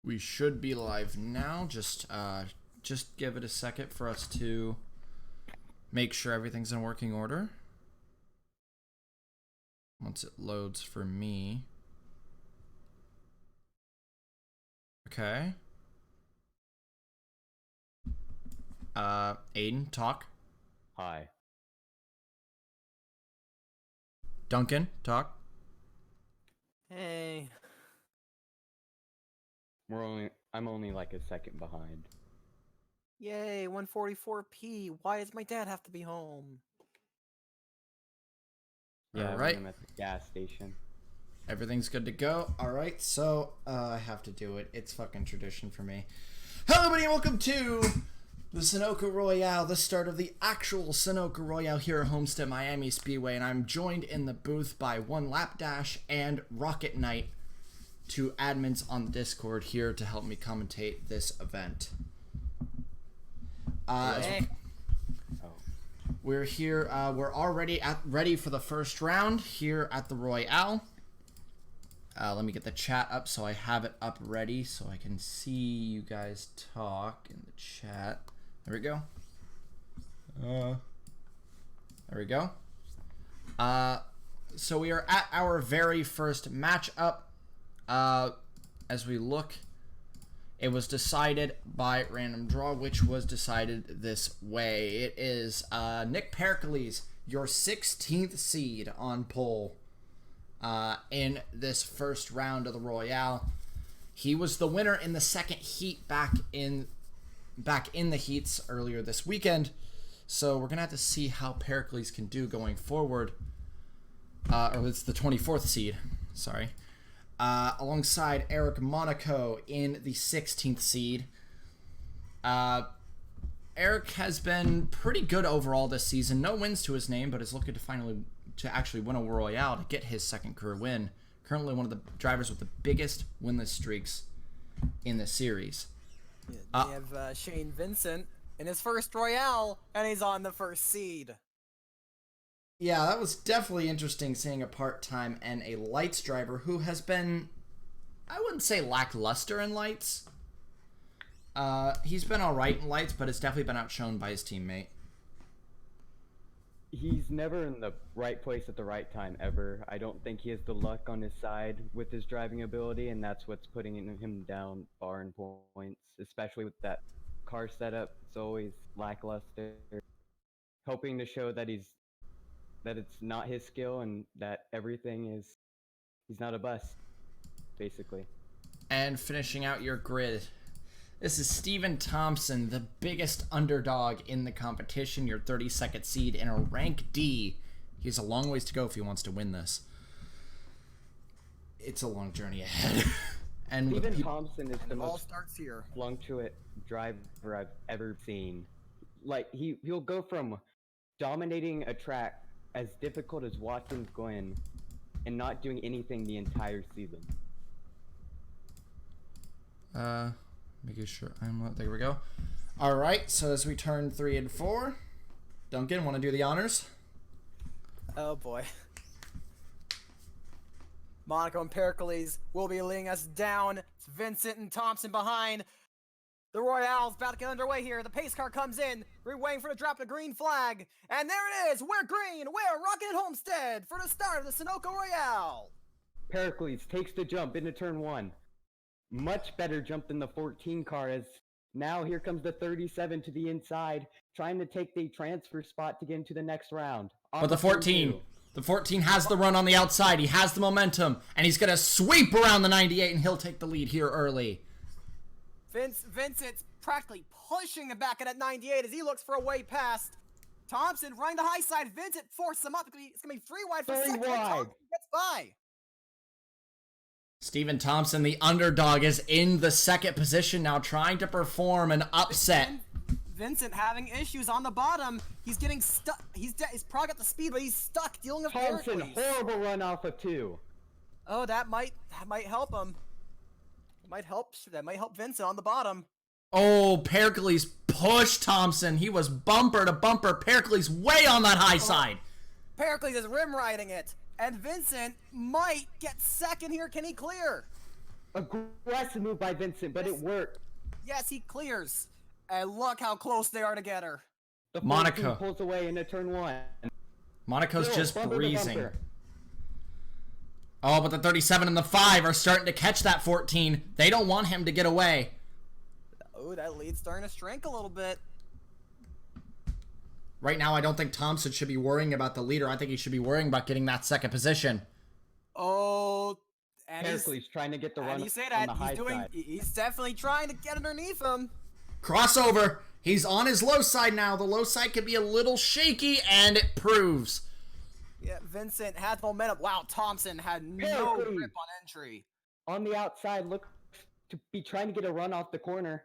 We should be live now. Just give it a second for us to make sure everything's in working order. Once it loads for me. Okay. Aiden, talk. Hi. Duncan, talk. Hey. I'm only like a second behind. Yay, 144p. Why does my dad have to be home? Yeah, Alright. I'm at the gas station. Everything's good to go. Alright, so I have to do it. It's fucking tradition for me. Hello everybody and welcome to the Sunoco Royale, the start of the actual Sunoco Royale here at Homestead Miami Speedway, and I'm joined in the booth by One Lapdash and Rocket Knight, two admins on the Discord here to help me commentate this event. We're here, we're already ready for the first round here at the Royale. Let me get the chat up so I have it up ready so I can see you guys talk in the chat. There we go. There we go. So we are at our very first matchup. As we look, it was decided by random draw, which was decided this way. It is Nick Pericles, your 16th seed on pole in this first round of the Royale. He was the winner in the second heat back in the heats earlier this weekend. So we're gonna have to see how Pericles can do going forward. Or it's the 24th seed. Sorry. Alongside Eric Monaco in the 16th seed. Eric has been pretty good overall this season. No wins to his name, but is looking to actually win a Royale to get his second career win. Currently one of the drivers with the biggest winless streaks in the series. Yeah, we have Shane Vincent in his first Royale, and he's on the first seed. Yeah, that was definitely interesting seeing a part-time and a lights driver who has been, I wouldn't say lackluster in lights. He's been alright in lights, but it's definitely been outshone by his teammate. He's never in the right place at the right time ever. I don't think he has the luck on his side with his driving ability, and that's what's putting him down far in points, especially with that car setup. It's always lackluster. Hoping to show that it's not his skill and that he's not a bust, basically. And finishing out your grid, this is Steven Thompson, the biggest underdog in the competition, your 32nd seed in a rank D. He has a long ways to go if he wants to win this. It's a long journey ahead. And Steven Thompson is the It all most starts here. fluctuate driver I've ever seen. Like, he'll go from dominating a track as difficult as Watkins Glen and not doing anything the entire season. Making sure there we go. Alright, so as we turn 3 and 4, Duncan, want to do the honors? Oh boy. Monaco and Pericles will be leading us down. It's Vincent and Thompson behind. The Royale's about to get underway here. The pace car comes in. We're waiting for to drop the green flag. And there it is. We're green. We're Rocket Homestead for the start of the Sunoco Royale. Pericles takes the jump into turn 1. Much better jump than the 14 car, as now here comes the 37 to the inside, trying to take the transfer spot to get into the next round. But the 14 has the run on the outside. He has the momentum, and he's going to sweep around the 98, and he'll take the lead here early. Vincent's practically pushing the back of that 98 as he looks for a way past. Thompson running the high side. Vincent forces him up. It's going to be 3 wide for second. Thompson gets by. Steven Thompson, the underdog, is in the second position now, trying to perform an upset. Vincent having issues on the bottom. He's getting stuck. He's probably got the speed, but he's stuck dealing with Thompson, Pericles. horrible run off of 2. Oh, that might help him. That might help Vincent on the bottom. Oh, Pericles pushed Thompson. He was bumper to bumper. Pericles way on that high side. Pericles is rim riding it. And Vincent might get second here. Can he clear? Aggressive move by Vincent, but it worked. Yes, he clears. And look how close they are together. The Monaco 14 pulls away into turn 1. Monaco's Still, just bumper to breezing. bumper. Oh, but the 37 and the 5 are starting to catch that 14. They don't want him to get away. Oh, that lead's starting to shrink a little bit. Right now, I don't think Thompson should be worrying about the leader. I think he should be worrying about getting that second position. Oh, and Pericles trying to get the run and you say on that the high he's side. he's definitely trying to get underneath him. Crossover. He's on his low side now. The low side could be a little shaky, and it proves. Yeah, Vincent has momentum. Wow, Thompson had no Pericles. grip on entry. On the outside, looks to be trying to get a run off the corner.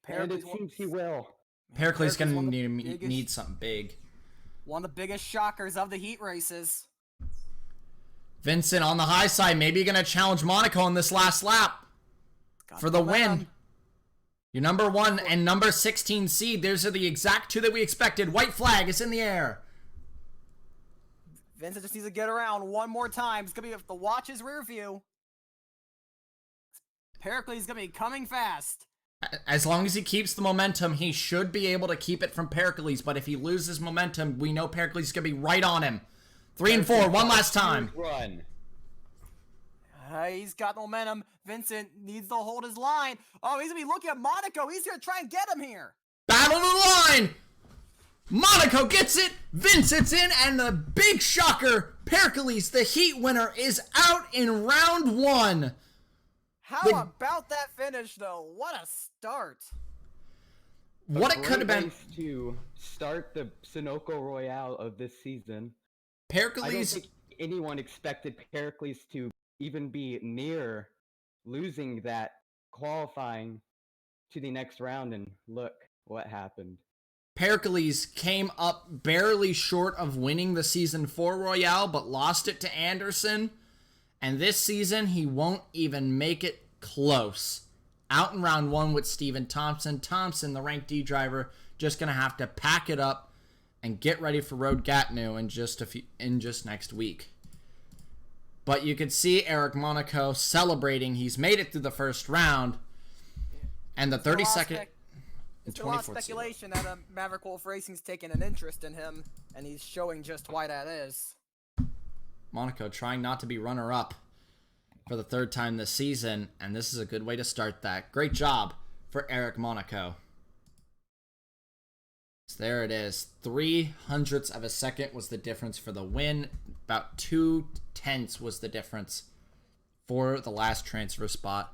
And it seems he will. Pericles going one to of the biggest- need something big. One of the biggest shockers of the heat races. Vincent on the high side, maybe going to challenge Monaco in this last lap Got for the win. momentum. Your number 1 and number 16 seed, those are the exact two that we expected. White flag is in the air. Vincent just needs to get around one more time. It's going to be the watch his rear view. Pericles is going to be coming fast. As long as he keeps the momentum, he should be able to keep it from Pericles. But if he loses momentum, we know Pericles is going to be right on him. 3 and 4, one last time. Run. He's got momentum. Vincent needs to hold his line. Oh, he's going to be looking at Monaco. He's going to try and get him here. Battle of the line. Monaco gets it. Vincent's in. And the big shocker, Pericles, the heat winner, is out in round 1. How about that finish, though? What a start. What it could have been. Race to start the Sunoco Royale of this season. I don't Pericles. think anyone expected Pericles to even be near losing that qualifying to the next round, and look what happened. Pericles came up barely short of winning the Season 4 Royale, but lost it to Anderson. And this season, he won't even make it close. Out in round 1 with Steven Thompson. Thompson, the rank D driver, just going to have to pack it up and get ready for Road Gatineau in just next week. But you could see Eric Monaco celebrating. He's made it through the first round. And the 32nd... There's a lot of speculation that Maverick Wolf Racing's taken an interest in him, and he's showing just why that is. Monaco trying not to be runner-up for the 3rd time this season, and this is a good way to start that. Great job for Eric Monaco. So there it is. 0.03 of a second was the difference for the win. About 0.2 was the difference for the last transfer spot.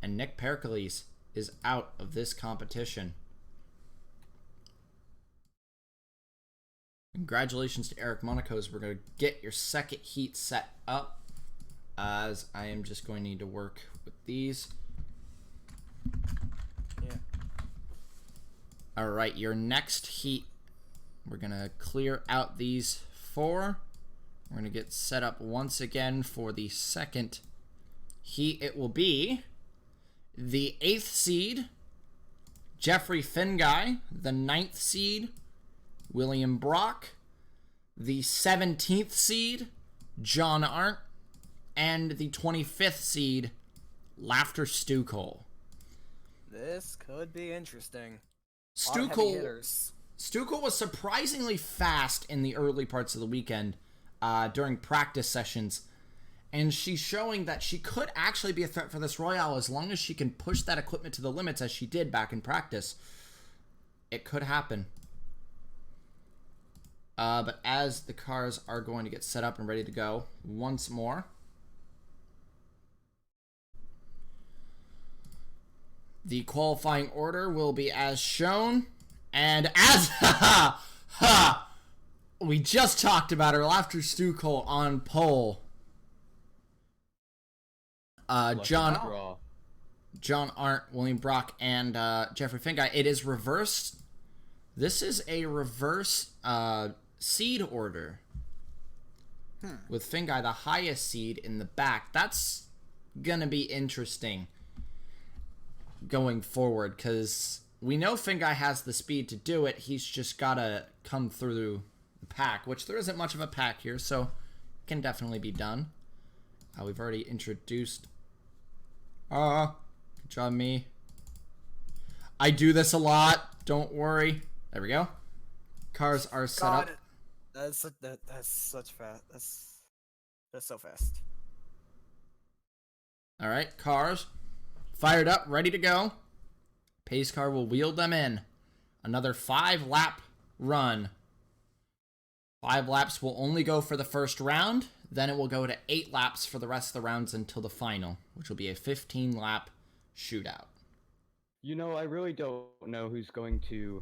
And Nick Pericles is out of this competition. Congratulations to Eric Monaco. We're going to get your second heat set up, as I am just going to need to work with these. Yeah. All right, your next heat, we're going to clear out these 4. We're going to get set up once again for the second heat. It will be the 8th seed, Jeffrey Finguy, the 9th seed, William Brock, the 17th seed, John Arndt, and the 25th seed, Laughter Stucol. This could be interesting. Stucol was surprisingly fast in the early parts of the weekend during practice sessions, and she's showing that she could actually be a threat for this Royale as long as she can push that equipment to the limits as she did back in practice. It could happen. But as the cars are going to get set up and ready to go once more, the qualifying order will be as shown. And as we just talked about her, Laughter Stucol on pole. John Arndt, William Brock, and Jeffrey Finguy. It is reversed. This is a reverse seed order. With Finguy the highest seed in the back. That's gonna be interesting going forward, because we know Finguy has the speed to do it. He's just gotta come through the pack, which there isn't much of a pack here, so it can definitely be done. We've already introduced Good job, me. I do this a lot. Don't worry. There we go. Cars are set up. That's such fast. That's so fast. All right, cars fired up, ready to go. Pace car will wheel them in. Another 5-lap run. 5 laps will only go for the first round. Then it will go to 8 laps for the rest of the rounds until the final, which will be a 15-lap shootout. You know, I really don't know who's going to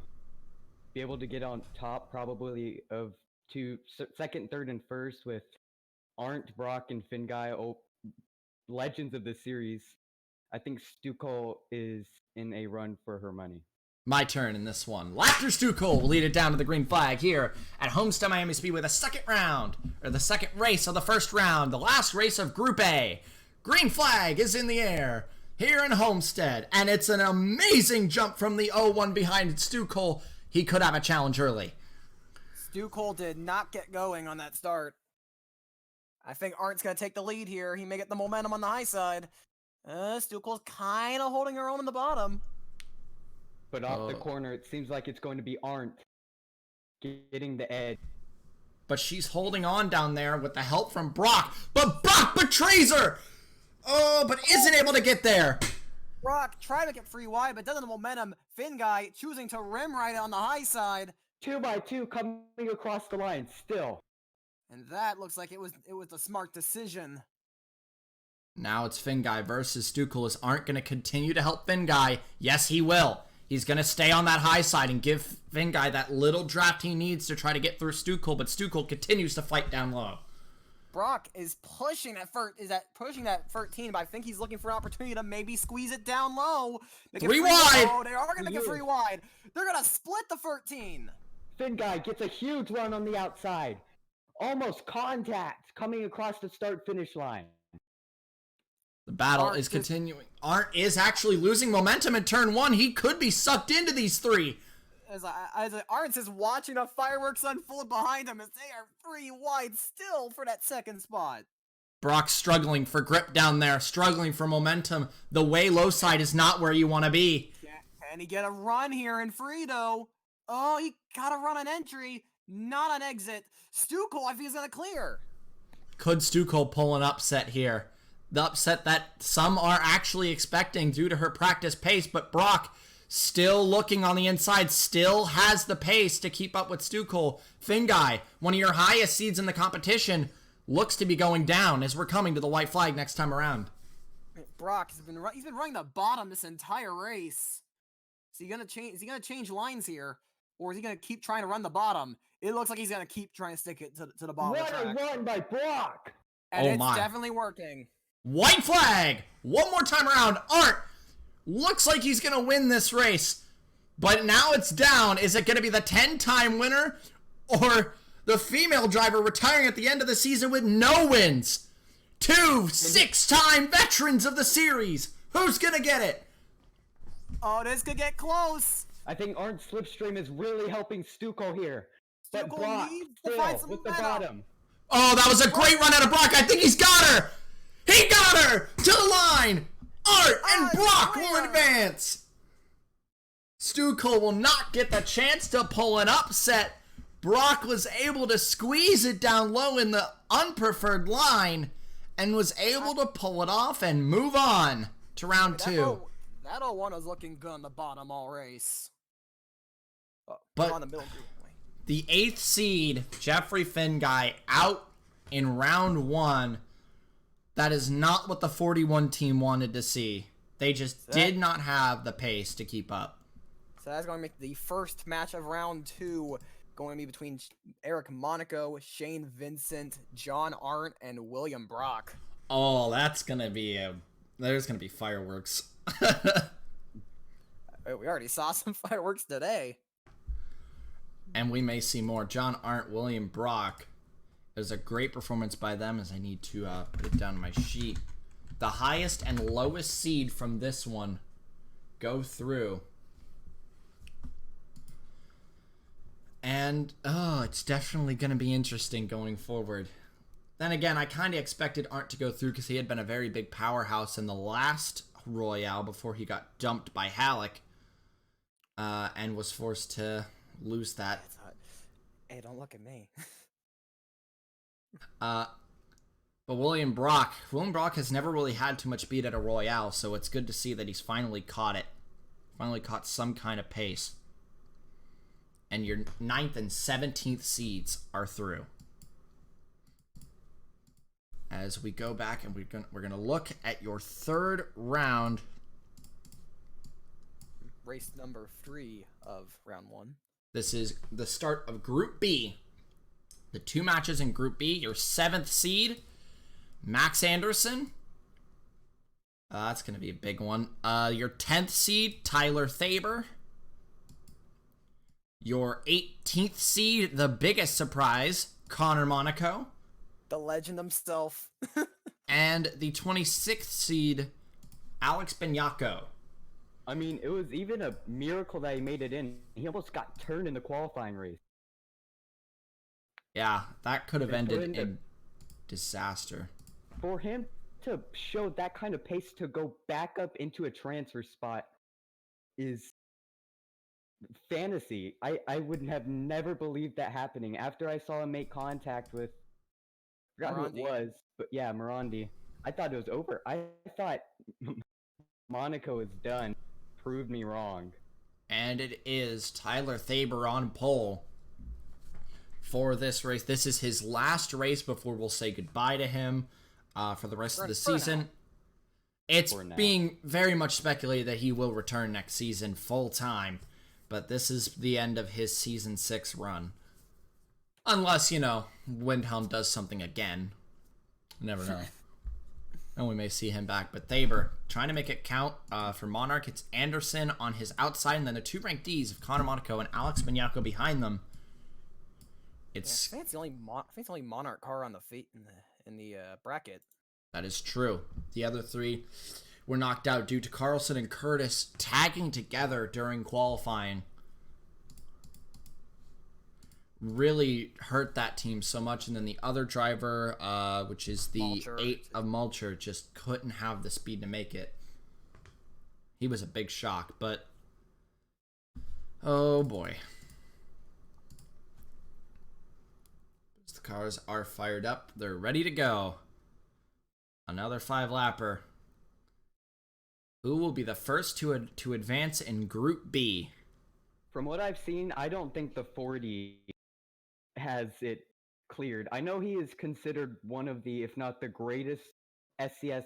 be able to get on top, probably of second, third, and first with Arndt, Brock, and Finguy, legends of the series. I think Sunoco is in a run for her money. My turn in this one. Laughter Sunoco will lead it down to the green flag here at Homestead Miami Speedway, the second round, or the second race of the first round, the last race of Group A. Green flag is in the air here in Homestead, and it's an amazing jump from the 0-1 behind Sunoco. He could have a challenge early. Sunoco did not get going on that start. I think Arndt's going to take the lead here. He may get the momentum on the high side. Sunoco's kind of holding her own in the bottom. But off the corner, it seems like it's going to be Arndt getting the edge. But she's holding on down there with the help from Brock. But Brock betrays her! Oh, but isn't able to get there. Brock trying to get free wide, but doesn't have momentum. Finguy choosing to rim right on the high side. 2x2 coming across the line still. And that looks like it was a smart decision. Now it's Finguy versus Sunoco. Aren't going to continue to help Finguy. Yes, he will. He's going to stay on that high side and give Finguy that little draft he needs to try to get through Sunoco, but Sunoco continues to fight down low. Brock is pushing that 13, but I think he's looking for an opportunity to maybe squeeze it down low. Three wide! Oh, they are going to make it 3 wide. They're going to split the 13. Finguy gets a huge run on the outside. Almost contact coming across the start-finish line. The battle is continuing. Arndt is actually losing momentum in turn 1. He could be sucked into these 3. As Arndt is watching the fireworks unfold behind him as they are 3 wide still for that second spot. Brock struggling for grip down there, struggling for momentum. The way low side is not where you want to be. Can he get a run here in free though? Oh, he got a run on entry, not on exit. Sunoco, I think he's gonna clear. Could Sunoco pull an upset here? The upset that some are actually expecting due to her practice pace, but Brock still looking on the inside, still has the pace to keep up with Sunoco. Finguy, one of your highest seeds in the competition, looks to be going down as we're coming to the white flag next time around. Brock he's been running the bottom this entire race. Is he gonna change lines here, or is he gonna keep trying to run the bottom? It looks like he's gonna keep trying to stick it to the bottom. What a run by Brock! And it's definitely working. White flag! One more time around. Arndt looks like he's going to win this race. But now it's down. Is it going to be the 10-time winner? Or the female driver retiring at the end of the season with no wins? 2 6-time veterans of the series. Who's going to get it? Oh, this could get close. I think Arndt's slipstream is really helping Sunoco here. But Sunoco Brock needs to find still some with the momentum. bottom. Oh, that was a great run out of Brock. I think he's got her. He got her to the line. Arndt and Brock will advance. Sunoco will not get the chance to pull an upset. Brock was able to squeeze it down low in the unpreferred line and was able to pull it off and move on to round 2. That 0-1 was looking good on the bottom all race. But on the middle group. The 8th seed, Jeffrey Finguy, out in round 1. That is not what the 41 team wanted to see. They just did not have the pace to keep up. So that's going to make the first match of round 2 going to be between Eric Monaco, Shane Vincent, John Arndt, and William Brock. Oh, that's going to be there's going to be fireworks. We already saw some fireworks today. And we may see more. John Arndt, William Brock. It was a great performance by them, as I need to put it down on my sheet. The highest and lowest seed from this one go through. And, it's definitely going to be interesting going forward. Then again, I kind of expected Arndt to go through because he had been a very big powerhouse in the last Royale before he got dumped by Halleck and was forced to lose that. Hey, don't look at me. But William Brock has never really had too much speed at a Royale, so it's good to see that he's finally caught it. Finally caught some kind of pace. And your 9th and 17th seeds are through. As we go back and we're gonna look at your 3rd round. Race number 3 of round 1. This is the start of Group B. The 2 matches in Group B. Your 7th seed, Max Anderson. That's going to be a big one. Your 10th seed, Tyler Thaber. Your 18th seed, the biggest surprise, Connor Monaco. The legend himself. And the 26th seed, Alex Benyako. I mean, it was even a miracle that he made it in. He almost got turned in the qualifying race. Yeah, that could have ended in disaster. For him to show that kind of pace to go back up into a transfer spot is fantasy. I would have never believed that happening. After I saw him make contact with, I forgot who it was, but yeah, Morandi. I thought it was over. I thought Monaco is done. Proved me wrong. And it is Tyler Thaber on pole for this race. This is his last race before we'll say goodbye to him for the rest of the season. It's being very much speculated that he will return next season full time, but this is the end of his season 6 run. Unless, Windhelm does something again. You never know. And we may see him back. But Thaber, trying to make it count for Monarch. It's Anderson on his outside, and then the 2 ranked Ds of Connor Monaco and Alex Benyako behind them. It's I think it's the only Monarch car on the feet in the bracket. That is true. The other 3 were knocked out due to Carlson and Curtis tagging together during qualifying. Really hurt that team so much, and then the other driver, which is the Mulcher. 8 of Mulcher, just couldn't have the speed to make it. He was a big shock, but oh boy. The cars are fired up. They're ready to go. Another 5-lapper. Who will be the first to advance in Group B? From what I've seen, I don't think the 40 has it cleared. I know he is considered one of the, if not the greatest SCS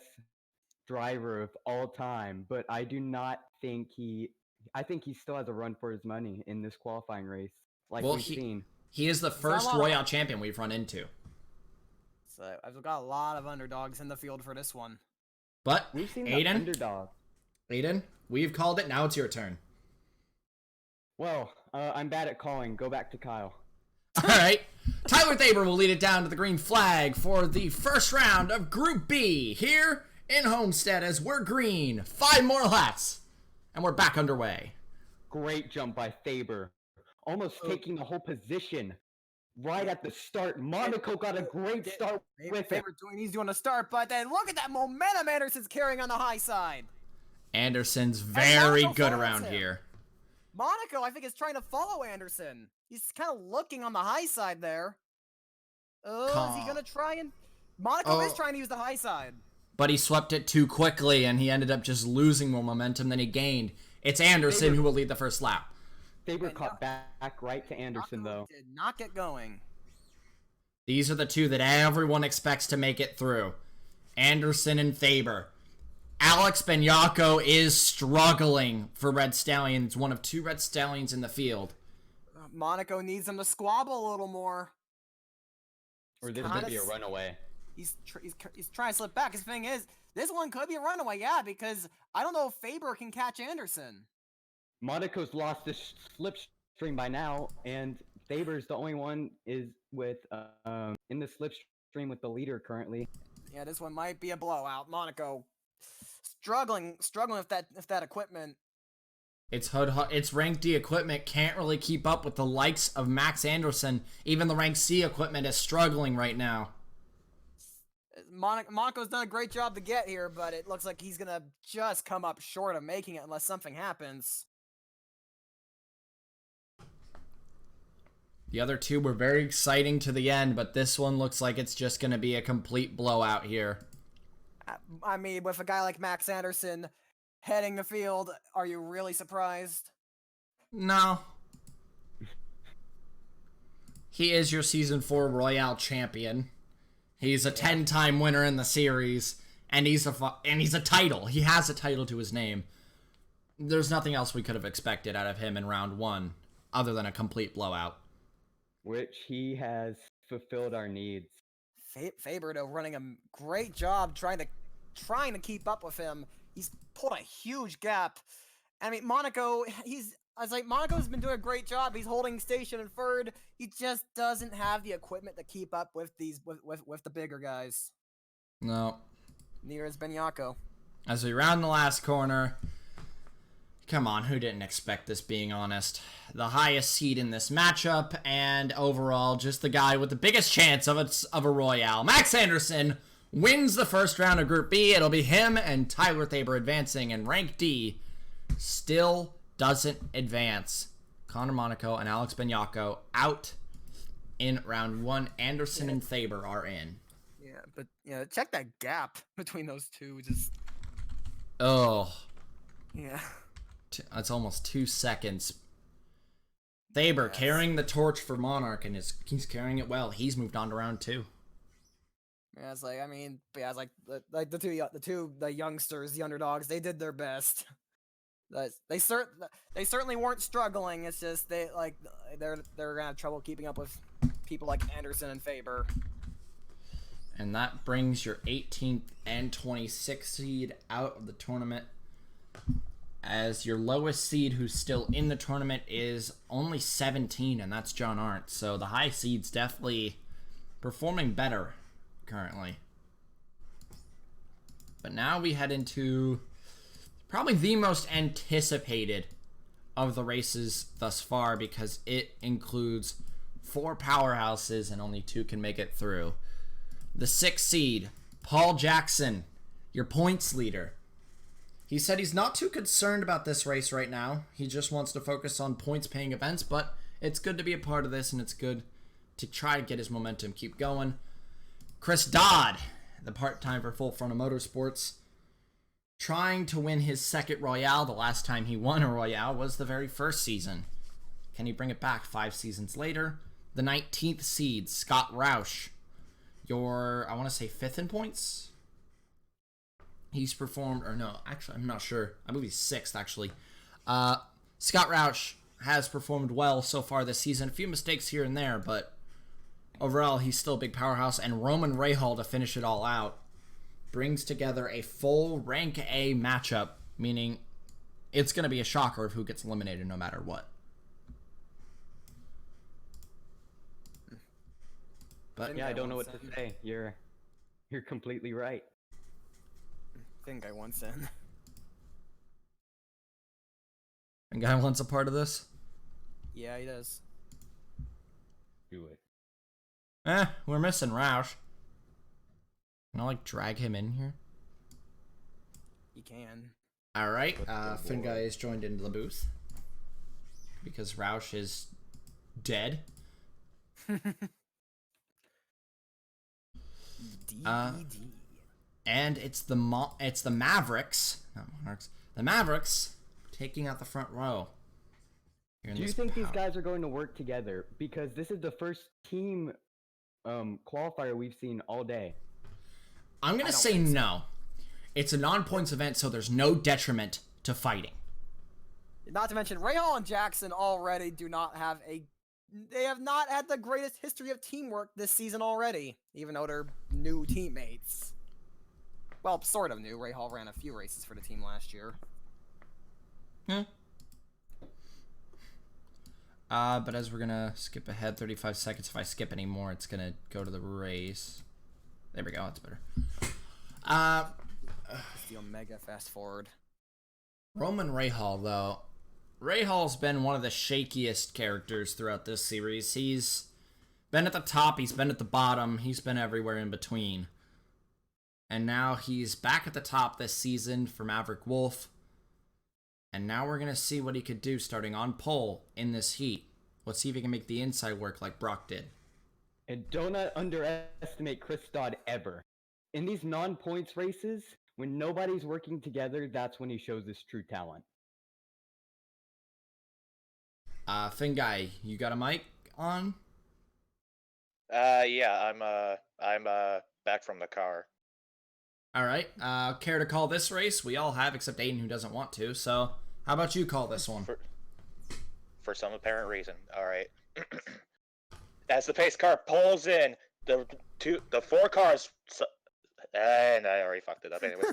driver of all time, but I do not think I think he still has a run for his money in this qualifying race, like we've seen. He is the first Royale champion we've run into. So I've got a lot of underdogs in the field for this one. But We've seen Aiden, the underdog. Aiden, we've called it. Now it's your turn. Well, I'm bad at calling. Go back to Kyle. All right. Tyler Thaber will lead it down to the green flag for the first round of Group B here in Homestead as we're green. 5 more laps, and we're back underway. Great jump by Thaber. Almost taking the whole position right at the start. Monaco got a great start with it. He's doing a start, but then look at that momentum Anderson's carrying on the high side. Anderson's very good around here. Monaco, I think, is trying to follow Anderson. He's kind of looking on the high side there. Oh, is he going to try and... Monaco is trying to use the high side. But he swept it too quickly, and he ended up just losing more momentum than he gained. It's Anderson who will lead the first lap. Thaber caught back right to Anderson, though. Did not get going. These are the 2 that everyone expects to make it through. Anderson and Thaber. Alex Benyako is struggling for Red Stallions, one of 2 Red Stallions in the field. Monaco needs him to squabble a little more. Or this could be a runaway. He's trying to slip back. His thing is, this one could be a runaway, yeah, because I don't know if Faber can catch Anderson. Monaco's lost this slipstream by now, and Thaber's the only one is with in the slipstream with the leader currently. Yeah, this one might be a blowout. Monaco struggling with that equipment. Its rank D equipment can't really keep up with the likes of Max Anderson. Even the rank C equipment is struggling right now. Monaco's done a great job to get here, but it looks like he's gonna just come up short of making it unless something happens. The other two were very exciting to the end, but this one looks like it's just going to be a complete blowout here. I mean, with a guy like Max Anderson heading the field, are you really surprised? No. He is your Season 4 Royale champion. He's a 10-time winner in the series, and he's a title. He has a title to his name. There's nothing else we could have expected out of him in round 1, other than a complete blowout. Which he has fulfilled our needs. Faber running a great job trying to keep up with him. He's pulled a huge gap. I mean, Monaco's been doing a great job. He's holding station in third. He just doesn't have the equipment to keep up with with the bigger guys. No. Neither is Benyako. As we round the last corner, come on, who didn't expect this, being honest? The highest seed in this matchup, and overall, just the guy with the biggest chance of a Royale. Max Anderson wins the first round of Group B. It'll be him and Tyler Thaber advancing, and Rank D still doesn't advance. Connor Monaco and Alex Benyako out in round 1. Anderson and Thaber are in. Yeah, but check that gap between those two. Just Oh. yeah. That's almost 2 seconds. Thaber carrying the torch for Monarch, and he's carrying it well. He's moved on to round 2. Yeah, it's like, I mean, yeah, it's like the youngsters, the underdogs, they did their best. They certainly weren't struggling. It's just they're gonna have trouble keeping up with people like Anderson and Faber. And that brings your 18th and 26th seed out of the tournament, as your lowest seed, who's still in the tournament, is only 17, and that's John Arndt. So the high seed's definitely performing better currently. But now we head into probably the most anticipated of the races thus far, because it includes 4 powerhouses and only 2 can make it through. The 6th seed, Paul Jackson, your points leader. He said he's not too concerned about this race right now. He just wants to focus on points-paying events, but it's good to be a part of this, and it's good to try to get his momentum keep going. Chris Dodd, the part-time for Full Frontal Motorsports, trying to win his 2nd Royale. The last time he won a Royale was the very first season. Can he bring it back 5 seasons later? The 19th seed, Scott Roush, your, I want to say 5th in points? He's performed, or no, actually, I'm not sure. I believe he's 6th, actually. Scott Roush has performed well so far this season. A few mistakes here and there, but overall, he's still a big powerhouse. And Roman Rahal, to finish it all out, brings together a full Rank A matchup, meaning it's going to be a shocker of who gets eliminated no matter what. But yeah, I don't know what to say. You're completely right. I think I once in. And guy wants a part of this? Yeah, he does. Do it. We're missing Roush. Can I, drag him in here? You can. Alright, Finn Guy is joined into the booth. Because Roush is dead. And it's the Mavericks, not Monarchs. The Mavericks taking out the front row. Do you think these guys are going to work together? Because this is the first team qualifier we've seen all day. I'm going to say no. It's a non-points event, so there's no detriment to fighting. Not to mention, Rahal and Jackson already they have not had the greatest history of teamwork this season already, even though they're new teammates. Well, sort of new. Rahal ran a few races for the team last year. But as we're gonna skip ahead 35 seconds, if I skip any more, it's gonna go to the race. There we go, that's better. It's the Omega fast forward. Roman Rahal, though. Rahal's been one of the shakiest characters throughout this series. He's been at the top, he's been at the bottom, he's been everywhere in between. And now he's back at the top this season for Maverick Wolf. And now we're going to see what he could do starting on pole in this heat. Let's see if he can make the inside work like Brock did. And do not underestimate Chris Dodd ever. In these non-points races, when nobody's working together, that's when he shows his true talent. Finn Guy, you got a mic on? Yeah, I'm back from the car. All right. Care to call this race? We all have, except Aiden, who doesn't want to. So, how about you call this one? For some apparent reason. All right. As the pace car pulls in, the four cars, and I already fucked it up anyway.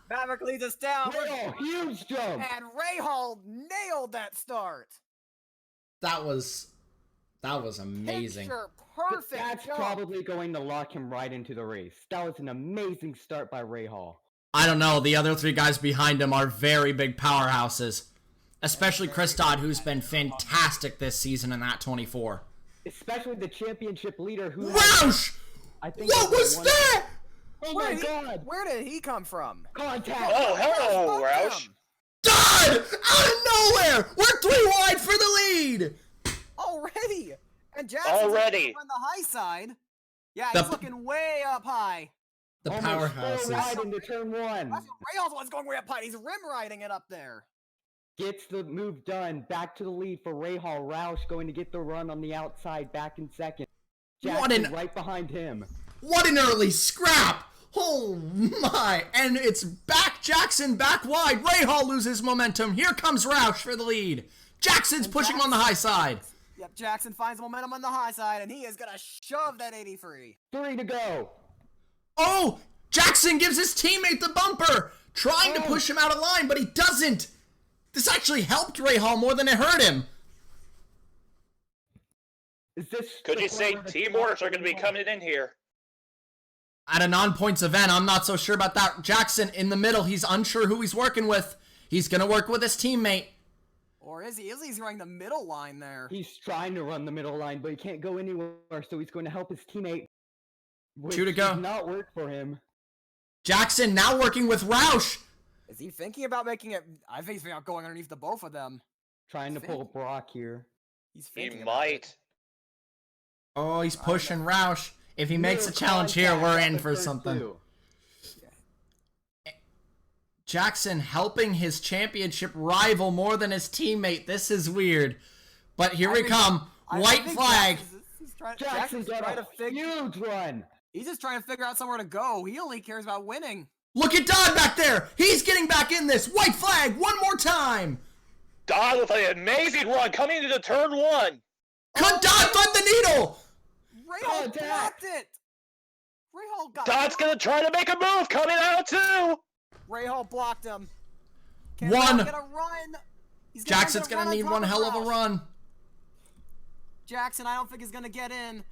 Maverick leads us down. Oh, huge jump! And Rahal nailed that start. That was amazing. Picture perfect That's jump. probably going to lock him right into the race. That was an amazing start by Rahal. I don't know. The other three guys behind him are very big powerhouses. Especially Chris Dodd, who's been fantastic this season in that 24. Especially the championship leader who... Roush! I think What was that? Oh my god! Where did he come from? Contact! Oh, hello, Roush. Roush. Dodd! Out of nowhere! We're 3 wide for the lead! Already! And Jackson's Already. on the high side. Yeah, The- he's looking way up high. The Almost full powerhouses. ride into turn one. That's what Rahal's one's going way up high. He's rim riding it up there. Gets the move done. Back to the lead for Rahal. Roush going to get the run on the outside, back in second. What Jackson an- right behind him. What an early scrap! Oh my! And it's back Jackson, back wide. Rahal loses momentum. Here comes Roush for the lead. Jackson's And pushing on the high side. Yep, Jackson finds momentum on the high side, and he is going to shove that 83. 3 to go. Oh! Jackson gives his teammate the bumper! Trying to Oh. push him out of line, but he doesn't! This actually helped Rahal more than it hurt him. Is this Could the you say corner of the team top orders are going to be 21? coming in here? At a non-points event, I'm not so sure about that. Jackson in the middle, he's unsure who he's working with. He's gonna work with his teammate. Or is he? He's running the middle line there. He's trying to run the middle line, but he can't go anywhere, so he's going to help his teammate. Which 2 to go. does not work for him. Jackson now working with Roush. Is he thinking about making it? I think he's thinking about going underneath the both of them. Trying to Think. pull Brock here. He's He thinking about it. might. Oh, he's pushing Roush. If he makes a challenge here, we're in for something. Jackson helping his championship rival more than his teammate. This is weird. But here we come. White think flag. Jackson's got trying a to figure. huge run. He's just trying to figure out somewhere to go. He only cares about winning. Look at Dodd back there. He's getting back in this. White flag one more time. Dodd with an amazing run coming into turn one. Could Dodd thread the needle? Rahal Contact. blocked it. Rahal got. Dodd's going to try to make a move coming out too. Rahal blocked him. One. Gonna run. He's Jackson's gonna gonna need run one on hell top of a Roush. run. Jackson, I don't think he's gonna get in.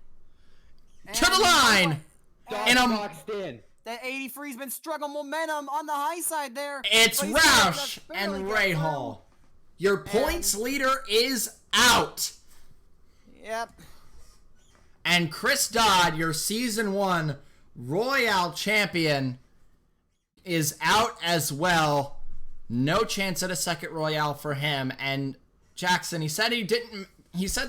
To the line. Dodd In a- boxed in. That 83's been struggling momentum on the high side there. It's but he's gonna Roush just and barely get Rahal. Your points leader is out. through. Yep. And Chris Dodd, your season 1 Royale champion, is out as well. No chance at a second Royale for him. And Jackson, he said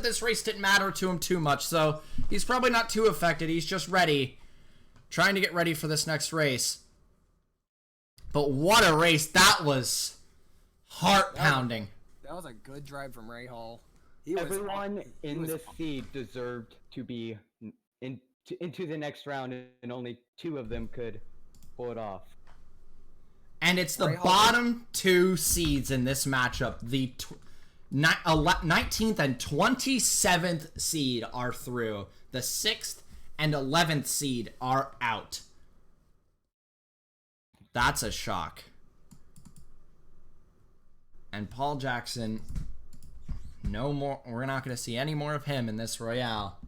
this race didn't matter to him too much, so he's probably not too affected. He's just ready. Trying to get ready for this next race. But what a race. That was heart-pounding. That was a good drive from Rahal. He was Everyone in was this seed deserved to be into the next round, and only 2 of them could pull it off. And it's the Rahal- bottom 2 seeds in this matchup. The 19th and 27th seed are through. The 6th and 11th seed are out. That's a shock. And Paul Jackson, no more. We're not going to see any more of him in this Royale.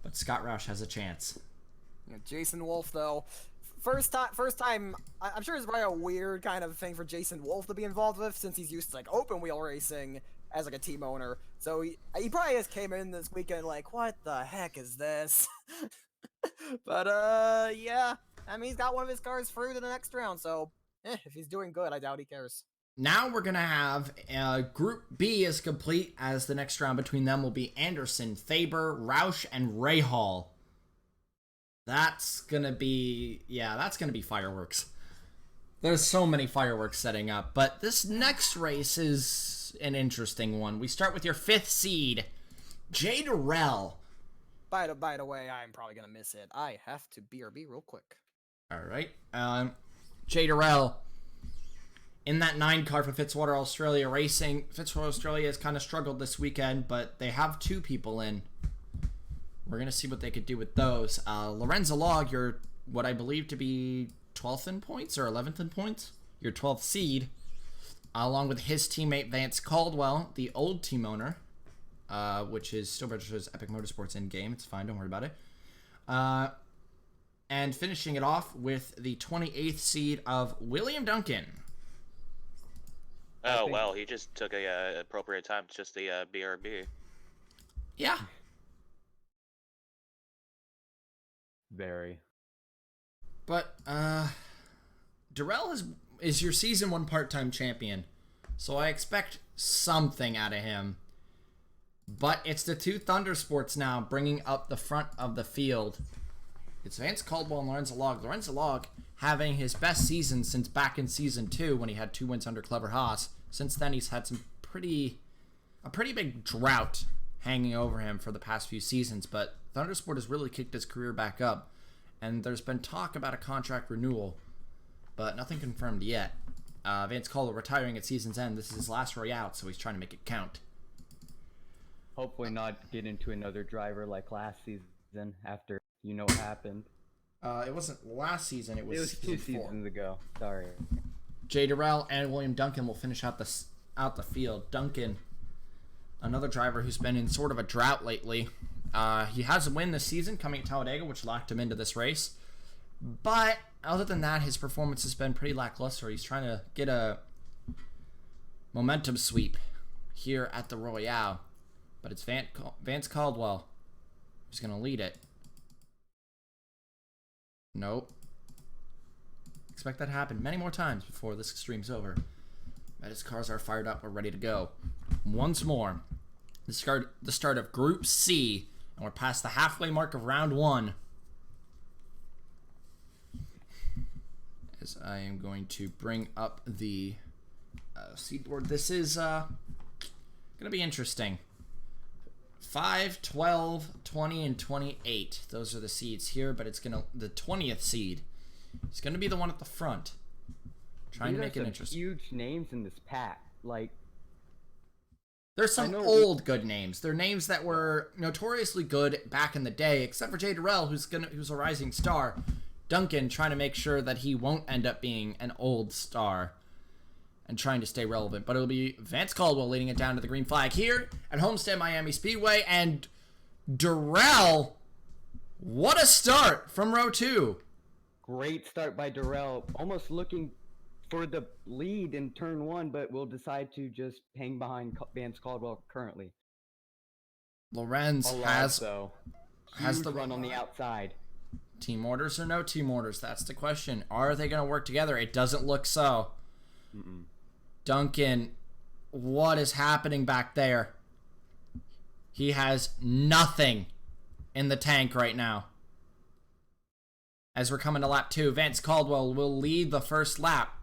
But Scott Roush has a chance. Yeah, Jason Wolf, though, first time. I'm sure it's probably a weird kind of thing for Jason Wolf to be involved with, since he's used to like open wheel racing as like a team owner. So he probably just came in this weekend like, what the heck is this? But yeah, I mean, he's got one of his cars through to the next round, so if he's doing good, I doubt he cares. Now we're going to have Group B is complete, as the next round between them will be Anderson, Faber, Roush, and Rahal. That's going to be, that's going to be fireworks. There's so many fireworks setting up, but this next race is an interesting one. We start with your 5th seed, Jay Durrell. By the way, I'm probably going to miss it. I have to BRB real quick. All right. Jay Durrell. In that 9 car for Fitzwater Australia Racing. Fitzwater Australia has kind of struggled this weekend, but they have 2 people in. We're going to see what they could do with those. Lorenzo Log, you're what I believe to be 12th in points or 11th in points. Your 12th seed. Along with his teammate Vance Caldwell, the old team owner, which is still registered as Epic Motorsports in-game. It's fine, don't worry about it. And finishing it off with the 28th seed of William Duncan. Oh, well, he just took a appropriate time to just the BRB. Yeah. Very. But, Durrell is your Season 1 part-time champion, so I expect something out of him. But it's the 2 Thundersports now bringing up the front of the field. It's Vance Caldwell and Lorenzo Log. Lorenzo Log having his best season since back in Season 2 when he had 2 wins under Clever Haas. Since then, he's had a pretty big drought hanging over him for the past few seasons, but Thundersport has really kicked his career back up, and there's been talk about a contract renewal, but nothing confirmed yet. Vance Caldwell retiring at season's end. This is his last Royale, so he's trying to make it count. Hopefully not get into another driver like last season after you know what happened. It wasn't last season, it was 2 seasons ago. Sorry. Jay Durrell and William Duncan will finish out the field. Duncan, another driver who's been in sort of a drought lately. He has a win this season coming at Talladega, which locked him into this race. But other than that, his performance has been pretty lackluster. He's trying to get a momentum sweep here at the Royale. But it's Vance Caldwell who's going to lead it. Nope. Expect that to happen many more times before this stream's over. But his cars are fired up. We're ready to go. Once more. The start of Group C. And we're past the halfway mark of round 1. As I am going to bring up the seed board. This is going to be interesting. 5, 12, 20, and 28. Those are the seeds here, but it's gonna the 20th seed. It's gonna be the one at the front. Trying to make it interesting. Huge names in this pack. Like, there's some old good names. They're names that were notoriously good back in the day, except for Jay Durrell, who's a rising star. Duncan trying to make sure that he won't end up being an old star and trying to stay relevant. But it'll be Vance Caldwell leading it down to the green flag here at Homestead Miami Speedway. And Durrell, what a start from row 2. Great start by Durrell. Almost looking for the lead in turn 1, but will decide to just hang behind Vance Caldwell currently. Lorenz has the run on the outside. Team orders or no team orders? That's the question. Are they going to work together? It doesn't look so. Duncan, what is happening back there? He has nothing in the tank right now. As we're coming to lap 2, Vance Caldwell will lead the first lap,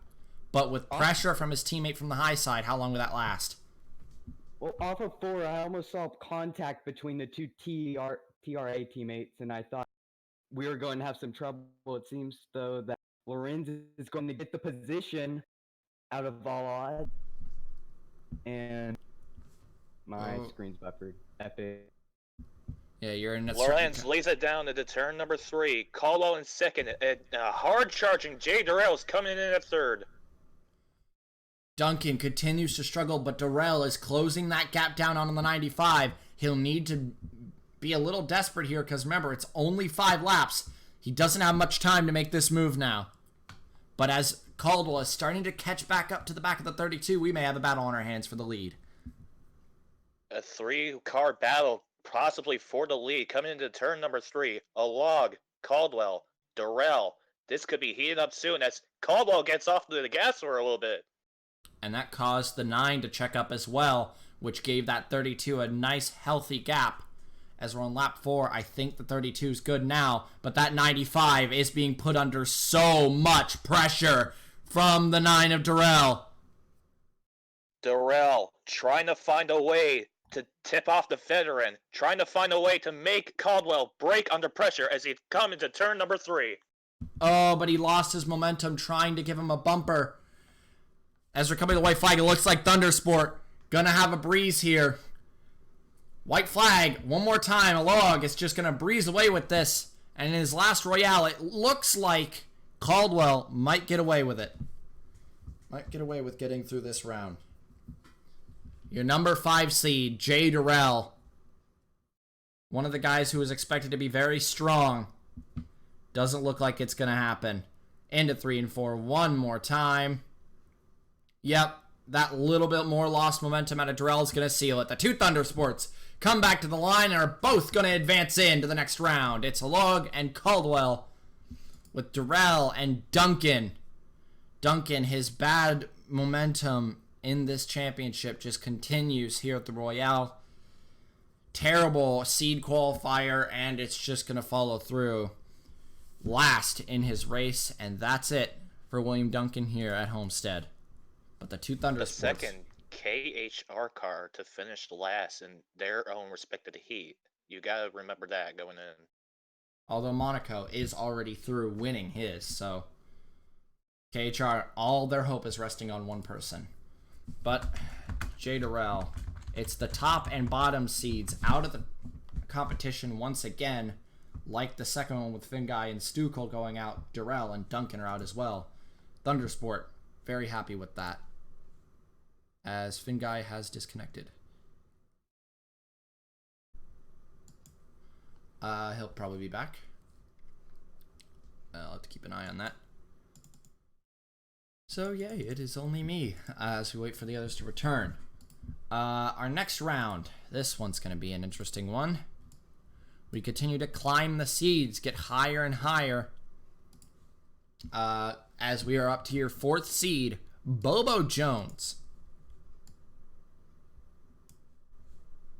but with pressure from his teammate from the high side. How long will that last? Well, off of 4, I almost saw contact between the 2 TRA teammates, and I thought we were going to have some trouble. It seems, though, that Lorenz is going to get the position out of all odds. And my screen's buffered. Epic. Yeah, you're in a Lorenz lays it down into turn number 3. Caldwell in second. Hard charging. Jay Durrell's coming in at 3rd. Duncan continues to struggle, but Durrell is closing that gap down on the 95. He'll need to be a little desperate here because, remember, it's only 5 laps. He doesn't have much time to make this move now. But as Caldwell is starting to catch back up to the back of the 32, we may have a battle on our hands for the lead. A 3-car battle, possibly for the lead, coming into turn number 3. A Log, Caldwell, Durrell, this could be heating up soon as Caldwell gets off the gas for a little bit. And that caused the 9 to check up as well, which gave that 32 a nice healthy gap. As we're on lap 4, I think the 32 is good now, but that 95 is being put under so much pressure from the 9 of Darrell. Darrell trying to find a way to tip off the veteran, trying to find a way to make Caldwell break under pressure as he come into turn number 3. Oh, but he lost his momentum trying to give him a bumper. As we're coming to the white flag, it looks like Thundersport gonna have a breeze here. White flag, one more time. Alog is just gonna breeze away with this. And in his last Royale, it looks like Caldwell might get away with it. Might get away with getting through this round. Your number 5 seed, Jay Darrell. One of the guys who was expected to be very strong. Doesn't look like it's going to happen. Into 3 and 4 one more time. Yep, that little bit more lost momentum out of Darrell is going to seal it. The 2 Thundersports come back to the line and are both going to advance into the next round. It's Alog and Caldwell with Darrell and Duncan. Duncan, his bad momentum in this championship just continues here at the Royale. Terrible seed qualifier, and it's just going to follow through. Last in his race, and that's it for William Duncan here at Homestead. But the 2 Thundersports. The second KHR car to finish last in their own respective heat. You gotta remember that going in. Although Monaco is already through winning his, so KHR, all their hope is resting on one person. But Jay Darrell, it's the top and bottom seeds out of the competition once again. Like the second one with Finguy and Stukel going out, Darrell and Duncan are out as well. Thundersport, very happy with that, as Finguy has disconnected. He'll probably be back. I'll have to keep an eye on that. So yay, it is only me as we wait for the others to return. Our next round, this one's going to be an interesting one. We continue to climb the seeds, get higher and higher. As we are up to your 4th seed, Bobo Jones.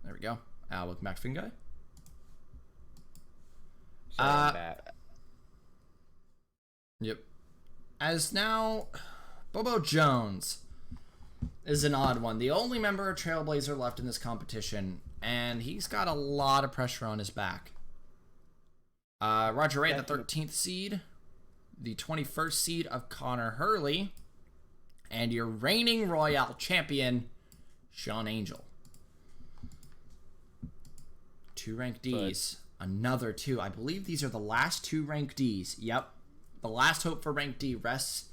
There we go. Welcome back, Finguy. Yep. As now, Bobo Jones is an odd one. The only member of Trailblazer left in this competition, and he's got a lot of pressure on his back. Roger Ray, the 13th seed, the 21st seed of Connor Hurley, and your reigning Royale champion, Sean Angel. 2 rank Ds. Another 2. I believe these are the last 2 rank Ds. Yep. The last hope for rank D rests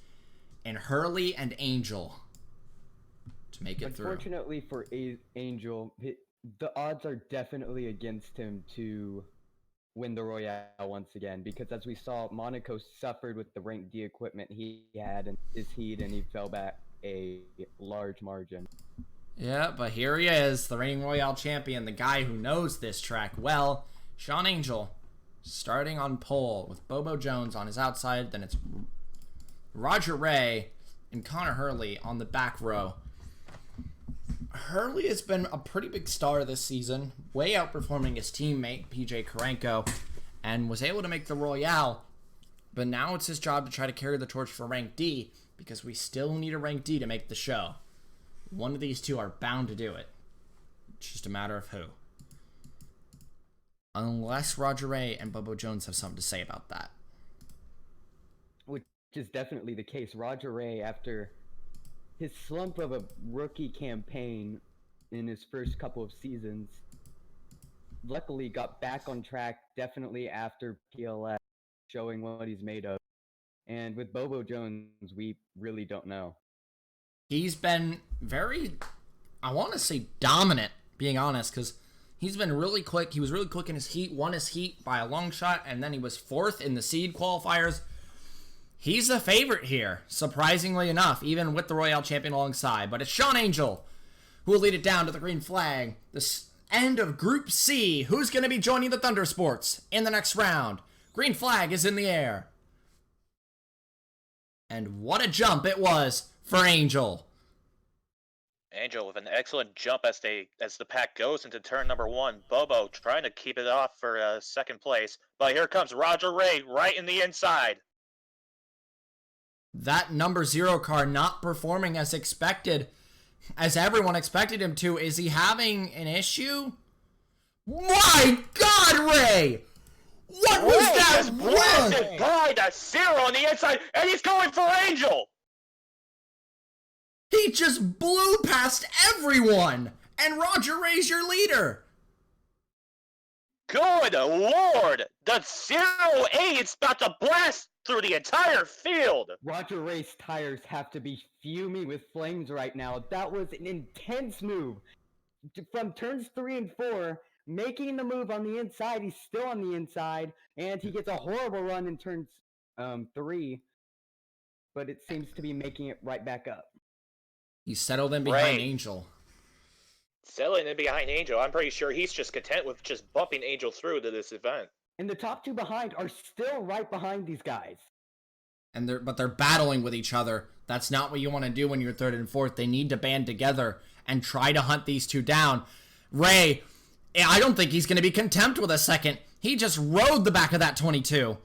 in Hurley and Angel to make it through. Unfortunately for Angel, the odds are definitely against him to win the Royale once again, because as we saw, Monaco suffered with the rank D equipment he had in his heat, and he fell back a large margin. Yeah, but here he is, the reigning Royale champion, the guy who knows this track well, Sean Angel, starting on pole with Bobo Jones on his outside. Then it's Roger Ray and Connor Hurley on the back row. Hurley has been a pretty big star this season, way outperforming his teammate, PJ Karenko, and was able to make the Royale. But now it's his job to try to carry the torch for rank D, because we still need a rank D to make the show. One of these 2 are bound to do it. It's just a matter of who. Unless Roger Ray and Bobo Jones have something to say about that. Which is definitely the case. Roger Ray, after his slump of a rookie campaign in his first couple of seasons, luckily got back on track definitely after PLS, showing what he's made of. And with Bobo Jones, we really don't know. He's been very, I want to say dominant, being honest, because he's been really quick. He was really quick in his heat, won his heat by a long shot, and then he was 4th in the seed qualifiers. He's the favorite here, surprisingly enough, even with the Royale champion alongside. But it's Sean Angel who will lead it down to the green flag. The end of Group C. Who's going to be joining the Thundersports in the next round? Green flag is in the air. And what a jump it was for Angel. Angel with an excellent jump as the pack goes into turn number 1. Bobo trying to keep it off for second place, but here comes Roger Ray right in the inside. That number 0 car not performing as expected, as everyone expected him to. Is he having an issue? My God, Ray! What was that blasted by the 0 on the inside, and he's going for Angel! He just blew past everyone! And Roger Ray's your leader! Good lord! The 08's about to blast through the entire field! Roger Ray's tires have to be fuming with flames right now. That was an intense move. From turns 3 and 4, making the move on the inside, he's still on the inside, and he gets a horrible run in turns 3, but it seems to be making it right back up. He settled in behind Angel. Settling in behind Angel. I'm pretty sure he's just content with just bumping Angel through to this event. And the top 2 behind are still right behind these guys. And they're battling with each other. That's not what you want to do when you're 3rd and 4th. They need to band together and try to hunt these 2 down. Ray, I don't think he's going to be content with a second. He just rode the back of that 22.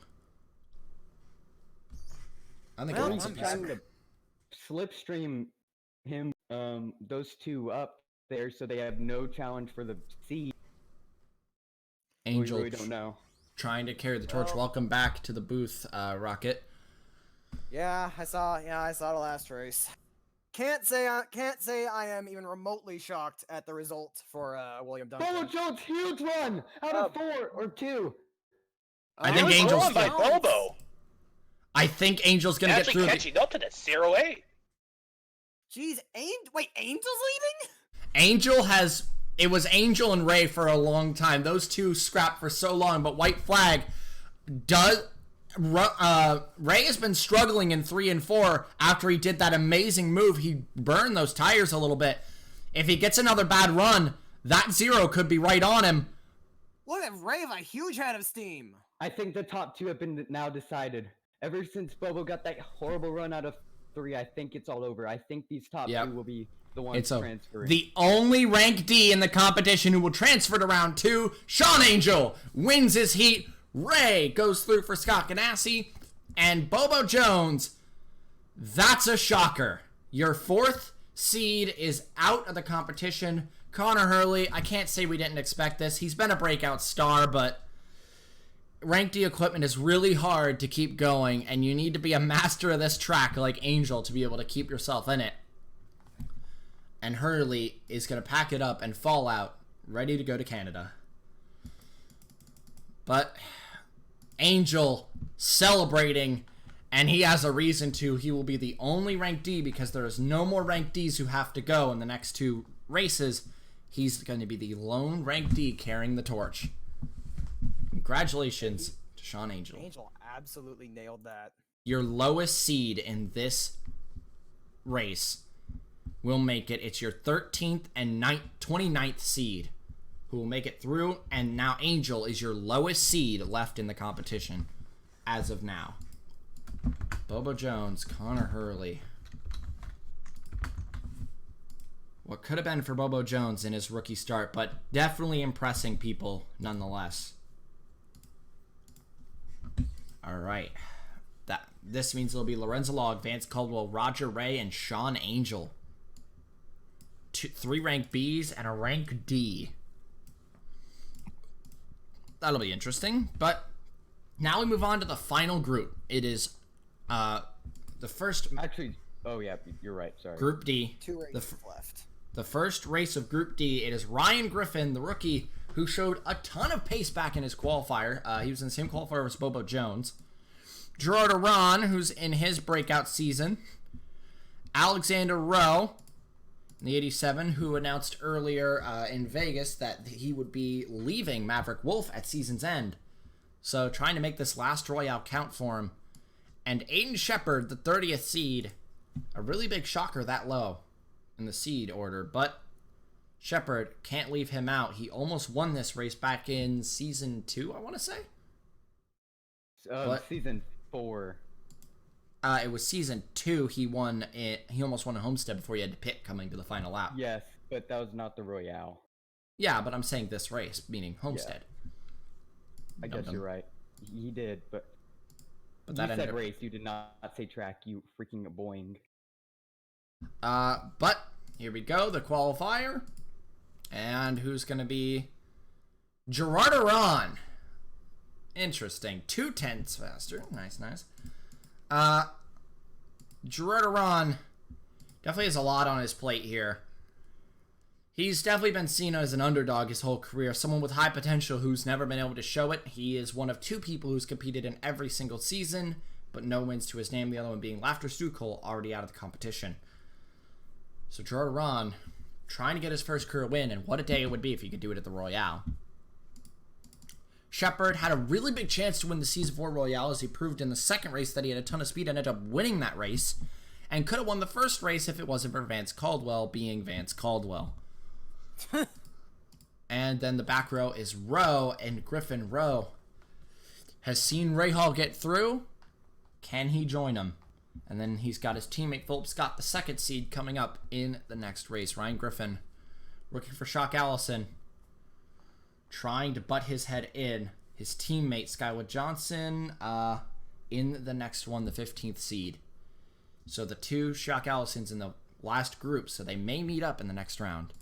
I think I'm trying to slipstream him, those 2 up there, so they have no challenge for the seed. Angel, we really don't know. Trying to carry the torch. Welcome back to the booth, Rocket. Yeah, I saw the last race. Can't say I am even remotely shocked at the result for William Duncan. Bobo Jones, huge run out of 4 or 2. I think Angel's by Bobo. I think Angel's gonna get through. Catching up to the 08. Jeez, wait, Angel's leading? Angel has. It was Angel and Ray for a long time. Those 2 scrapped for so long, but White Flag does. Ray has been struggling in 3 and 4 after he did that amazing move. He burned those tires a little bit. If he gets another bad run, that 0 could be right on him. Look at Ray have a huge head of steam. I think the top 2 have been now decided. Ever since Bobo got that horrible run out of 3, I think it's all over. I think these top 2 will be the ones transferring. The only rank D in the competition who will transfer to round 2, Sean Angel, wins his heat. Ray goes through for Scott Ganassi. And Bobo Jones, that's a shocker. Your 4th seed is out of the competition. Connor Hurley, I can't say we didn't expect this. He's been a breakout star, but rank D equipment is really hard to keep going, and you need to be a master of this track like Angel to be able to keep yourself in it. And Hurley is going to pack it up and fall out, ready to go to Canada. But Angel celebrating, and he has a reason to. He will be the only rank D because there is no more rank Ds who have to go in the next 2 races. He's going to be the lone rank D carrying the torch. Congratulations to Sean Angel. Angel absolutely nailed that. Your lowest seed in this race will make it. It's your 13th and 29th seed who will make it through, and now Angel is your lowest seed left in the competition as of now. Bobo Jones, Connor Hurley. What could have been for Bobo Jones in his rookie start, but definitely impressing people nonetheless. All right. This means it'll be Lorenzo Log, Vance Caldwell, Roger Ray, and Sean Angel. 3 rank Bs and a rank D. That'll be interesting. But now we move on to the final group. It is the first. Actually, oh yeah, you're right. Sorry. Group D. 2 races left. The first race of Group D. It is Ryan Griffin, the rookie, who showed a ton of pace back in his qualifier. He was in the same qualifier as Bobo Jones. Gerard Aran, who's in his breakout season. Alexander Rowe, the 87, who announced earlier in Vegas that he would be leaving Maverick Wolf at season's end. So trying to make this last Royale count for him. And Aiden Shepard, the 30th seed. A really big shocker that low in the seed order. But Shepard, can't leave him out. He almost won this race back in season 2, I want to say. Season 4. it was season 2. He won it. He almost won a Homestead before he had to pit coming to the final lap. Yes, but that was not the Royale. Yeah, but I'm saying this race, meaning Homestead. I guess you're right. He did, but you that said ended up... race. You did not say track. You freaking boing. But here we go, the qualifier. And who's going to be Gerard Aron. Interesting. 2/10 faster. Nice, nice. Gerard Aron definitely has a lot on his plate here. He's definitely been seen as an underdog his whole career, someone with high potential who's never been able to show it. He is one of 2 people who's competed in every single season, but no wins to his name, the other one being Laughter Sunoco, already out of the competition. So Gerard Aron trying to get his first career win, and what a day it would be if he could do it at the Royale. Shepard had a really big chance to win the Season 4 Royale, as he proved in the second race that he had a ton of speed and ended up winning that race, and could have won the first race if it wasn't for Vance Caldwell being Vance Caldwell. And then the back row is Rowe, and Griffin Rowe has seen Rahal get through. Can he join him? And then he's got his teammate Philip Scott, the second seed, coming up in the next race. Ryan Griffin, rookie for Shock Allison, trying to butt his head in. His teammate Skywood Johnson in the next one, the 15th seed. So the 2 Shock Allisons in the last group, so they may meet up in the next round.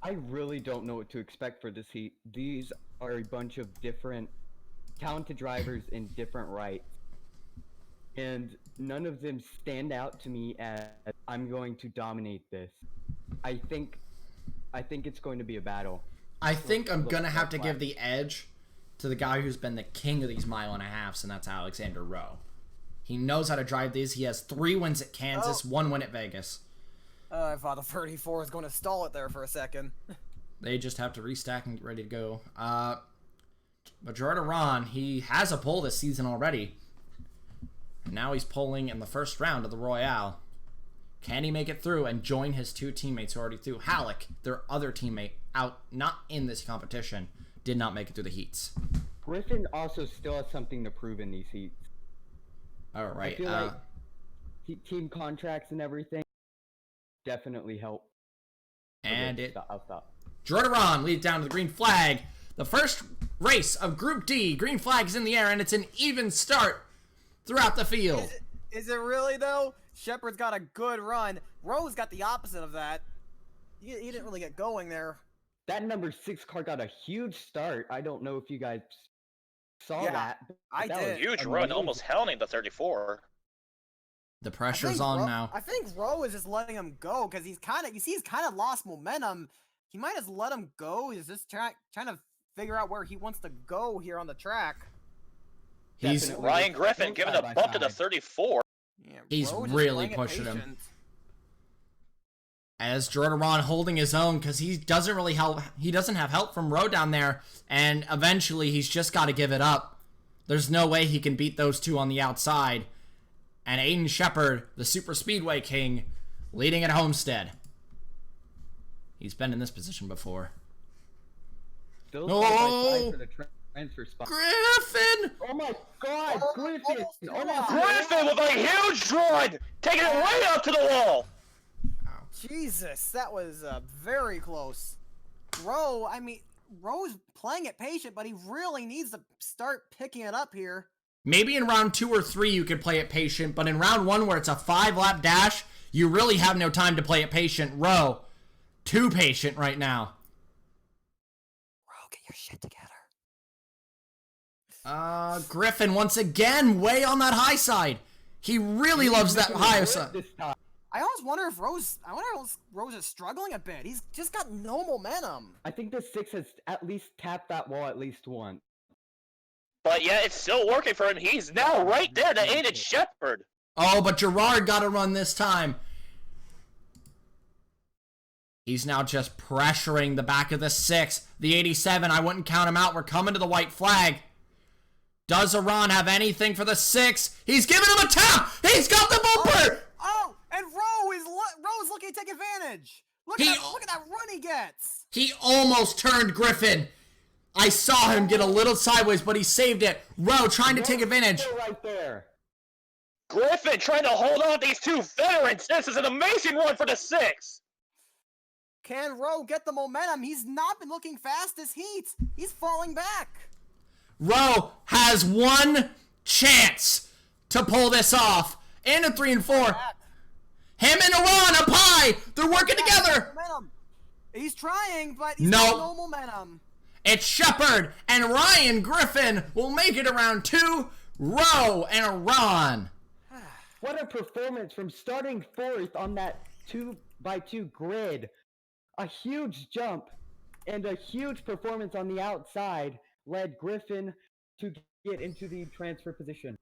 I really don't know what to expect for this heat. These are a bunch of different talented drivers in different rights. And none of them stand out to me as I'm going to dominate this. I think it's going to be a battle. I think I'm going to have to give the edge to the guy who's been the king of these 1.5 miles, and that's Alexander Rowe. He knows how to drive these. He has 3 wins at Kansas, 1 win at Vegas. I thought the 34 was going to stall it there for a second. They just have to restack and get ready to go. But Gerard Aron, he has a pole this season already. And now he's polling in the first round of the Royale. Can he make it through and join his 2 teammates who are already through? Halleck, their other teammate, out not in this competition, did not make it through the heats. Griffin also still has something to prove in these heats. All right. I feel like team contracts and everything definitely help. And okay, I'll stop. Gerard Aron leads down to the green flag. The first race of Group D. Green flag is in the air, and it's an even start throughout the field. Is it really, though? Shepard's got a good run. Rowe's got the opposite of that. He didn't really get going there. That number 6 car got a huge start. I don't know if you guys saw that. I did. Huge run, almost hounding the 34. The pressure's on now. I think Rowe is just letting him go because he's kind of lost momentum. He might just let him go. He's just trying to figure out where he wants to go here on the track. He's Ryan Griffin giving a bump to the 34. Yeah, he's really pushing him. As Gerard Aron holding his own because he doesn't really help. He doesn't have help from Rowe down there, and eventually he's just got to give it up. There's no way he can beat those 2 on the outside. And Aiden Shepard, the Super Speedway King, leading at Homestead. He's been in this position before. Still oh, for the transfer spot. Griffin! Oh my God, Griffin! Oh my Griffin with a huge run, taking it way up to the wall. Jesus, that was very close. Rowe's playing it patient, but he really needs to start picking it up here. Maybe in round 2 or 3 you could play it patient, but in round 1 where it's a 5-lap dash, you really have no time to play it patient. Rowe, too patient right now. Rowe, get your shit together. Griffin once again way on that high side. He really loves that high side. I always wonder if Rose is struggling a bit. He's just got no momentum. I think the 6 has at least tapped that wall at least once. But yeah, it's still working for him. He's now right there to Aiden Shepard. Oh, but Gerard got a run this time. He's now just pressuring the back of the 6. The 87, I wouldn't count him out. We're coming to the white flag. Does Aron have anything for the 6? He's giving him a tap. He's got the bumper. And Rowe's looking to take advantage. Look at that run he gets. He almost turned Griffin. I saw him get a little sideways, but he saved it. Rowe trying to take advantage. Right there. Griffin trying to hold on to these two veterans. This is an amazing run for the 6. Can Rowe get the momentum? He's not been looking fast this heat. He's falling back. Rowe has one chance to pull this off. And a 3 and 4. Him and Iran up high. They're working together. Momentum. He's trying, but he's Nope. got no momentum. It's Shepard and Ryan Griffin will make it around 2. Rowe and Iran. What a performance from starting 4th on that 2x2 grid. A huge jump and a huge performance on the outside led Griffin to get into the transfer position.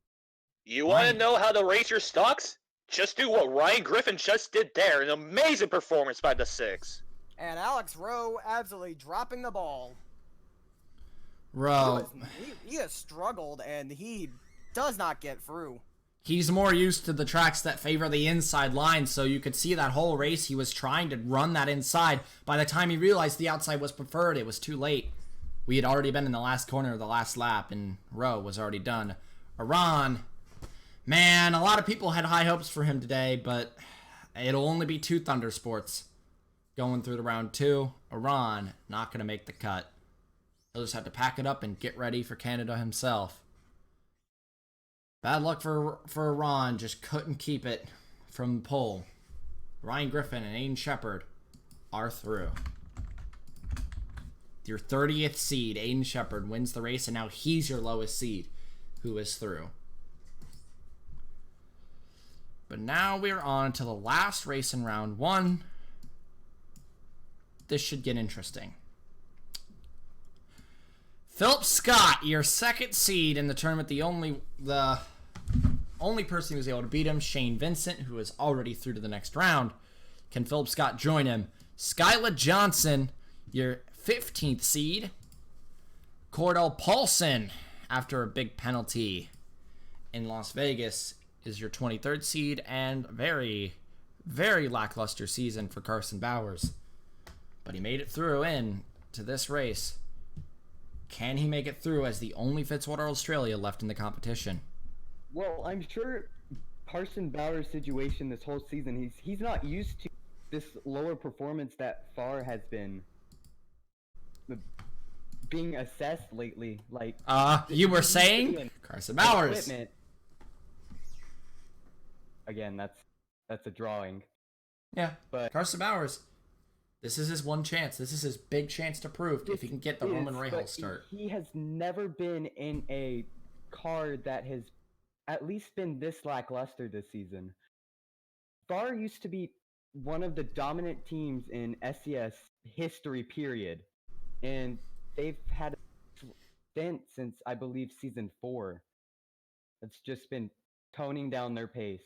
You want to know how the racer stocks? Just do what Ryan Griffin just did there. An amazing performance by the 6. And Alex Rowe absolutely dropping the ball. Rowe. He has struggled, and he does not get through. He's more used to the tracks that favor the inside line, so you could see that whole race he was trying to run that inside. By the time he realized the outside was preferred, it was too late. We had already been in the last corner of the last lap, and Rowe was already done. Iran, man, a lot of people had high hopes for him today, but it'll only be 2 Thunder Sports going through the round 2. Iran, not going to make the cut. He'll just have to pack it up and get ready for Canada himself. Bad luck for Iran, just couldn't keep it from the pole. Ryan Griffin and Aiden Shepard are through. Your 30th seed, Aiden Shepard, wins the race, and now he's your lowest seed, who is through. But now we're on to the last race in round 1. This should get interesting. Philip Scott, your 2nd seed in the tournament, the only person who was able to beat him, Shane Vincent, who is already through to the next round. Can Philip Scott join him? Skyla Johnson, your 15th seed. Cordell Paulson, after a big penalty in Las Vegas, is your 23rd seed, and very, very lackluster season for Carson Bowers. But he made it through to this race. Can he make it through as the only Fitzwater Australia left in the competition? Well, I'm sure Carson Bauer's situation this whole season, he's not used to this lower performance that Farr has been being assessed lately. Like, you were saying Carson Bowers. Equipment. Again, that's a drawing. Yeah, but Carson Bowers. This is his one chance. This is his big chance to prove if he can get the Roman Rahal start. He has never been in a car that has at least been this lackluster this season. Farr used to be one of the dominant teams in SCS history, period. And they've had a stint since, I believe, Season 4. It's just been toning down their pace.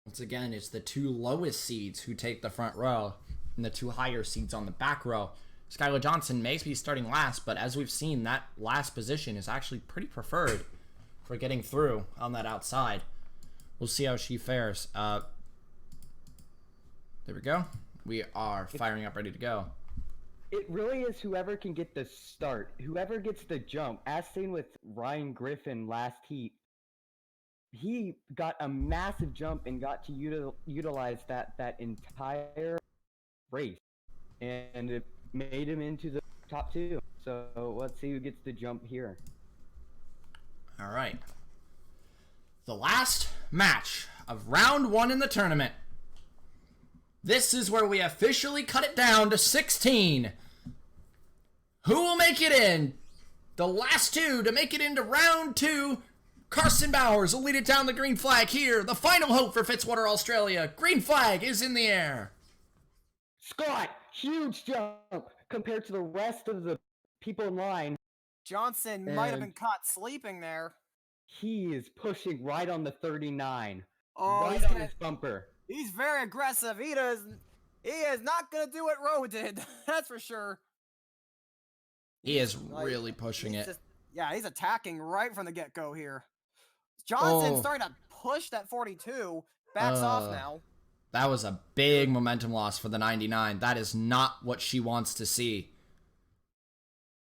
Once again, it's the 2 lowest seeds who take the front row and the 2 higher seeds on the back row. Skylar Johnson may be starting last, but as we've seen, that last position is actually pretty preferred for getting through on that outside. We'll see how she fares. There we go. We are firing up, ready to go. It really is whoever can get the start, whoever gets the jump. As seen with Ryan Griffin last heat, he got a massive jump and got to utilize that entire race, and it made him into the top 2. So let's see who gets the jump here. All right. The last match of round 1 in the tournament. This is where we officially cut it down to 16. Who will make it in? The last 2 to make it into round 2. Carson Bowers will lead it down the green flag here. The final hope for Fitzwater Australia. Green flag is in the air. Scott, huge jump compared to the rest of the people in line. Johnson might have been caught sleeping there. He is pushing right on the 39. Oh, right on his bumper. He's very aggressive. He is not gonna do what Rowe did. That's for sure. He is really pushing it. He's attacking right from the get-go here. Johnson starting to push that 42. Backs off now. That was a big momentum loss for the 99. That is not what she wants to see.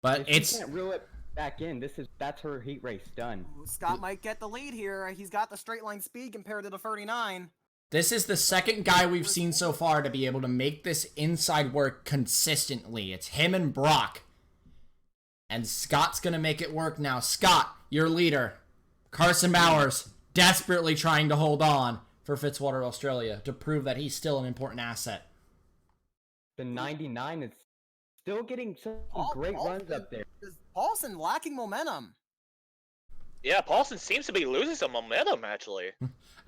But if she can't reel it back in. That's her heat race done. Scott might get the lead here. He's got the straight line speed compared to the 39. This is the second guy we've seen so far to be able to make this inside work consistently. It's him and Brock. And Scott's going to make it work now. Scott, your leader. Carson Bowers, desperately trying to hold on for Fitzwater, Australia, to prove that he's still an important asset. The 99 is still getting some great runs up there. Paulson lacking momentum. Yeah, Paulson seems to be losing some momentum, actually.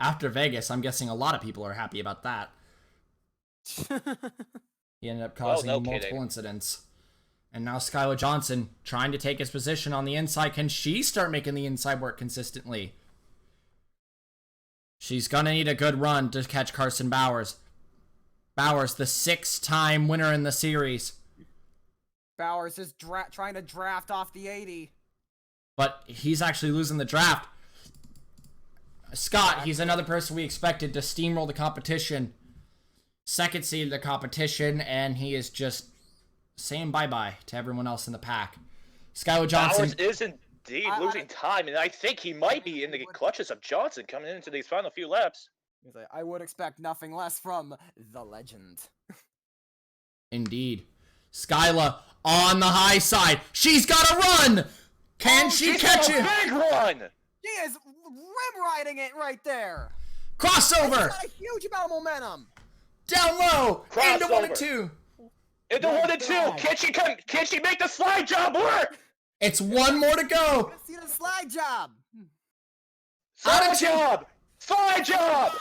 After Vegas, I'm guessing a lot of people are happy about that. He ended up causing multiple incidents. And now Skylar Johnson trying to take his position on the inside. Can she start making the inside work consistently? She's going to need a good run to catch Carson Bowers. Bowers, the 6-time winner in the series. Bowers is trying to draft off the 80. But he's actually losing the draft. Scott, he's another person we expected to steamroll the competition. Second seed of the competition, and he is just saying bye-bye to everyone else in the pack. Skylar Johnson... Bowers is indeed losing time, and I think he might be in the clutches of Johnson coming into these final few laps. He's like, I would expect nothing less from the legend. Indeed. Skyla on the high side. She's got to run! Can she catch it? Big run! She is rim riding it right there. Crossover! Got a huge amount of momentum. Down low! Into Crossover. 1 and 2. Into 1 and 2. Can she make the slide job work? It's 1 more to go. Let's see the slide job. Slide job! Slide job!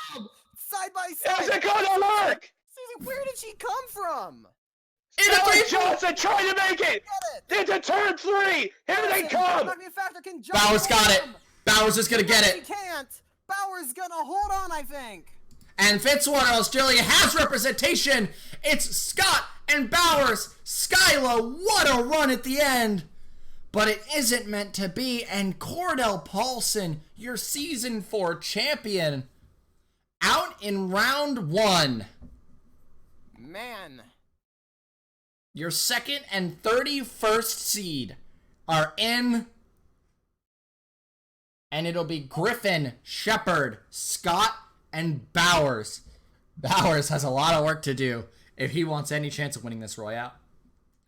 Side by side. Is it gonna work? Susie, where did she come from? Skylar Johnson trying to make it! Into turn 3! Here they come! Bowers got it. Bowers is gonna get He it. can't. Bowers gonna hold on, I think. And Fitzwater, Australia has representation. It's Scott and Bowers. Skyla, what a run at the end. But it isn't meant to be. And Cordell Paulson, your season 4 champion, out in round 1. Man. Your second and 31st seed are in. And it'll be Griffin, Shepard, Scott, and Bowers. Bowers has a lot of work to do if he wants any chance of winning this Royale.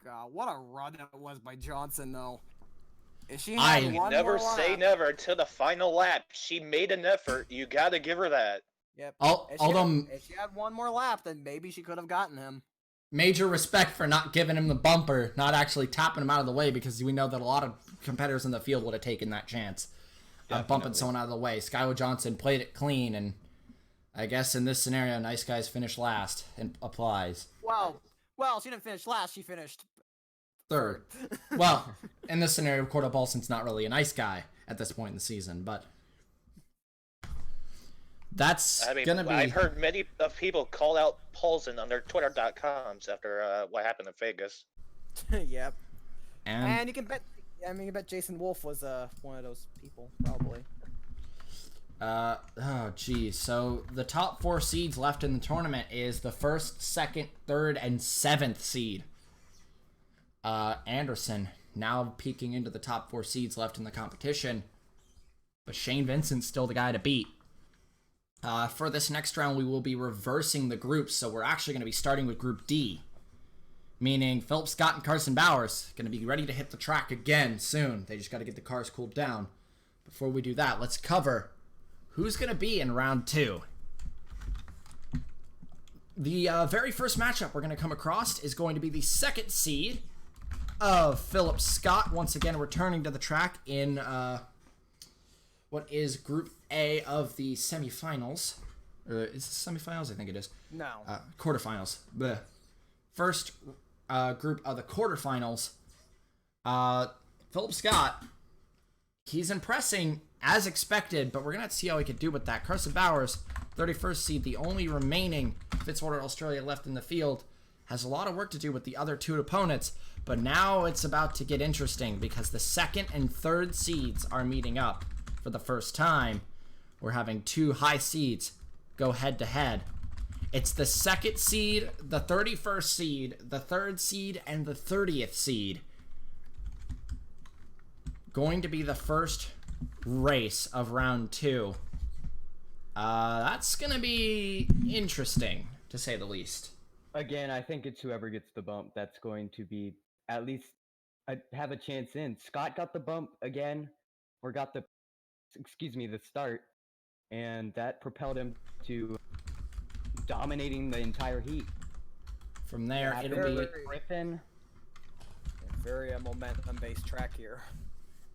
God, what a run that was by Johnson, though. If she I had one Never more say lap, never until the final lap. She made an effort. You gotta give her that. Yep. Although If she had one more lap, then maybe she could have gotten him. major respect for not giving him the bumper, not actually tapping him out of the way, because we know that a lot of competitors in the field would have taken that chance of bumping someone out of the way. Skylar Johnson played it clean, and I guess in this scenario, nice guys finish last and applies. Well, she didn't finish last. She finished Third. Well, in this scenario, Cordell Paulson's not really a nice guy at this point in the season, but that's gonna be. I've heard many of people call out Paulson on their Twitter.coms after what happened in Vegas. Yep. And you can bet. I mean, you bet Jason Wolf was one of those people, probably. oh geez. So the top 4 seeds left in the tournament is the 1st, 2nd, 3rd, and 7th seed. Anderson now peeking into the top 4 seeds left in the competition, but Shane Vincent's still the guy to beat. For this next round, we will be reversing the groups, so we're actually going to be starting with Group D, meaning Philip Scott and Carson Bowers going to be ready to hit the track again soon. They just got to get the cars cooled down. Before we do that, let's cover who's going to be in round 2. The very first matchup we're going to come across is going to be the 2nd seed of Philip Scott, once again returning to the track in what is Group A of the semifinals. Is it semifinals? I think it is. No. Quarterfinals. The first group of the quarterfinals. Philip Scott, he's impressing as expected, but we're going to see how he can do with that. Carson Bowers, 31st seed, the only remaining Fitzwater Australia left in the field, has a lot of work to do with the other 2 opponents, but now it's about to get interesting because the 2nd and 3rd seeds are meeting up for the first time. We're having 2 high seeds go head to head. It's the 2nd seed, the 31st seed, the 3rd seed, and the 30th seed. going to be the first race of round 2. That's going to be interesting, to say the least. Again, I think it's whoever gets the bump that's going to be at least have a chance in. Scott got the bump again, or got the start, and that propelled him to dominating the entire heat. From there, Yeah, it'll be Griffin. Very momentum-based track here.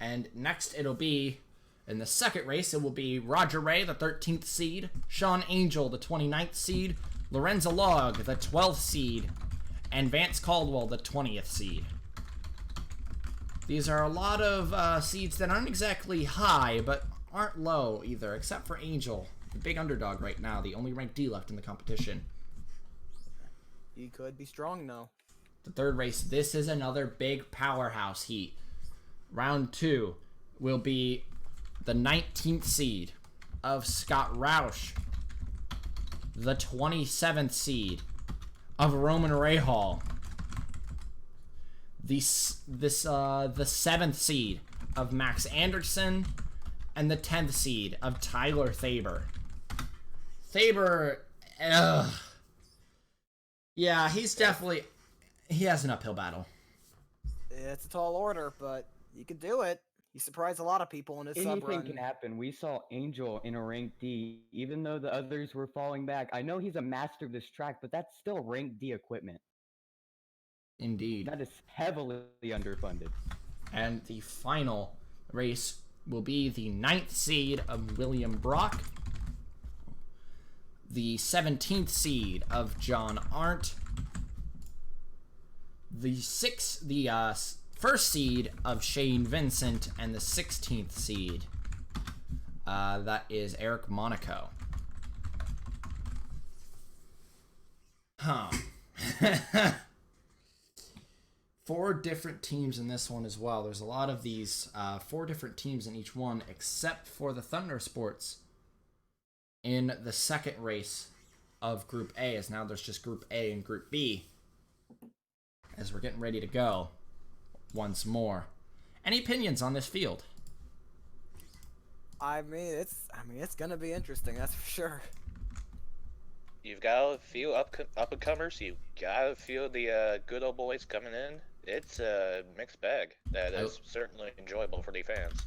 And next, it'll be, in the second race, it will be Roger Ray, the 13th seed, Sean Angel, the 29th seed, Lorenzo Log, the 12th seed, and Vance Caldwell, the 20th seed. These are a lot of seeds that aren't exactly high, but aren't low either, except for Angel, the big underdog right now, the only ranked D left in the competition. He could be strong, though. The third race, this is another big powerhouse heat. Round 2 will be the 19th seed of Scott Roush, the 27th seed of Roman Rahal, the 7th seed of Max Anderson, and the 10th seed of Tyler Thaber. Thaber, yeah, he's definitely, he has an uphill battle. It's a tall order, but he could do it. He surprised a lot of people in his sub Anything run. can happen. We saw Angel in a rank D, even though the others were falling back. I know he's a master of this track, but that's still rank D equipment. Indeed. That is heavily underfunded. And the final race will be the 9th seed of William Brock, the 17th seed of John Arndt, the first seed of Shane Vincent, and the 16th seed, that is Eric Monaco. Huh. 4 different teams in this one as well. There's a lot of these 4 different teams in each one, except for the Thunder Sports in the second race of Group A, as now there's just Group A and Group B, as we're getting ready to go once more. Any opinions on this field? I mean, it's gonna be interesting. That's for sure. You've got a few up-and-comers. You've got a few of the good old boys coming in. It's a mixed bag that is certainly enjoyable for the fans.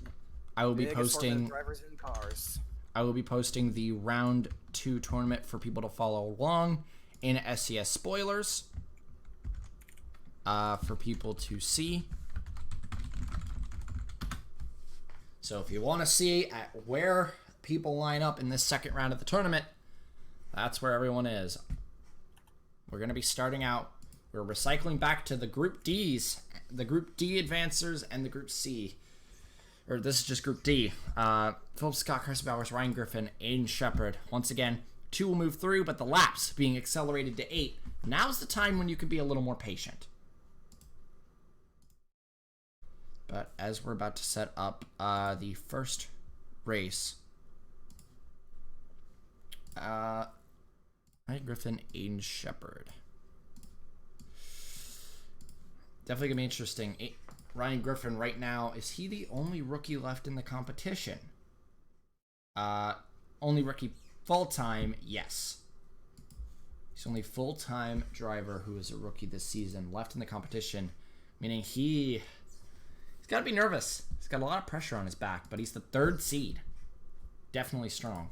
I will be Big assortment of posting. drivers and cars. I will be posting the round 2 tournament for people to follow along in SES spoilers, for people to see. So if you want to see at where people line up in this second round of the tournament, that's where everyone is. We're going to be starting out. We're recycling back to the Group Ds, the Group D advancers, and the Group C. Or this is just Group D. Philip Scott, Carson Bowers, Ryan Griffin, Aiden Shepard. Once again, 2 will move through, but the laps being accelerated to 8. Now's the time when you can be a little more patient. But as we're about to set up the first race, Ryan Griffin, Aiden Shepard. Definitely gonna be interesting. Ryan Griffin right now, is he the only rookie left in the competition? Only rookie full-time, yes. He's the only full-time driver who is a rookie this season left in the competition, meaning he's got to be nervous. He's got a lot of pressure on his back, but he's the 3rd seed. Definitely strong.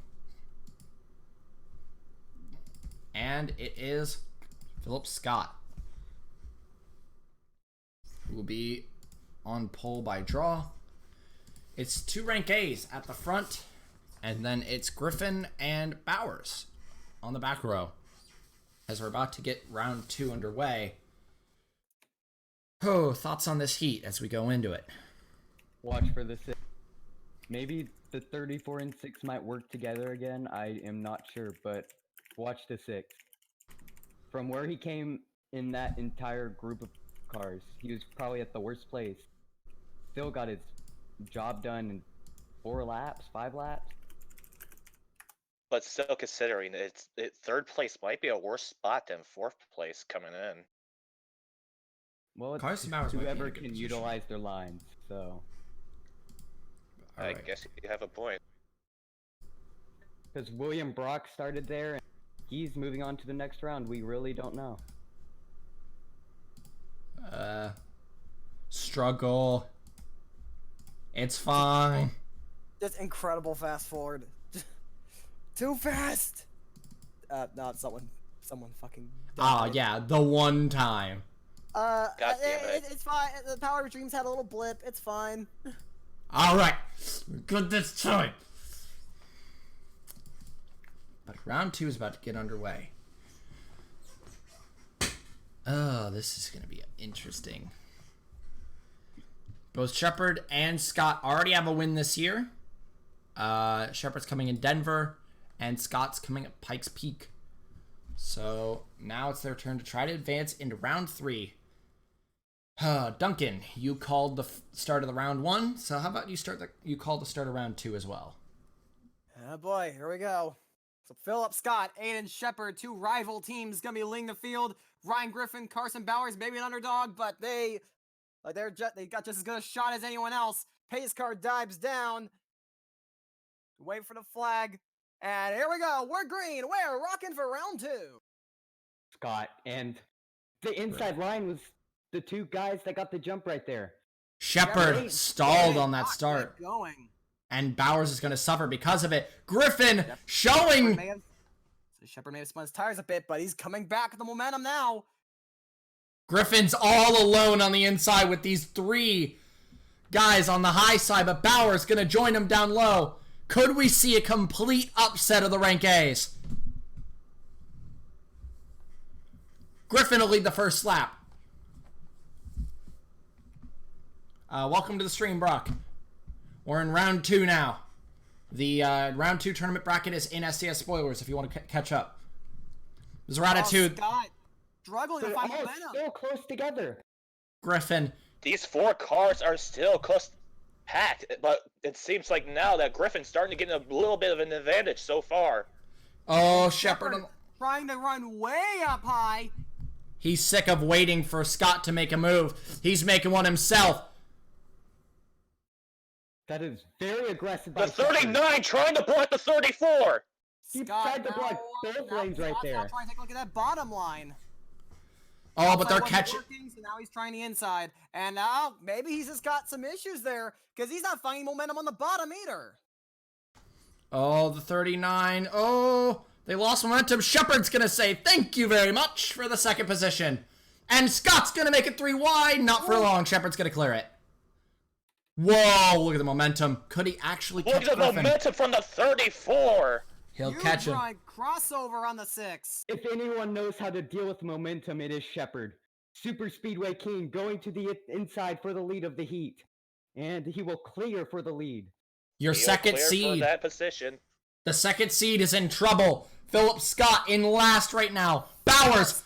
And it is Philip Scott, who will be on pole by draw. It's 2 rank A's at the front, and then it's Griffin and Bowers on the back row as we're about to get round 2 underway. Oh, thoughts on this heat as we go into it? Watch for the 6. Maybe the 34 and 6 might work together again. I am not sure, but watch the 6. From where he came in that entire group of cars, he was probably at the worst place. Still got his job done in 4 laps, 5 laps. But still, considering third place might be a worse spot than 4th place coming in. Well, it's Carson Bowers might be in a whoever good can position. utilize their lines, so. I guess you have a point. Because William Brock started there, and he's moving on to the next round. We really don't know. Struggle. It's fine. Just incredible fast forward. Too fast. No, someone fucking. Ah, yeah, the one time. God damn it. It's fine. The Power of Dreams had a little blip. It's fine. All right, we're good this time. But round 2 is about to get underway. Oh, this is gonna be interesting. Both Shepard and Scott already have a win this year. Shepard's coming in Denver, and Scott's coming at Pikes Peak. So now it's their turn to try to advance into round 3. Duncan, you called the start of the round 1, so how about you call the start of round 2 as well? Oh boy, here we go. So Philip Scott, Aiden Shepard, 2 rival teams gonna be leading the field. Ryan Griffin, Carson Bowers, maybe an underdog, but they got just as good a shot as anyone else. Pace car dives down. Wait for the flag. And here we go. We're green. We're rocking for round 2. Scott, and the inside line was the 2 guys that got the jump right there. Shepard stalled on that start. Going. And Bowers is going to suffer because of it. Griffin showing... Shepard may have spun his tires a bit, but he's coming back with the momentum now. Griffin's all alone on the inside with these 3 guys on the high side, but Bowers going to join him down low. Could we see a complete upset of the rank A's? Griffin will lead the first lap. Welcome to the stream, Brock. We're in round 2 now. The round 2 tournament bracket is in SDS Spoilers if you want to catch up. Zeratitude. Scott struggling to find They're all momentum. so close together. Griffin. These 4 cars are still close packed, but it seems like now that Griffin's starting to get a little bit of an advantage so far. Oh, Shepard. Trying to run way up high. He's sick of waiting for Scott to make a move. He's making one himself. That is very aggressive. The 39 trying to block the 34. He tried to block both lanes right there. Scott's trying to take a look at that bottom line. Oh, but they're Outside catching... wasn't working, so now he's trying the inside. And now, maybe he's just got some issues there, because he's not finding momentum on the bottom either. Oh, the 39. Oh, they lost momentum. Shepard's going to say thank you very much for the 2nd position. And Scott's going to make it 3 wide. Not for long. Shepard's going to clear it. Whoa, look at the momentum. Could he actually catch Look at the Griffin? momentum from the 34. He'll catch him. Crossover on the 6. If anyone knows how to deal with momentum, it is Shepard. Super Speedway King going to the inside for the lead of the heat. And he will clear for the lead. Your He'll 2nd clear seed. for that position. The 2nd seed is in trouble. Philip Scott in last right now. Bowers.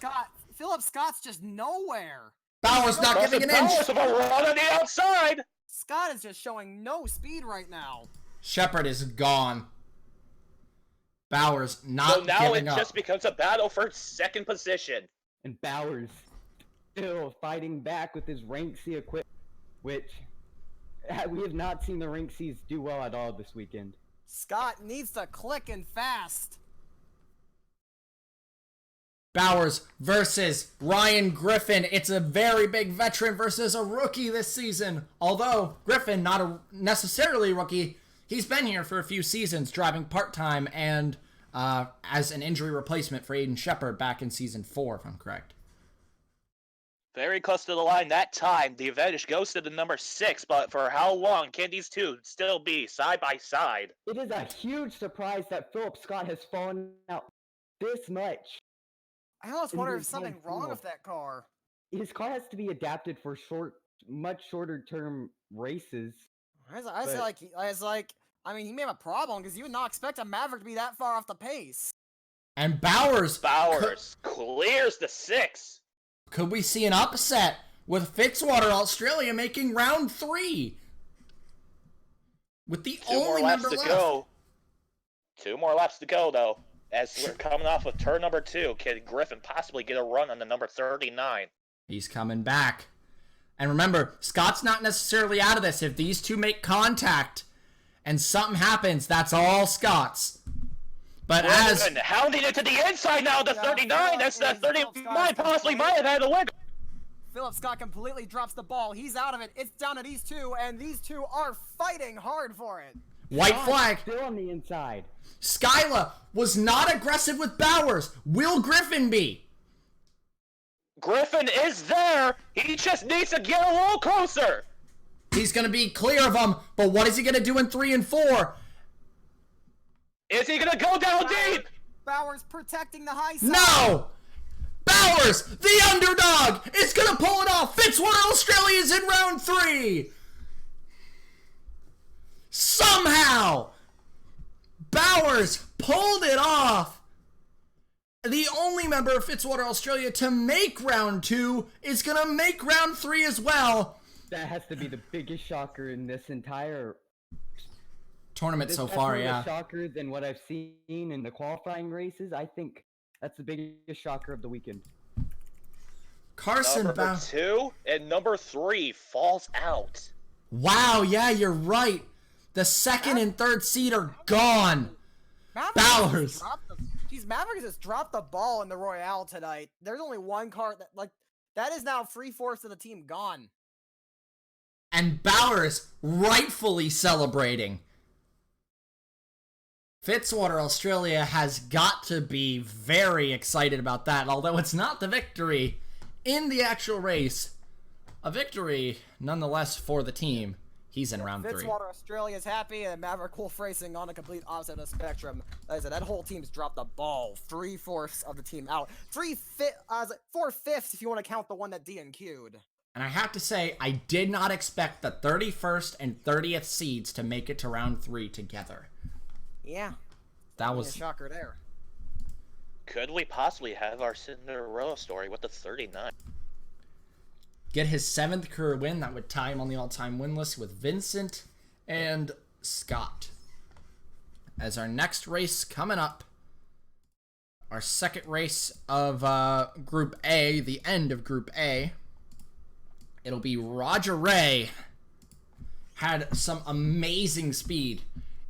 Philip Scott's just nowhere. Bowers not giving an inch. Bowers of a run on the outside. Scott is just showing no speed right now. Shepard is gone. Bowers not So now it giving up. just becomes a battle for 2nd position. And Bowers still fighting back with his rank C equipment, which we have not seen the rank Cs do well at all this weekend. Scott needs to click and fast. Bowers versus Ryan Griffin. It's a very big veteran versus a rookie this season. Although Griffin, not a necessarily rookie, he's been here for a few seasons, driving part-time and as an injury replacement for Aiden Shepard back in season 4, if I'm correct. Very close to the line that time. The advantage goes to the number 6, but for how long can these 2 still be side by side? It is a huge surprise that Philip Scott has fallen out this much. I almost wonder if his something own wrong field. with that car. His car has to be adapted for much shorter term races. I mean, he may have a problem because you would not expect a Maverick to be that far off the pace. And Bowers clears the 6. Could we see an upset with Fitzwater Australia making round 3? With the 2 more only laps member to left. go. 2 more laps to go, though. As we're coming off of turn number 2, can Griffin possibly get a run on the number 39? He's coming back. And remember, Scott's not necessarily out of this. If these 2 make contact, and something happens. That's all Scott's. But as hounding it to the inside now, the 39. That's the 39. Possibly might have had a win. Philip Scott completely drops the ball. He's out of it. It's down to these two, and these two are fighting hard for it. white flag. Still on the inside. Skyla was not aggressive with Bowers. Will Griffin be? Griffin is there. He just needs to get a little closer. He's going to be clear of him, but what is he going to do in 3 and 4? Is he going to go down deep? Bowers protecting the high side. No! Bowers, the underdog, is going to pull it off. Fitzwater Australia's in round 3. Somehow, Bowers pulled it off. The only member of Fitzwater Australia to make round 2 is going to make round 3 as well. That has to be the biggest shocker in this entire Tournament so far, yeah. Shocker than what I've seen in the qualifying races. I think that's the biggest shocker of the weekend. Carson Number 2 and number 3 falls out. Wow, yeah, you're right. The 2nd and 3rd seed are gone. Bowers. Maverick just dropped the ball in the Royale tonight. There's only one car that is now 3/4 of the team gone. And Bowers rightfully celebrating. Fitzwater Australia has got to be very excited about that, although it's not the victory in the actual race. A victory, nonetheless, for the team. He's in round 3. Fitzwater Australia's happy, and Maverick Wolf Racing on a complete opposite of the spectrum. Like I said, that whole team's dropped the ball. 3/4 of the team out. 4/5 if you want to count the one that DNQ'd. And I have to say, I did not expect the 31st and 30th seeds to make it to round 3 together. Yeah. That was a shocker there. Could we possibly have our Cinderella story with the 39? Get his 7th career win. That would tie him on the all-time win list with Vincent and Scott. As our next race coming up, our second race of Group A, the end of Group A, it'll be Roger Ray. Had some amazing speed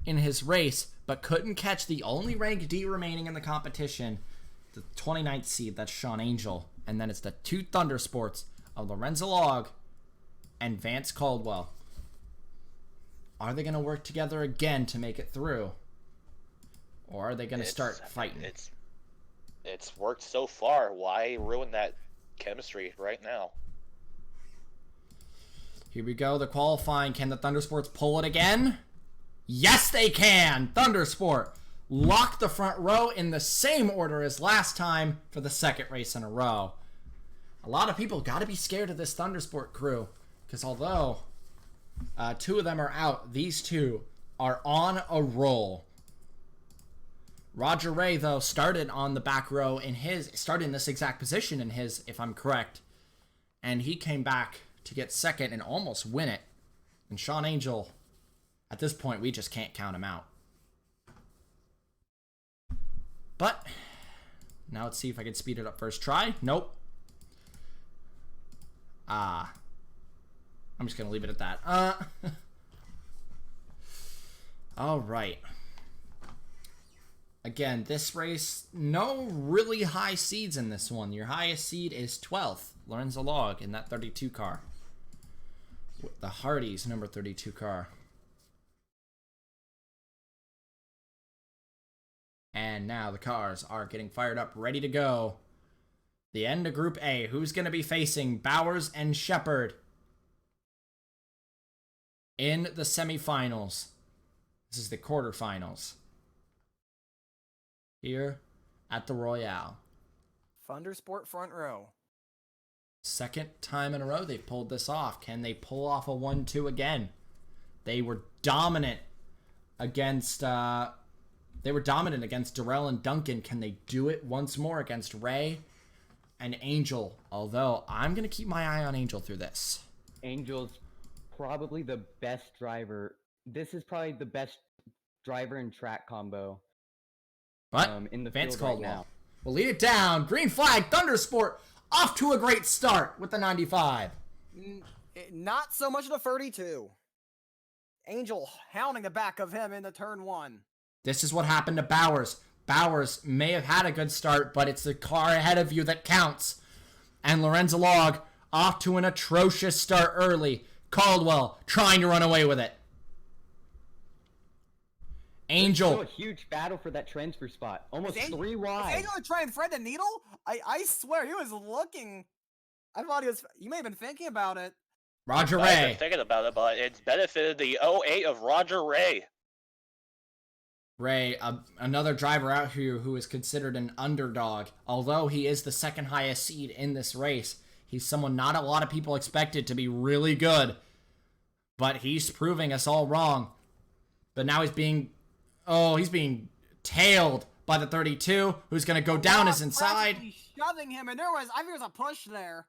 in his race, but couldn't catch the only rank D remaining in the competition, the 29th seed, that's Sean Angel. And then it's the 2 Thundersports of Lorenzo Log and Vance Caldwell. Are they going to work together again to make it through? Or are they going to start fighting? It's worked so far. Why ruin that chemistry right now? Here we go, the qualifying. Can the Thundersports pull it again? Yes, they can! Thundersport lock the front row in the same order as last time for the 2nd race in a row. A lot of people got to be scared of this Thundersport crew, because although 2 of them are out, these 2 are on a roll. Roger Ray, though, started on the back row started in this exact position in his, if I'm correct, and he came back to get 2nd and almost win it. And Sean Angel, at this point, we just can't count him out. But now let's see if I can speed it up first try. Nope. I'm just going to leave it at that. All right. Again, this race, no really high seeds in this one. Your highest seed is 12th, Lorenzo Log, in that 32 car. The Hardys, number 32 car. And now the cars are getting fired up, ready to go. The end of Group A. Who's going to be facing Bowers and Shepard in the semifinals? This is the quarterfinals. Here at the Royale. Thundersport front row. 2nd time in a row they've pulled this off. Can they pull off a 1-2 again? They were dominant against Darrell and Duncan. Can they do it once more against Ray and Angel? Although I'm going to keep my eye on Angel through this. Angel's probably the best driver. This is probably the best driver and track combo. But in the Vance field right Caldwell now. will lead it down. Green flag, Thundersport off to a great start with the 95. Not so much of the 32. Angel hounding the back of him into turn 1. This is what happened to Bowers. Bowers may have had a good start, but it's the car ahead of you that counts. And Lorenzo Log off to an atrocious start early. Caldwell trying to run away with it. Angel. Still a huge battle for that transfer spot. Almost Is Angel- 3 wide. Is Angel gonna try and thread the needle? I swear he was looking. I thought he may have been thinking about it. Roger I've been Ray. thinking about it, but it's benefited the 08 of Roger Ray. Ray, another driver out here who is considered an underdog. Although he is the second highest seed in this race, he's someone not a lot of people expected to be really good. But he's proving us all wrong. But now he's being tailed by the 32, who's going to go down his inside. Shoving him, and I think there was a push there.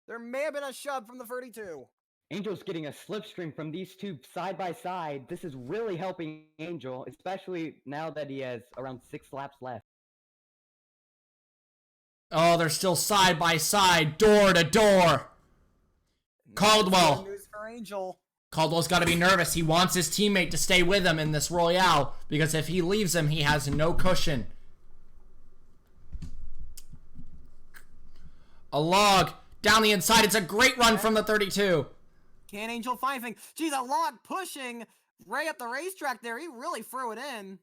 There may have been a shove from the 32. Angel's getting a slipstream from these two side by side. This is really helping Angel, especially now that he has around 6 laps left. Oh, they're still side by side, door to door. Caldwell. News for Angel. Caldwell's got to be nervous. He wants his teammate to stay with him in this Royale, because if he leaves him, he has no cushion. A Log down the inside. It's a great run from the 32. Can Angel find anything? Geez, a Log pushing Ray up the racetrack there. He really threw it in.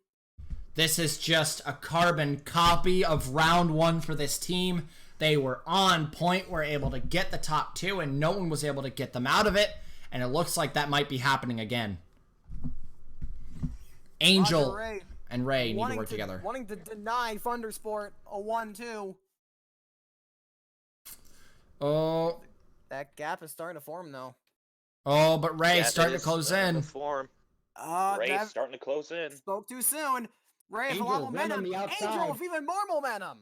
This is just a carbon copy of round 1 for this team. They were on point, were able to get the top 2, and no one was able to get them out of it. And it looks like that might be happening again. Angel and Ray need to work together. Wanting to deny Thundersport a 1-2. Oh. That gap is starting to form, though. Oh, but Ray's starting to close in. Ray's starting to close in. Spoke too soon. Ray has a Angel, lot of momentum. on the outside. Angel with even more momentum.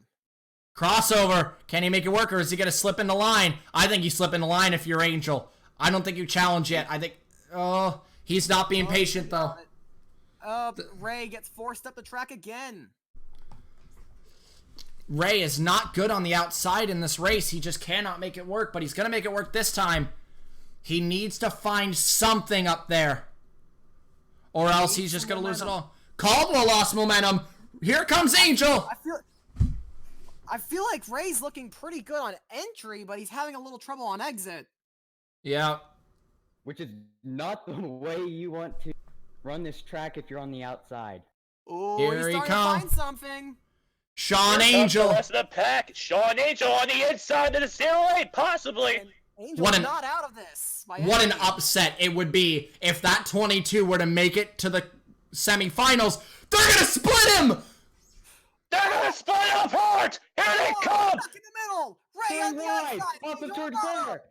Crossover. Can he make it work, or is he going to slip in the line? I think you slip in the line if you're Angel. I don't think you challenge yet. I think... Oh, he's not being patient, though. Ray gets forced up the track again. Ray is not good on the outside in this race. He just cannot make it work, but he's going to make it work this time. He needs to find something up there, or else he's just going to lose it all. Caldwell lost momentum. Here comes Angel. I feel like Ray's looking pretty good on entry, but he's having a little trouble on exit. Yeah. Which is not the way you want to run this track if you're on the outside. Oh, Here he's he starting comes. to find something. Sean Here comes Angel. the rest of the pack. Sean Angel on the inside of the 08, possibly. And Angel's not out of this. What an upset it would be if that 22 were to make it to the semifinals. They're going to split him. They're gonna split up hard. Here they come. Stuck in the middle. Ray on the outside. Off the Angel third no. corner.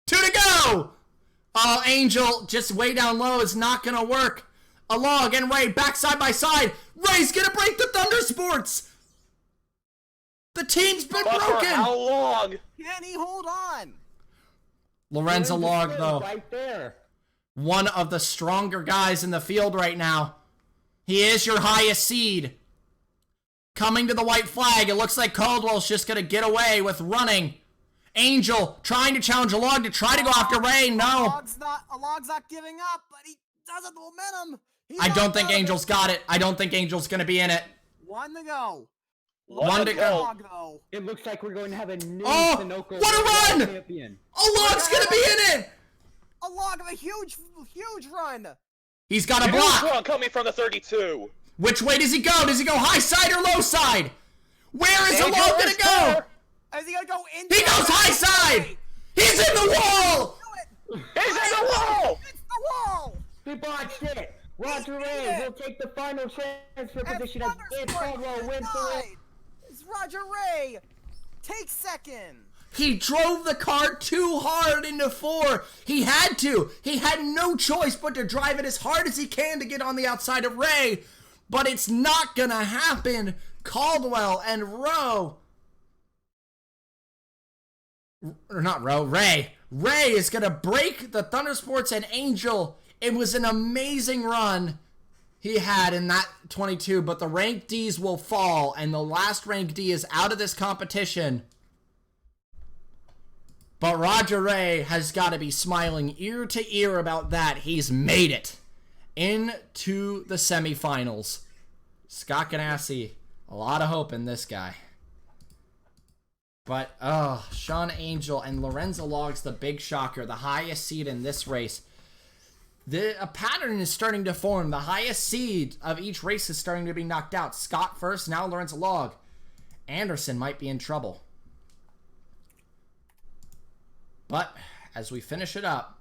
2 to go. Oh, Angel just way down low is not going to work. A Log and Ray back side by side. Ray's going to break the Thundersports. The team's been But for broken. how long? Can he hold on? Lorenzo Log, though, Right there. one of the stronger guys in the field right now. He is your highest seed. Coming to the white flag, it looks like Caldwell's just going to get away with running. Angel trying to challenge a Log to try to go after Ray. No. A Log's not giving up, but he does have the momentum. I don't think Angel's got it. I don't think Angel's going to be in it. 1 to go. One to go. Log, though. It looks like we're going to have a new Oh, Sunoco what a run! champion. A Log's going to be in it. A Log of a huge run. He's got a Huge block. one coming from the 32. Which way does he go? Does he go high side or low side? Where is a Angel Log going is to go? there. Is he gonna go into? He goes high side. He's in the wall. Do it. He's in the wall. It's the wall. He botched it. Roger Ray will take the final transfer position as Dave Caldwell wins the race. It's Roger Ray. Take second. He drove the car too hard into 4. He had to. He had no choice but to drive it as hard as he can to get on the outside of Ray. But it's not gonna happen. Caldwell and Ray. Ray is gonna break the Thundersports and Angel. It was an amazing run he had in that 22, but the rank Ds will fall, and the last rank D is out of this competition. But Roger Ray has got to be smiling ear to ear about that. He's made it. into the semifinals. Scott Ganassi, a lot of hope in this guy. But, Sean Angel and Lorenzo Logg's the big shocker, the highest seed in this race. A pattern is starting to form. The highest seed of each race is starting to be knocked out. Scott first, now Lorenzo Logg. Anderson might be in trouble. But, as we finish it up,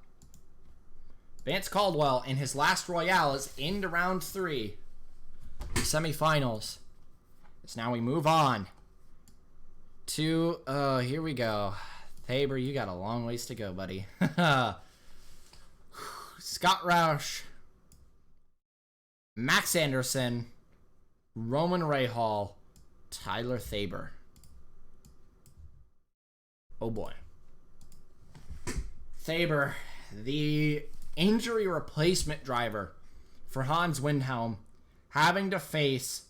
Vance Caldwell in his last Royale is into round 3. The semifinals. So now we move on to, here we go. Tabor, you got a long ways to go, buddy. Scott Roush, Max Anderson, Roman Rahal, Tyler Tabor. Oh boy. Tabor, the injury replacement driver for Hans Windhelm, having to face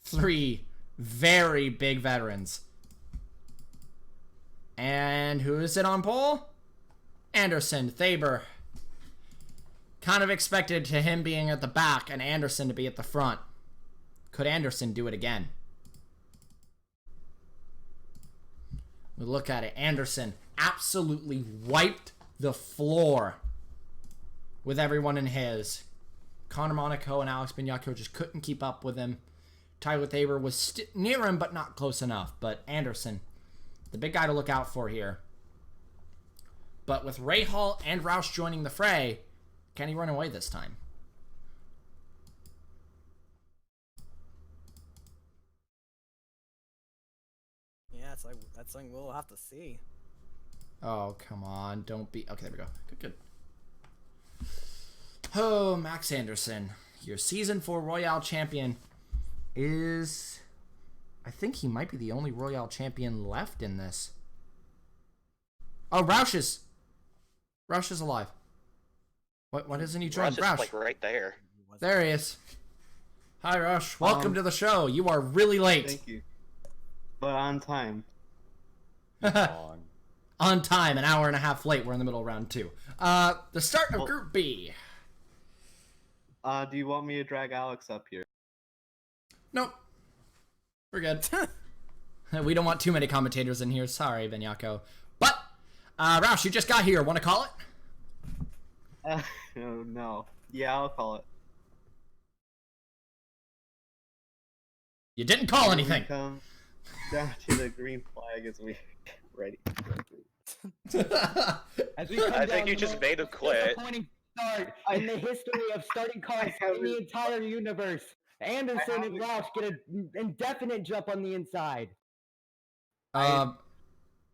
3 very big veterans. And who is it on pole? Anderson. Tabor. Kind of expected to him being at the back and Anderson to be at the front. Could Anderson do it again? We look at it. Anderson absolutely wiped the floor with everyone in his. Connor Monaco and Alex Bignacco just couldn't keep up with him. Tyler Tabor was near him, but not close enough. But Anderson, the big guy to look out for here. But with Rahal and Roush joining the fray, can he run away this time? Yeah, that's something we'll have to see. Oh, come on. Don't be... Okay, there we go. Good. Oh, Max Anderson, your Season 4 Royale champion is... I think he might be the only Royale champion left in this. Oh, Roush is alive. Why doesn't he join? Roush is like right there. There he is. Hi, Roush. Welcome to the show. You are really late. Thank you. But on time. On time, an hour and a half late. We're in the middle of round 2. The start of Group B. Do you want me to drag Alex up here? Nope. We're good. We don't want too many commentators in here. Sorry, Bignacco. But, Roush, you just got here. Want to call it? No. Yeah, I'll call it. You didn't call anything. Come down to the green flag as we ready. I think you just made him quit. Disappointing start in the history of starting cars in the entire universe. Anderson and Roush get an indefinite jump on the inside. Roman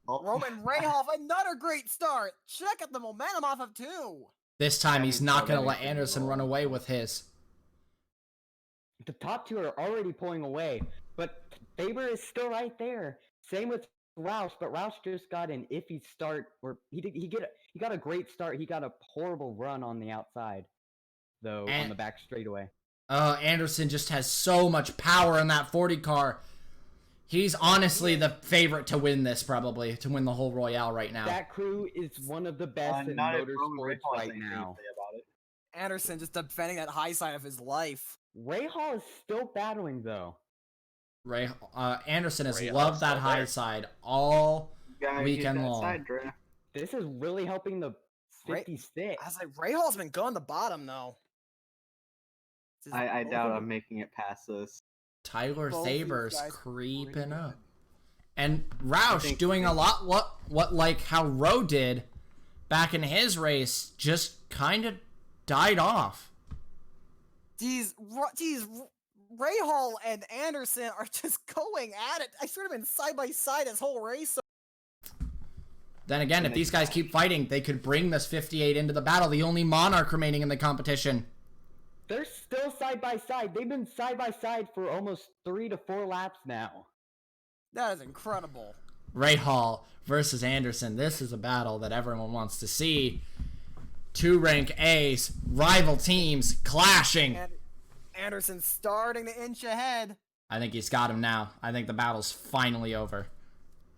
Rahal, another great start. Check out the momentum off of 2. This time he's not going to let Anderson run away with his. The top 2 are already pulling away, but Tabor is still right there. Same with Roush, but Roush just got an iffy start, or he got a great start. He got a horrible run on the outside, though, on the back straightaway. Anderson just has so much power in that 40 car. He's honestly the favorite to win this, probably, to win the whole Royale right now. That crew is one of the best in motorsports right now. Anderson just defending that high side of his life. Rahal is still battling, though. Anderson has loved that high side all weekend long. This is really helping the 56. I was like, Rahal's been going to the bottom, though. I doubt I'm making it past this. Tyler Tabor's creeping up. And Roush doing a lot what like how Rowe did back in his race, just kind of died off. These Rahal and Anderson are just going at it. I sort of been side by side this whole race. Then again, if these guys keep fighting, they could bring this 58 into the battle. The only Monarch remaining in the competition. They're still side by side. They've been side by side for almost 3 to 4 laps now. That is incredible. Rahal versus Anderson. This is a battle that everyone wants to see. 2 rank A's, rival teams clashing. And Anderson starting to inch ahead. I think he's got him now. I think the battle's finally over.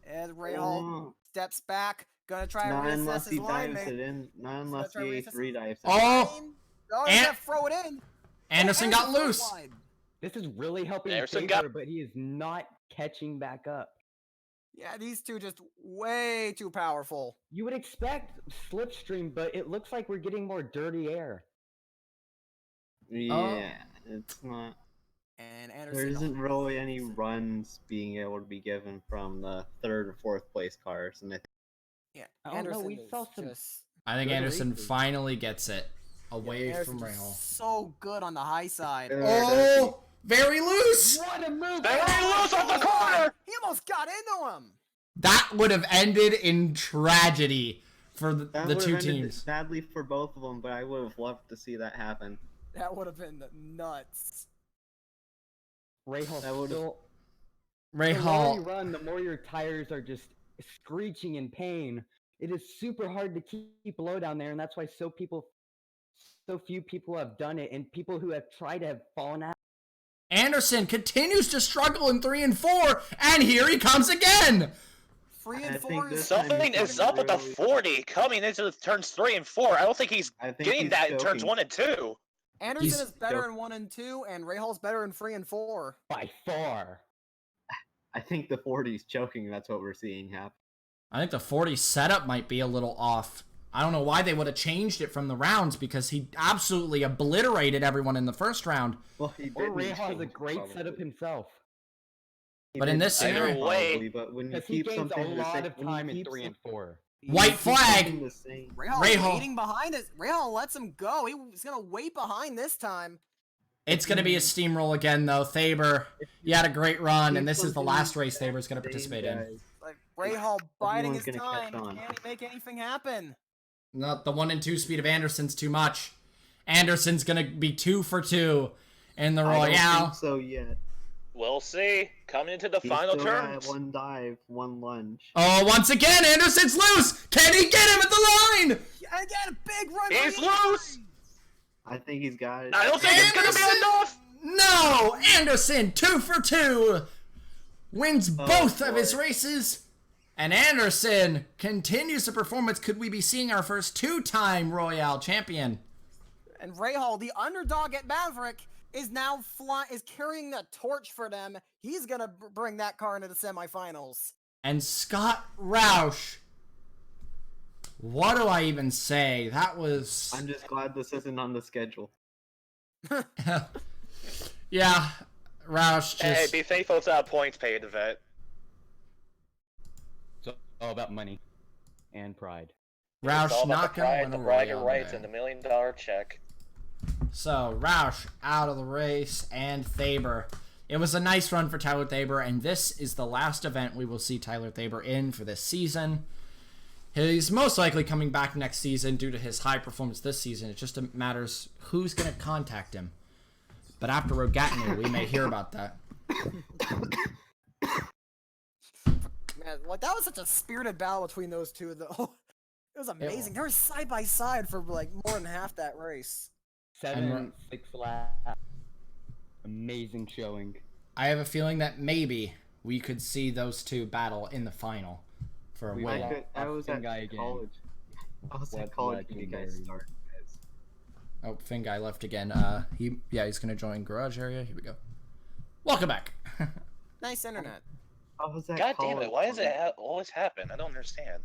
And Rahal steps back, gonna try to reassess his line mate. Not unless he 3 dives. Oh! Oh, And- he's gonna throw it in. Anderson And got the front loose. line. This is really helping Anderson Faber, got- but he is not catching back up. Yeah, these two just way too powerful. You would expect slipstream, but it looks like we're getting more dirty air. Yeah, it's not. And There Anderson. isn't really any runs being able to be given from the third or fourth place cars, and I think Yeah, I don't know, Anderson we is saw some- just I think Good Anderson races. finally gets it away Anderson from just Rahal. so good on the high side. Oh, very loose. What a move! Very loose off the corner! He almost got into him. That would have ended in tragedy for the that two would have ended teams. badly for both of them. But I would have loved to see that happen. That would have been nuts. Rahal That would've- still. The more you Rahal. run, the more your tires are just screeching in pain. It is super hard to keep low down there, and that's why so few people have done it, and people who have tried have fallen out. Anderson continues to struggle in 3 and 4, and here he comes again. 3 I and think 4 is this time Something he's is up with the really- 40 coming into the turns 3 and 4. I don't think he's I think getting he's that in turns choking. 1 and 2. Anderson He's- is better in 1 and 2, and Rahal's better in 3 and 4. By far. I think the 40's choking. That's what we're seeing happen. I think the 40 setup might be a little off. I don't know why they would have changed it from the rounds because he absolutely obliterated everyone in the first round. Well, he Or didn't Rahal has a change, great probably. setup himself. He But in didn't this change, scenario- Way- but when you Because he keep gains a something the lot same- of when you time in keep 3 and 4. White flag. something the same- Rahal Rahal. waiting behind it. Rahal lets him go. He's gonna wait behind this time. It's going to be a steamroll again, though. Thaber, you had a great run, and this is the Keep last something race Thaber's going to the same, participate in. guys. Like Rahal biding Everyone's his gonna catch time. on. Can he make anything happen? Not the 1 and 2 speed of Anderson's too much. Anderson's going to be 2 for 2 in the I don't Royale. think so yet. We'll see. Coming into the He's final still got turns. one dive, one lunge. Oh, once again, Anderson's loose. Can he get him at the line? And again, a big run. He's from the loose! I think he's got it. I don't think it's going to be Anderson! enough! No! Anderson, 2 for 2. Wins both of his boy. races. And Anderson continues the performance. Could we be seeing our first 2-time Royale champion? And Rahal, the underdog at Maverick, is now is carrying the torch for them. He's gonna bring that car into the semifinals. And Scott Roush. What do I even say? That was... I'm just glad this isn't on the schedule. Yeah, Roush just... Hey, be thankful it's not a points paid event. It's all about money and pride. It's all Roush about not the going to pride, win the a bragging Royale rights, today. and the $1 million check. So, Roush out of the race, and Thaber. It was a nice run for Tyler Thaber, and this is the last event we will see Tyler Thaber in for this season. He's most likely coming back next season due to his high performance this season. It just matters who's going to contact him. But after Rogatny, we may hear about that. Man, like that was such a spirited battle between those two, though. It was amazing. They were side by side for like more than half that race. 7, 6 laps. Amazing showing. I have a feeling that maybe we could see those two battle in the final for a We win. will. I was at Guy again. college. I was What at college when you guys legendary. started, guys. Oh, Finn guy left again. He's gonna join garage area. Here we go. Welcome back. Nice internet. I was at God college. damn it, why does it always happen? I don't understand.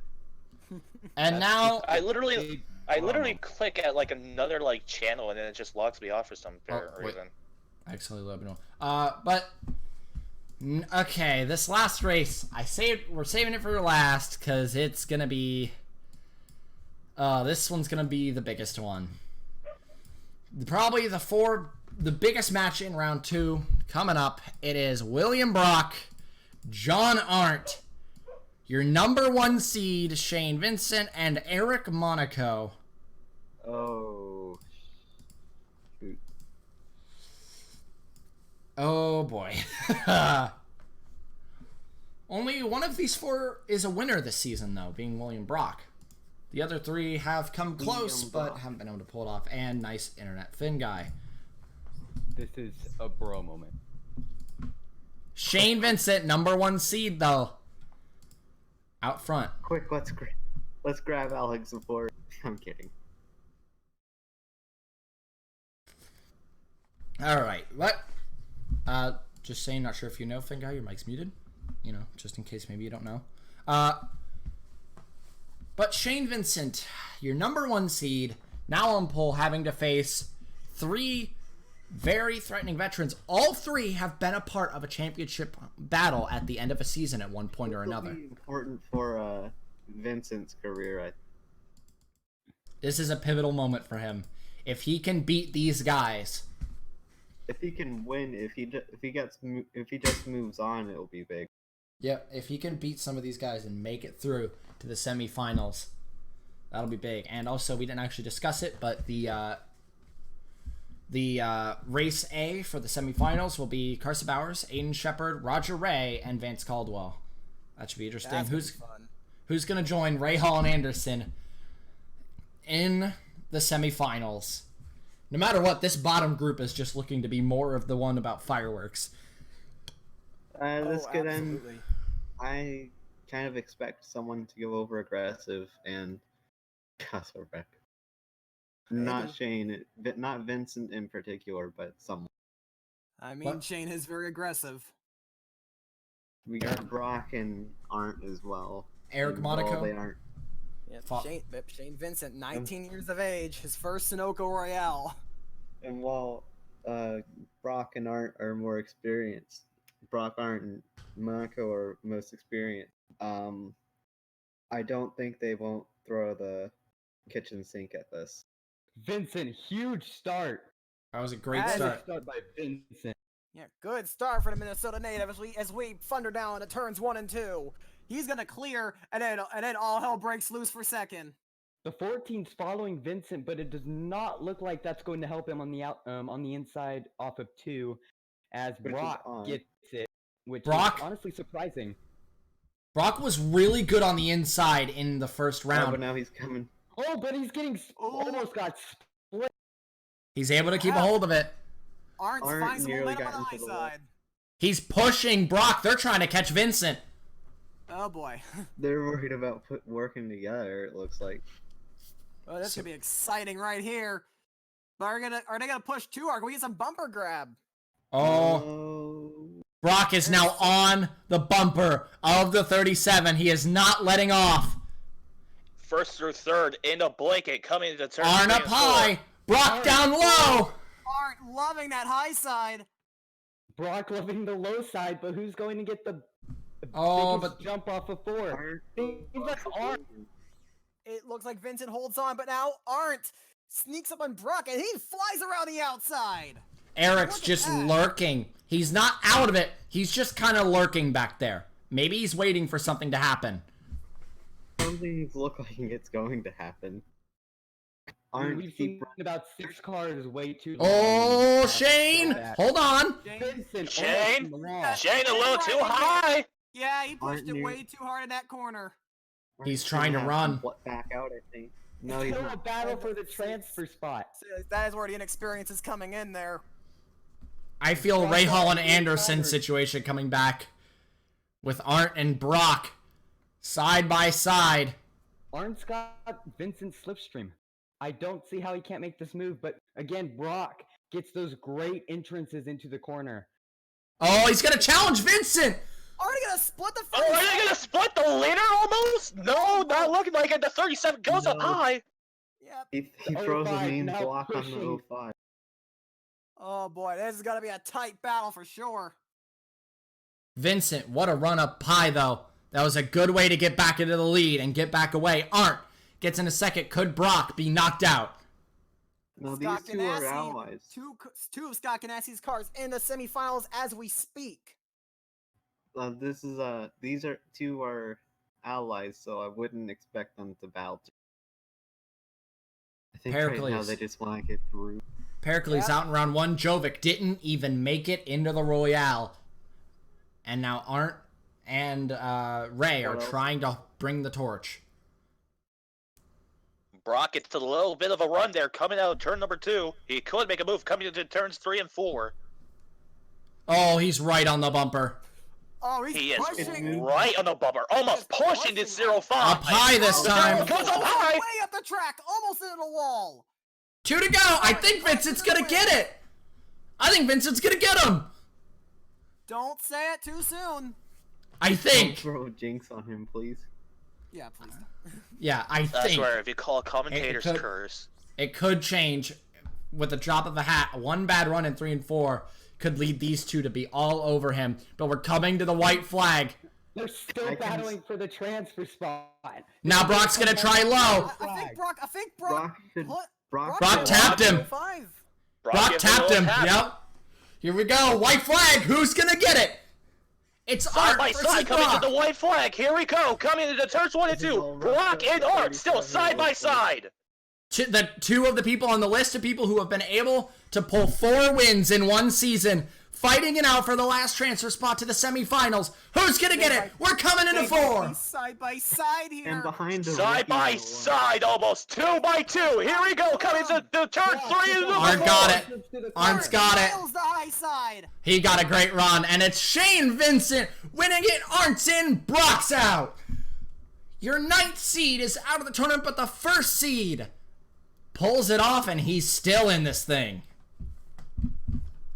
And now, I literally Big I click at like another like channel and then it just logs me off for some apparent wait. reason. actually, let me know. Okay, this last race, we're saving it for last because it's gonna be. This one's gonna be the biggest one. Probably the biggest match in round 2 coming up. It is William Brock, John Arndt, your number 1 seed Shane Vincent, and Eric Monaco. Oh. Shoot. Oh boy. Only one of these 4 is a winner this season, though, being William Brock. The other 3 have come close, William but Brock. haven't been able to pull it off. And nice internet, Finn guy. This is a bro moment. Shane Vincent, number 1 seed, though. Out front. Quick, let's grab Alex before. I'm kidding. All right. What? Just saying, not sure if you know, Finguy, your mic's muted. You know, just in case maybe you don't know. But Shane Vincent, your number 1 seed, now on pole, having to face 3 very threatening veterans. All 3 have been a part of a championship battle at the end of a season at one point or another. It'll be important for Vincent's career. This is a pivotal moment for him. If he can beat these guys, If he can win, if he just moves on, it'll be big. yep, if he can beat some of these guys and make it through to the semifinals, that'll be big. And also, we didn't actually discuss it, but the race A for the semifinals will be Carson Bowers, Aiden Shepard, Roger Ray, and Vance Caldwell. That should be interesting. That's gonna be fun. Who's going to join Ray Hall and Anderson in the semifinals? No matter what, this bottom group is just looking to be more of the one about fireworks. This could end. absolutely. I kind of expect someone to go over aggressive and cause a wreck. Not Shane, not Vincent in particular, but someone. I mean, What? Shane is very aggressive. We got Brock and Arndt as well. Eric And while Monaco. they aren't. Yeah, Fuck. Shane Vincent, 19 years of age, his first Sunoco Royale. And while Brock and Arndt are more experienced, Brock, Arndt, and Monaco are most experienced. I don't think they won't throw the kitchen sink at this. Vincent, huge start. That was a great As start. Start by Vincent. Yeah, good start for the Minnesota native as we thunder down to turns 1 and 2. He's gonna clear, and then all hell breaks loose for second. The 14's following Vincent, but it does not look like that's going to help him on the inside off of 2, as Which is Brock odd. gets it, which Brock? is honestly surprising. Brock was really good on the inside in the first Oh, but round. now he's coming. Oh, but he's getting almost got split. He's able to keep a hold of it. Arndt's Arndt finds some nearly momentum got on the high into the wall. side. He's pushing Brock. They're trying to catch Vincent. Oh boy. They're worried about working together. It looks like. Well, this could be exciting right here. But are they gonna push 2, or can we get some bumper grab? Oh, Brock is now on the bumper of the 37. He is not letting off. First through third in a blanket coming into turn Arn 3 up and 4. high. Brock down low. Arndt loving that high side. Brock loving the low side, but who's going to get the Oh, biggest but jump off of 4? Arndt- Seems like Arndt. It looks like Vincent holds on, but now Arndt sneaks up on Brock, and he flies around the outside. Eric's Look at just that. lurking. He's not out of it. He's just kind of lurking back there. Maybe he's waiting for something to happen. Something's look like it's going to happen. I mean, Arndt we've keep seen about 6 cars way too long. Oh, Shane. Back. Hold on. Vincent, Shane? almost on the wall. Shane a little too high. Yeah, he pushed Arndt it knew- way too hard in that corner. He's Arndt's trying gonna to have run. Back out, I think. No, It's he's still a not. battle for the transfer spot. So that is where the inexperience is coming in there. I feel Brock Ray Hall and got Anderson covered. situation coming back with Arndt and Brock side by side. Arndt's got Vincent's slipstream. I don't see how he can't make this move, but again, Brock gets those great entrances into the corner. Oh, he's gonna challenge Vincent. Already gonna split the Oh, are they gonna split the leader almost? No, not looking like it. The 37 goes up No. high. Yep. He The throws a 05 mean now block on pushing. the 05. Oh boy, this is gonna be a tight battle for sure. Vincent, what a run up high though. That was a good way to get back into the lead and get back away. Arndt gets in a second. Could Brock be knocked out? No, Scott these two are Ganassi, allies. Two of Scott Ganassi's cars in the semifinals as we speak. These are two are allies, so I wouldn't expect them to battle. I think right now Pericles. they just want to get through. Pericles Yeah. out in round 1. Jovic didn't even make it into the Royale. And now Arndt and Ray are What else? trying to bring the torch. Brock gets a little bit of a run there coming out of turn number 2. He could make a move coming into turns 3 and 4. Oh, he's right on the bumper. Oh, he's He is pushing. right on the bumper, almost He's pushing the pushing 05. Up high this Oh, time. It goes up high. Way up the track, almost into the wall. 2 to go. I think Vincent's gonna get it. I think Vincent's gonna get him. Don't say it too soon. I Don't think. throw a jinx on him, please. Yeah, please. Yeah, I That's think. where if you call a commentator's could- curse. It could change with the drop of a hat. One bad run in 3 and 4 could lead these two to be all over him. But we're coming to the white flag. They're still battling for the transfer spot. Now Brock's gonna try low. I think Brock. Brock tapped him. Brock gives tapped a him. little tap. Yep. Here we go. White flag. Who's gonna get it? It's Side Art by versus side, coming to Brock. the white flag. Here we go. Coming into turns 1 and This is 2. all Brock wrapped and up Art still 37 side by minutes left. side. The two of the people on the list of people who have been able to pull 4 wins in one season, fighting it out for the last transfer spot to the semifinals. Who's gonna get it? We're coming into 4. Side by side here. And behind the Side by side, almost 2 by 2. Here we go. Coming to the turn 3 and Art number 4. got it. Art's got it. Nails the high side. He got a great run, and it's Shane Vincent winning it. Art's in, Brock's out. Your 9th seed is out of the tournament, but the 1st seed pulls it off, and he's still in this thing.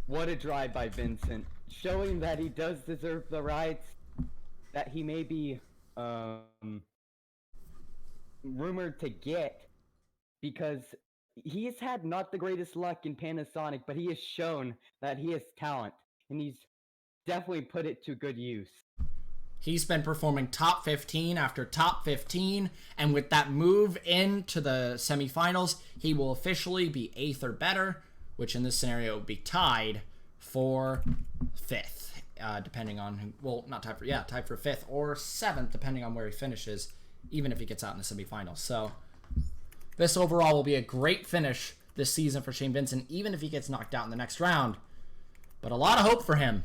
What a drive by Vincent, showing that he does deserve the rights that he may be rumored to get, because he has had not the greatest luck in Panasonic, but he has shown that he has talent, and he's definitely put it to good use. He's been performing top 15 after top 15, and with that move into the semifinals, he will officially be 8th or better, which in this scenario would be tied for 5th, depending on who, well, not tied for, yeah, tied for 5th or 7th, depending on where he finishes, even if he gets out in the semifinals. So this overall will be a great finish this season for Shane Vincent, even if he gets knocked out in the next round. But a lot of hope for him.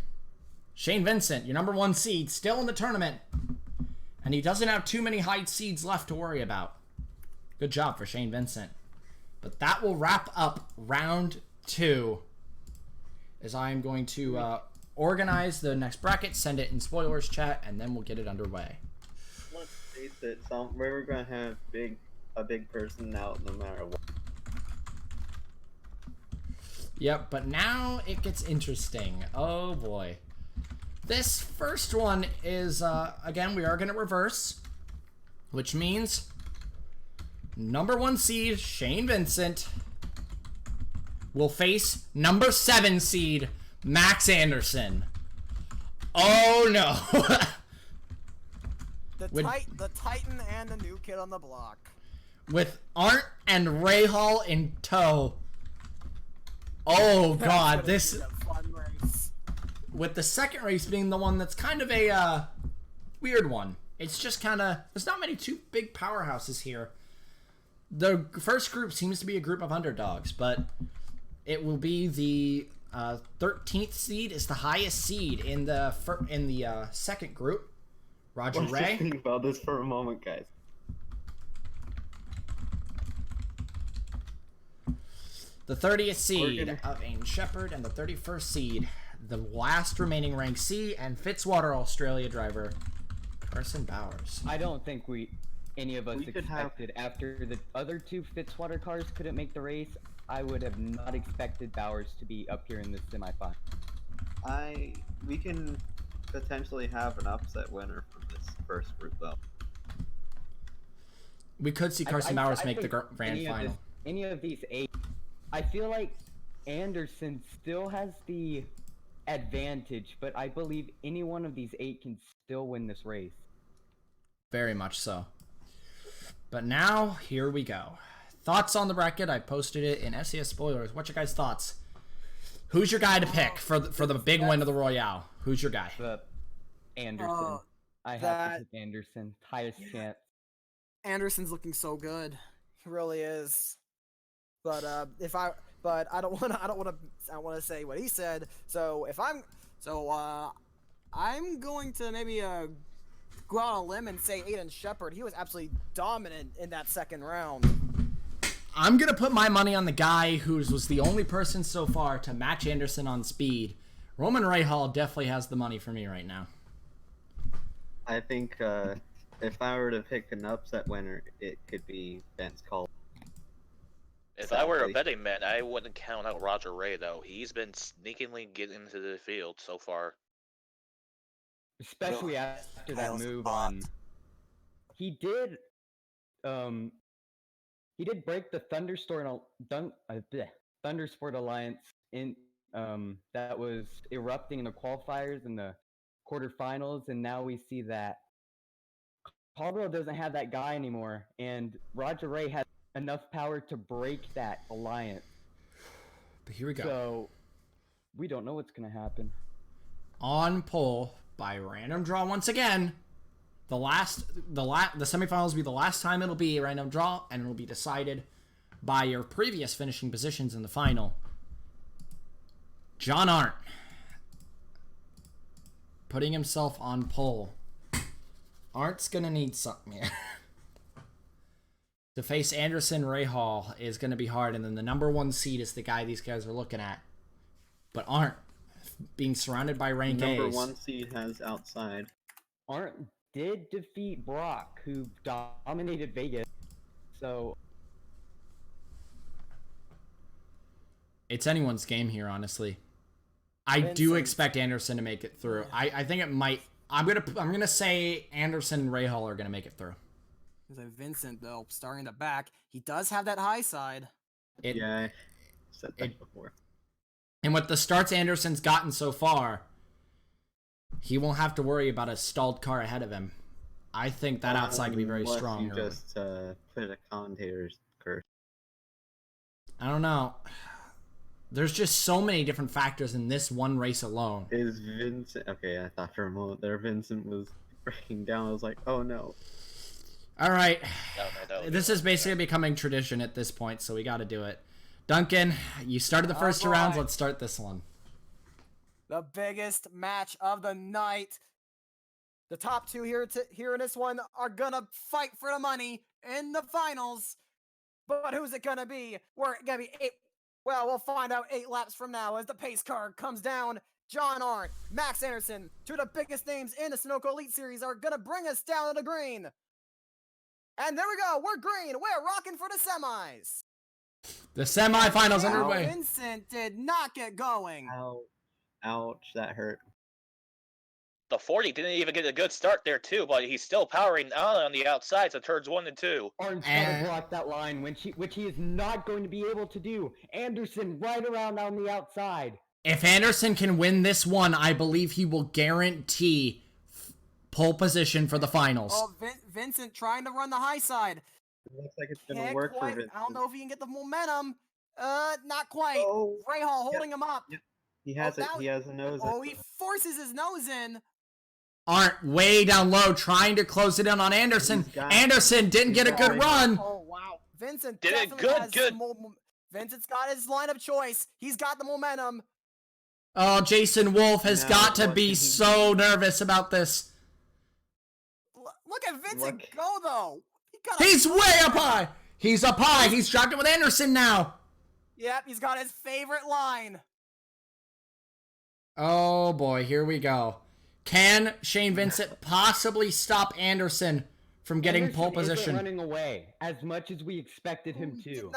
Shane Vincent, your number 1 seed, still in the tournament. And he doesn't have too many high seeds left to worry about. Good job for Shane Vincent. But that will wrap up round 2. As I'm going to organize the next bracket, send it in spoilers chat, and then we'll get it underway. Let's face it, we're gonna have a big person out no matter what. Yep, but now it gets interesting. Oh boy. This first one is, again, we are going to reverse, which means number 1 seed, Shane Vincent, will face number 7 seed, Max Anderson. Oh, no. The Titan and the new kid on the block. With Art and Ray Hall in tow. Oh, God, this... That's a fun race. With the second race being the one that's kind of a weird one. It's just kind of, there's not many two big powerhouses here. The first group seems to be a group of underdogs, but it will be the 13th seed is the highest seed in the second group. Roger Let's just Ray. think about this for a moment, guys. The 30th seed of Ain Shepherd, and the 31st seed, the last remaining rank C, and Fitzwater Australia driver Carson Bowers. I don't think any of us We could expected after the other 2 Fitzwater cars couldn't make the race. I would have not expected Bowers to be up here in this semifinal. We can potentially have an upset winner from this first group, though. We could see Carson Bowers make the grand final. Any of these 8, I feel like Anderson still has the advantage, but I believe any one of these 8 can still win this race. Very much so. But now, here we go. Thoughts on the bracket? I posted it in SES Spoilers. What's your guys' thoughts? Who's your guy to pick for the big win of the Royale? Who's your guy? Anderson. I have to pick Anderson. Highest chance. Anderson's looking so good. He really is. But I don't want to say what he said. So I'm going to maybe go out on a limb and say Aiden Shepherd. He was absolutely dominant in that second round. I'm going to put my money on the guy who was the only person so far to match Anderson on speed. Roman Rahal definitely has the money for me right now. I think if I were to pick an upset winner, it could be Ben's Call. If I were a Sadly. betting man, I wouldn't count out Roger Ray, though. He's been sneakily getting into the field so far. Especially after that Kyle's move hot. on. He did break the Thundersport Alliance in that was erupting in the qualifiers and the quarterfinals, and now we see that Caldwell doesn't have that guy anymore, and Roger Ray has enough power to break that alliance. But here we go. So we don't know what's gonna happen. On pole by random draw once again. The semifinals will be the last time it'll be a random draw, and it'll be decided by your previous finishing positions in the final. John Arndt putting himself on pole. Arndt's gonna need something here. To face Anderson Rahal is gonna be hard, and then the number 1 seed is the guy these guys are looking at. But Arndt, being surrounded by rank Number A's. 1 seed has outside. Arndt did defeat Brock, who dominated Vegas. So It's anyone's game here, honestly. I do Vincent. expect Anderson to make it through. I think it might. I'm gonna say Anderson and Rahal are gonna make it through. There's a Vincent though, starting the back. He does have that high side. Yeah, I said that before. And with the starts Anderson's gotten so far, he won't have to worry about a stalled car ahead of him. I think that outside can be very Unless strong. You early. just put a commentator's curse. I don't know. There's just so many different factors in this one race alone. Is Vincent... Okay, I thought for a moment there Vincent was breaking down. I was like, oh no. All right. No. This is basically becoming tradition at this point, so we got to do it. Duncan, you started the first two All rounds. right. Let's start this one. The biggest match of the night. The top two here in this one are gonna fight for the money in the finals. But who's it gonna be? We're gonna be 8. Well, we'll find out 8 laps from now as the pace car comes down. John Arndt, Max Anderson, two of the biggest names in the Sunoco Elite Series are gonna bring us down to the green. And there we go. We're green. We're rocking for the semis. The semifinals Wow, underway. Vincent did not get going. Ow. Ouch, that hurt. The 40 didn't even get a good start there, too, but he's still powering on the outside, so turns 1 and 2. Arndt's got to block that line, which he is not going to be able to do. Anderson right around on the outside. If Anderson can win this one, I believe he will guarantee pole position for the finals. Oh, Vincent trying to run the high side. It looks like it's gonna Can't work quite. for Vincent. I don't know if he can get the momentum. Not quite. Oh, Rahal holding him up. Yep. He has now- he has a nose. Oh, he forces his nose in. Arndt way down low trying to close it in on Anderson. He's got- Anderson didn't get a he's good got- run. Oh, wow. Vincent Did it definitely has good. Vincent's got his line of choice. He's got the momentum. Oh, Jason Wolf has Now, got to what be can he so do? nervous about this. Look at Vincent Look. go, though. He He's way up high. He's up high. He's dropped it with Anderson now. Yep, he's got his favorite line. Oh boy, here we go. Can Shane Vincent possibly stop Anderson from getting Anderson pole isn't position? running away as much as we expected him He to.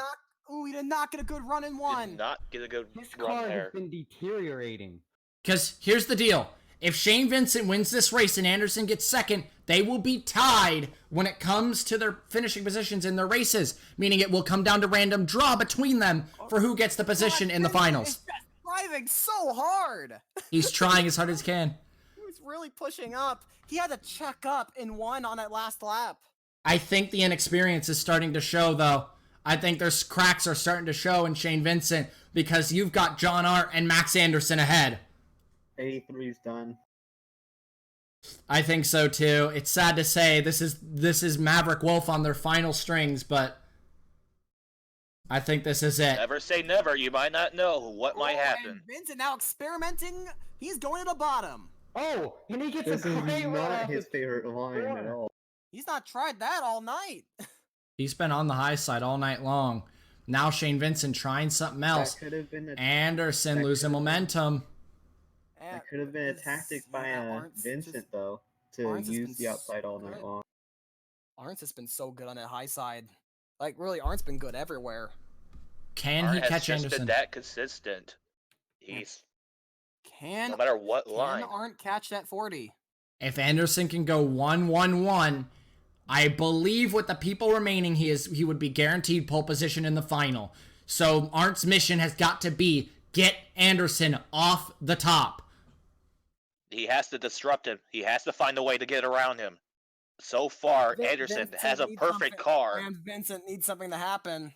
he did not get a good run in Did one. not get a good His run car there. has been deteriorating. Because here's the deal. If Shane Vincent wins this race and Anderson gets second, they will be tied when it comes to their finishing positions in their races, meaning it will come down to random draw between them for who gets the position God, in the Vincent finals. is just driving so hard. He's trying as hard as he can. He was really pushing up. He had to check up in one on that last lap. I think the inexperience is starting to show, though. I think there's cracks are starting to show in Shane Vincent because you've got John Arndt and Max Anderson ahead. 83's done. I think so too. It's sad to say this is Maverick Wolf on their final strings, but I think this is it. Never say never. You might not know what might Oh, happen. And Vincent now experimenting. He's going to the bottom. Oh, and he gets This a is great run not off his the favorite line at floor. all. He's not tried that all night. He's been on the high side all night long. Now Shane Vincent trying something else. That could have been a Anderson that losing could've been- momentum. that could have been a tactic by Arndt's Vincent just- though to Arndt's has use been the outside all night good. long. Arndt's has been so good on that high side. Like, really, Arndt's been good everywhere. Can Arndt he has catch just Anderson? been that consistent. He's Can no matter what line. Arndt catch that 40? If Anderson can go 1-1-1, I believe with the people remaining, he would be guaranteed pole position in the final. So Arndt's mission has got to be get Anderson off the top. He has to disrupt him. He has to find a way to get around him. So far, Anderson has a needs perfect something- car. And Vincent needs something to happen.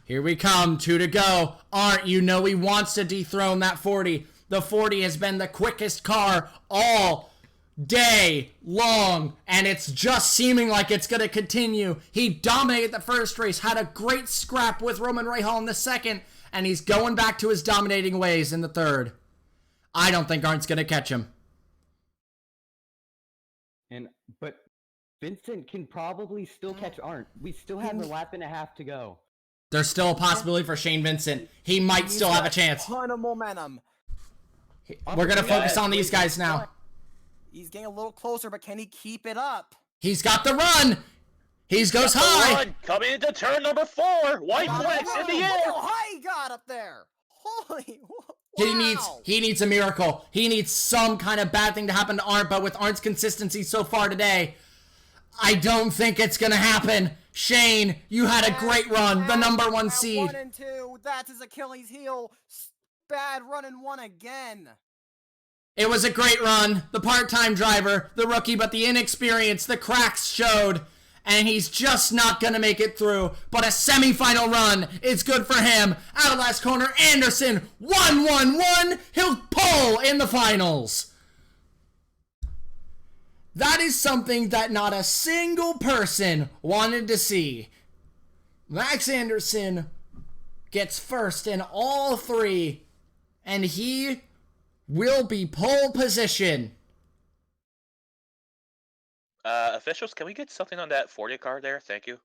Here we come, 2 to go. Arndt, you know he wants to dethrone that 40. The 40 has been the quickest car all day long, and it's just seeming like it's going to continue. He dominated the first race, had a great scrap with Roman Rahal in the second, and he's going back to his dominating ways in the third. I don't think Arndt's going to catch him. But Vincent can probably still catch Arndt. We still have a lap and a half to go. There's still a possibility for Shane Vincent. He might still have a chance. Ton of momentum. We're going to focus on these guys now. He's getting a little closer, but can he keep it up? He's got the run. He goes The high. run coming into turn number 4. White flags in the Look air. how high he got up there. Holy, wow. He needs a miracle. He needs some kind of bad thing to happen to Arndt, but with Arndt's consistency so far today, I don't think it's going to happen. Shane, you had a great run, the number 1 seed. 1 and 2, that's his Achilles heel. Bad run and 1 again. It was a great run. The part-time driver, the rookie, but the inexperience, the cracks showed. And he's just not going to make it through. But a semifinal run is good for him. Out of last corner, Anderson, 1-1-1. He'll pole in the finals. That is something that not a single person wanted to see. Max Anderson gets first in all 3. And he will be pole position. Officials, can we get something on that 40 car there? Thank you.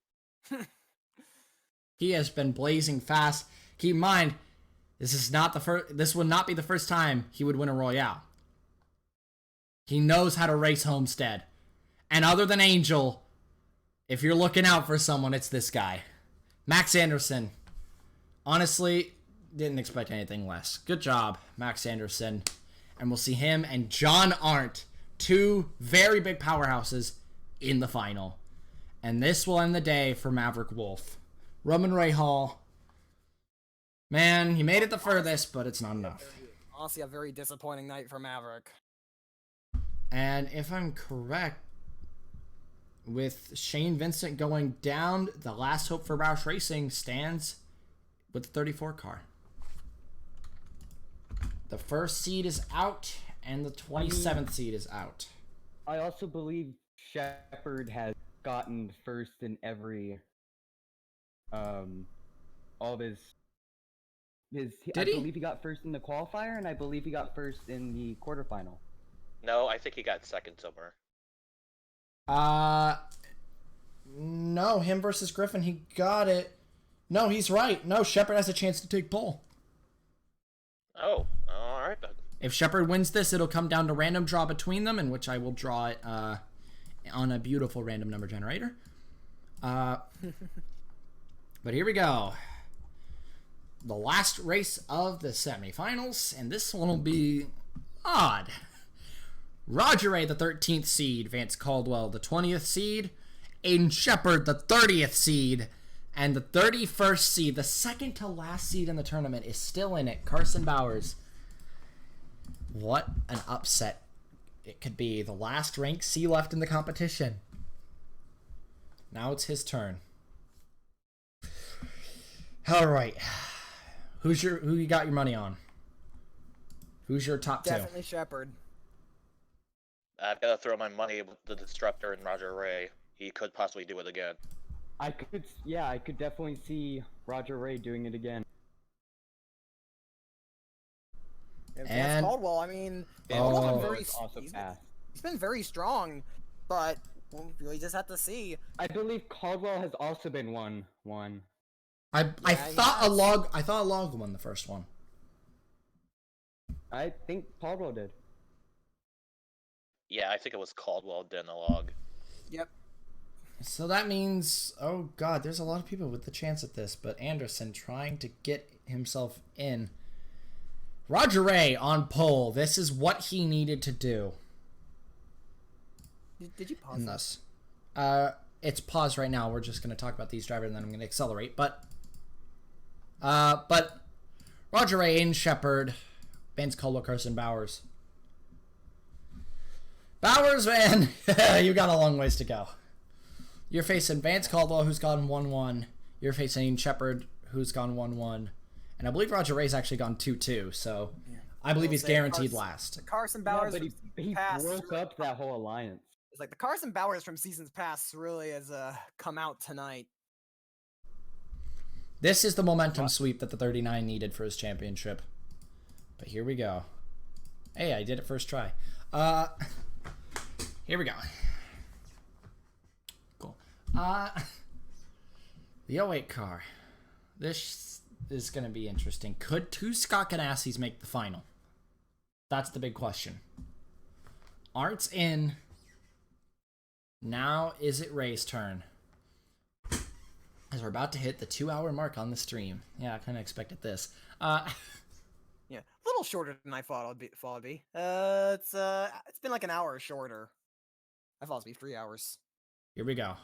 He has been blazing fast. Keep in mind, this would not be the first time he would win a Royale. He knows how to race Homestead. And other than Angel, if you're looking out for someone, it's this guy. Max Anderson. Honestly, didn't expect anything less. Good job, Max Anderson. And we'll see him and John Arndt, 2 very big powerhouses, in the final. And this will end the day for Maverick Wolf. Roman Rahal, man, he made it the furthest, but it's not enough. Honestly, a very disappointing night for Maverick. And if I'm correct, with Shane Vincent going down, the last hope for Roush Racing stands with the 34 car. The first seed is out, and the 27th seed is out. I also believe Shepard has gotten first in every all of his I believe he got first in the qualifier, and I believe he got first in the quarterfinal. No, I think he got second somewhere. No, him versus Griffin, he got it. No, he's right. No, Shepard has a chance to take pole. Oh, all right then. If Shepard wins this, it'll come down to random draw between them, in which I will draw it on a beautiful random number generator. But here we go. The last race of the semifinals, and this one will be odd. Roger Ray, the 13th seed, Vance Caldwell, the 20th seed, Aiden Shepard, the 30th seed, and the 31st seed, the second to last seed in the tournament, is still in it, Carson Bowers. What an upset it could be. The last ranked C left in the competition. Now it's his turn. All right. Who you got your money on? Who's your top 2? Definitely Shepard. I've got to throw my money with the Disruptor and Roger Ray. He could possibly do it again. I could definitely see Roger Ray doing it again. And And- Vance Caldwell, I mean, Oh. he's been very strong, but we'll really just have to see. I believe Caldwell has also been one. I he thought has. a log won the first one. I think Caldwell did. Yeah, I think it was Caldwell, then a log. Yep. So that means, oh god, there's a lot of people with the chance at this, but Anderson trying to get himself in. Roger Ray on pole. This is what he needed to do. Did you pause And this? thus, it's paused right now. We're just going to talk about these drivers and then I'm going to accelerate. But Roger Ray, Aiden Shepard, Vance Caldwell, Carson Bowers. Bowers, man, you got a long ways to go. You're facing Vance Caldwell, who's gone 1-1. You're facing Aiden Shepard, who's gone 1-1. And I believe Roger Ray's actually gone 2-2, so I believe he's guaranteed last. Carson Yeah, Bowers but he past broke up that whole alliance. It's like the Carson Bowers from seasons past really has come out tonight. This is the momentum sweep that the 39 needed for his championship. But here we go. Hey, I did it first try. Here we go. Cool. The 08 car. This is going to be interesting. Could two Scott Ganassi's make the final? That's the big question. Art's in. Now is it Ray's turn? As we're about to hit the 2-hour mark on the stream. Yeah, I kind of expected this. Yeah, a little shorter than I thought it'd be. It's been like an hour shorter. I thought it'd be 3 hours. Here we go.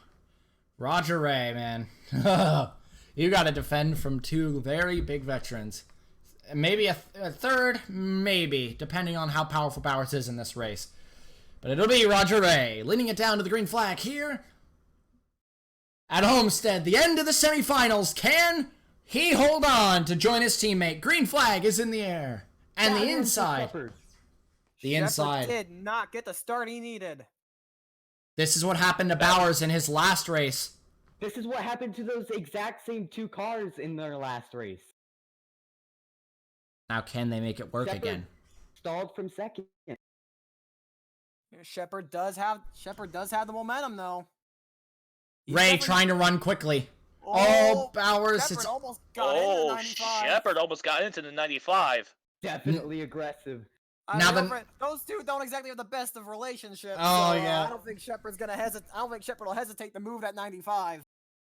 Roger Ray, man. You got to defend from two very big veterans. Maybe a third, maybe, depending on how powerful Bowers is in this race. But it'll be Roger Ray, leading it down to the green flag here at Homestead. The end of the semifinals. Can he hold on to join his teammate? Green flag is in the air. And the inside. The Shepard inside. did not get the start he needed. This is what happened to Bowers in his last race. This is what happened to those exact same two cars in their last race. Now can they make it work Shepard again? Stalled from second. Shepard does have the momentum though. He's Ray definitely- trying to run quickly. Oh, Bowers. Shepard It's almost got into the Oh, 95. Shepard almost got into the 95. Definitely aggressive. Now know, the- but those two don't exactly have the best of relationships. Oh, so, yeah. I don't think Shepard's gonna hesitate. I don't think Shepard will hesitate to move that 95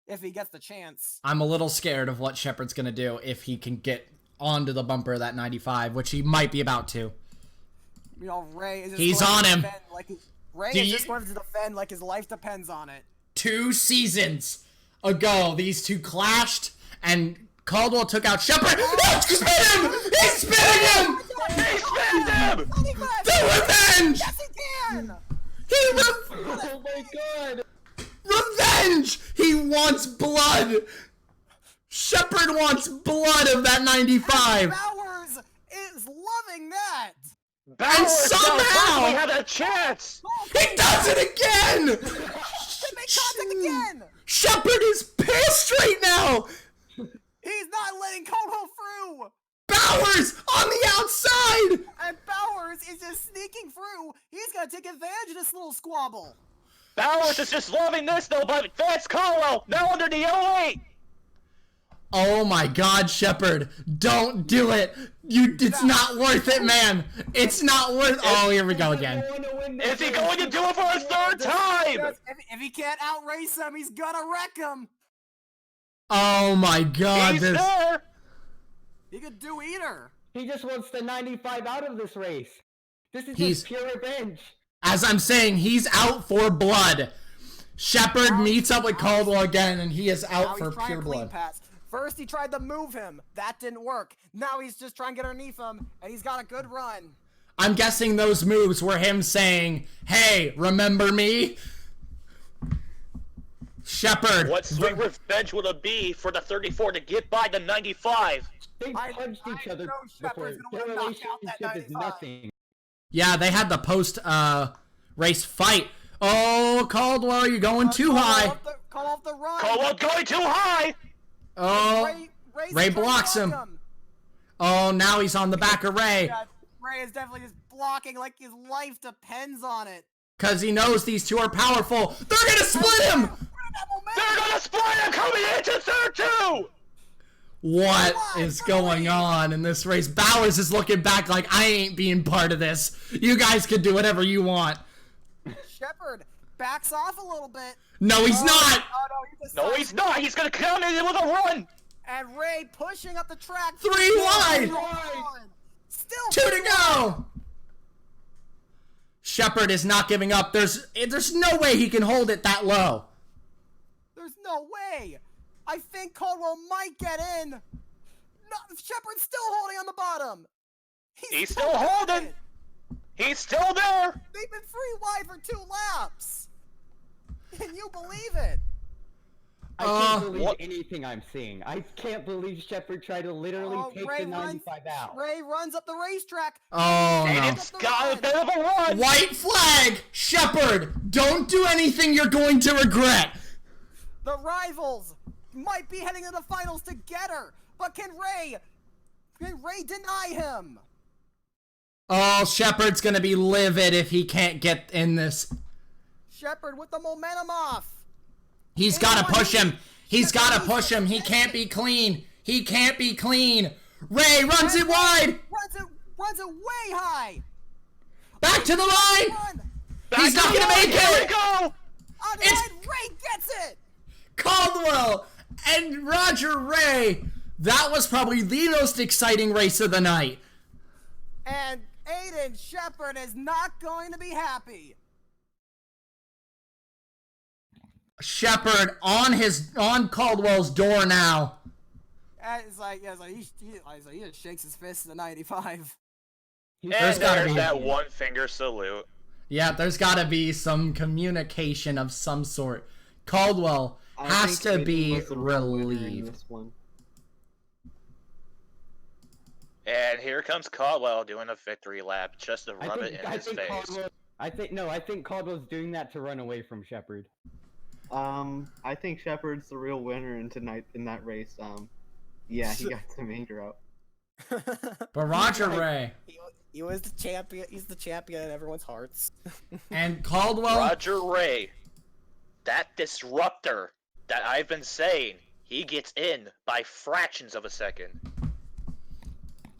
if he gets the chance. I'm a little scared of what Shepard's going to do if he can get onto the bumper of that 95, which he might be about to. You know, Ray is just He's going on to him. defend like Ray Do is you- just going to defend like his life depends on it. 2 seasons ago, these two clashed, and Caldwell took out Shepard. Oh, he spit him! He spit him! He spanned him! 95! The revenge! Yes, he can! Oh my god! Revenge! He wants blood! Shepard wants blood of that 95! Bowers is loving that. Bowers somehow- had a chance! He does it again! They make contact again. Shepard is pissed right now! He's not letting Caldwell through. Bowers on the outside! And Bowers is just sneaking through. He's gonna take advantage of this little squabble. Bowers is just loving this though, but Vance Caldwell now under the 08! Oh my god, Shepard. Don't do it. It's not worth it, man. It's not worth. Oh, here we go again. Is he going to do it for a third time? Yes, if he can't outrace him, he's gonna wreck him. Oh my god, He's this. there! He could do either. He just wants the 95 out of this race. This is He's- just pure revenge. As I'm saying, he's out for blood. Shepard Now meets up with Caldwell again, and he is Now out for he's trying pure to clean blood. pass. First he tried to move him. That didn't work. Now he's just trying to get underneath him, and he's got a good run. I'm guessing those moves were him saying, "Hey, remember me?" Shepard. What sweet revenge will it be for the 34 to get by the 95? They I- punched each I other know before. Shepard's gonna Their wanna knock out that relationship is 95. nothing. Yeah, they had the post race fight. Oh, Caldwell, you're going too high. Call off the run. Caldwell going too high! Oh, Ray's Ray trying to blocks block him. Oh, now he's on the back of Ray. Yeah, Ray is definitely just blocking like his life depends on it. Because he knows these two are powerful. They're going to split him! Where did that momentum? They're gonna split him coming into third two! What Come on, is going on in this race? Bowers is looking back like, I ain't being part of this. You guys can do whatever you want. Shepard backs off a little bit. No, he's not! Oh, no, he No, decides- he's not. He's gonna come in with a run. And Ray pushing up the track. 3 Still wide! Still 2 to go! Shepard is not giving up. There's no way he can hold it that low. There's no way. I think Caldwell might get in. No, Shepard's still holding on the bottom. He's still holding. He's still there. They've been 3 wide for 2 laps. Can you believe it? I can't believe What? anything I'm seeing. I can't believe Shepard tried to literally take the 95 out. Ray runs up the racetrack. Oh, And no. it's got a bit of a run. White flag! Shepard, don't do anything you're going to regret. The rivals might be heading to the finals together, but can Ray deny him? Oh, Shepard's gonna be livid if he can't get in this. Shepard with the momentum off. He's gotta push him. He's gotta push him. He can't be clean. He can't be clean. Ray runs it wide. Runs it way high. Back to the line. Run. He's not gonna make Here we it. go. On the It's- line, Ray gets it. Caldwell and Roger Ray. That was probably the most exciting race of the night. And Aiden Shepard is not going to be happy. Shepard on Caldwell's door now. And it's like, he just shakes his fist at the 95. And There's gotta there's be- that one finger salute. Yeah, there's gotta be some communication of some sort. Caldwell I has think to Aiden be was the real winner in relieved. this one. And here comes Caldwell doing a victory lap just to rub it in his face. I think Caldwell's doing that to run away from Shepard. I think Shepard's the real winner in that race. Yeah, he got some anger out. But Roger Ray He was the champion. He's the champion in everyone's hearts. and Caldwell. Roger Ray, that disruptor that I've been saying, he gets in by fractions of a second.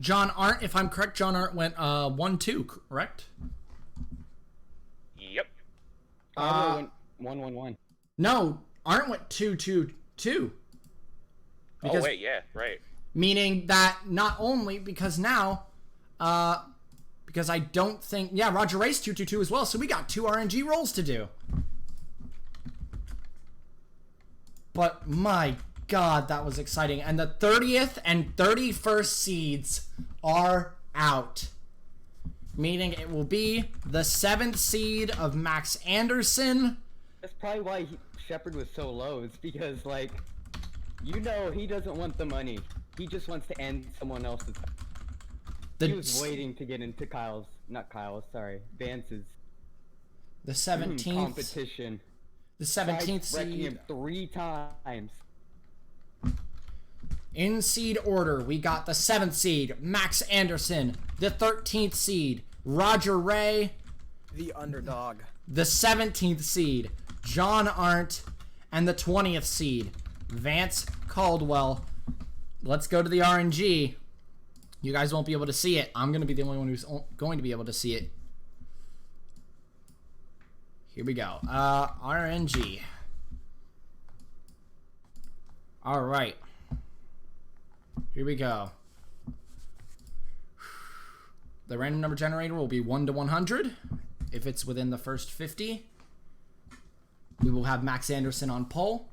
John Arndt, if I'm correct, John Arndt went 1-2, correct? Yep. Caldwell went 1-1-1. No, Arndt went 2-2-2. Oh wait, yeah, right. Meaning that not only because now, because I don't think, yeah, Roger Ray's 2-2-2 as well, so we got 2 RNG rolls to do. But my God, that was exciting. And the 30th and 31st seeds are out. Meaning it will be the 7th seed of Max Anderson. That's probably why Shepard was so low. It's because, like, he doesn't want the money. He just wants to end someone else's. He was waiting to get into Vance's The 17th competition. The 17th Tried wrecking seed. him 3 times. In seed order, we got the 7th seed, Max Anderson. The 13th seed, Roger Ray. The underdog. The 17th seed, John Arndt. And the 20th seed, Vance Caldwell. Let's go to the RNG. You guys won't be able to see it. I'm going to be the only one who's going to be able to see it. Here we go. RNG. All right. Here we go. The random number generator will be 1 to 100. If it's within the first 50, we will have Max Anderson on pole.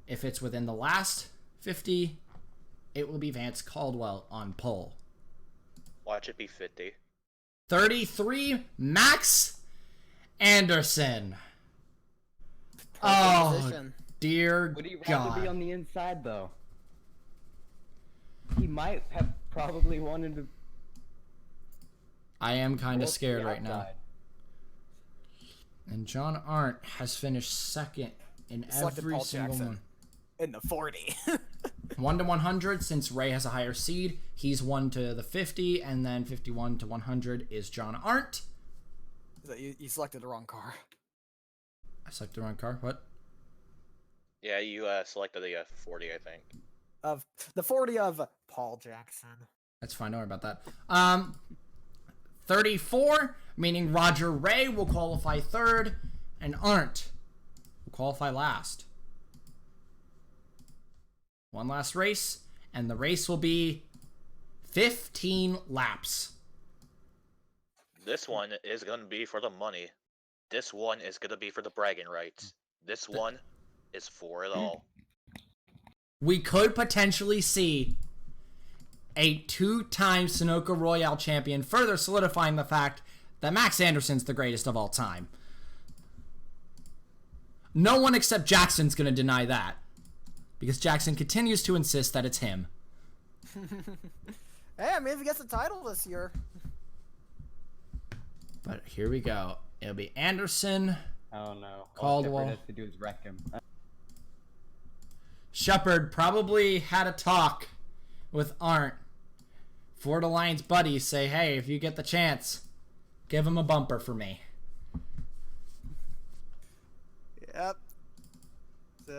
If it's within the last 50, it will be Vance Caldwell on pole. Watch it be 50. 33, Max Anderson. Position. Dear Would he rather God. be on the inside, though? He might have probably wanted to. I am kind go of to scared the right now. outside. And John Arndt has finished second in Selected every Paul single Jackson. one. In the 40. 1 to 100, since Ray has a higher seed, he's 1 to the 50, and then 51 to 100 is John Arndt. You selected the wrong car. I selected the wrong car. What? Yeah, you selected the 40, I think. Of the 40 of Paul Jackson. That's fine. Don't worry about that. 34, meaning Roger Ray will qualify third. and Arndt will qualify last. One last race, and the race will be 15 laps. This one is going to be for the money. This one is going to be for the bragging rights. This one is for it all. We could potentially see a 2-time Sunoco Royale champion, further solidifying the fact that Max Anderson's the greatest of all time. No one except Jackson's going to deny that, because Jackson continues to insist that it's him. Hey, I mean, if he gets the title this year. But here we go. It'll be Anderson. Oh no. Caldwell. All Shepard has to do is wreck him. Shepard probably had a talk with Arndt. Ford Alliance buddies say, hey, if you get the chance, give him a bumper for me. Yep.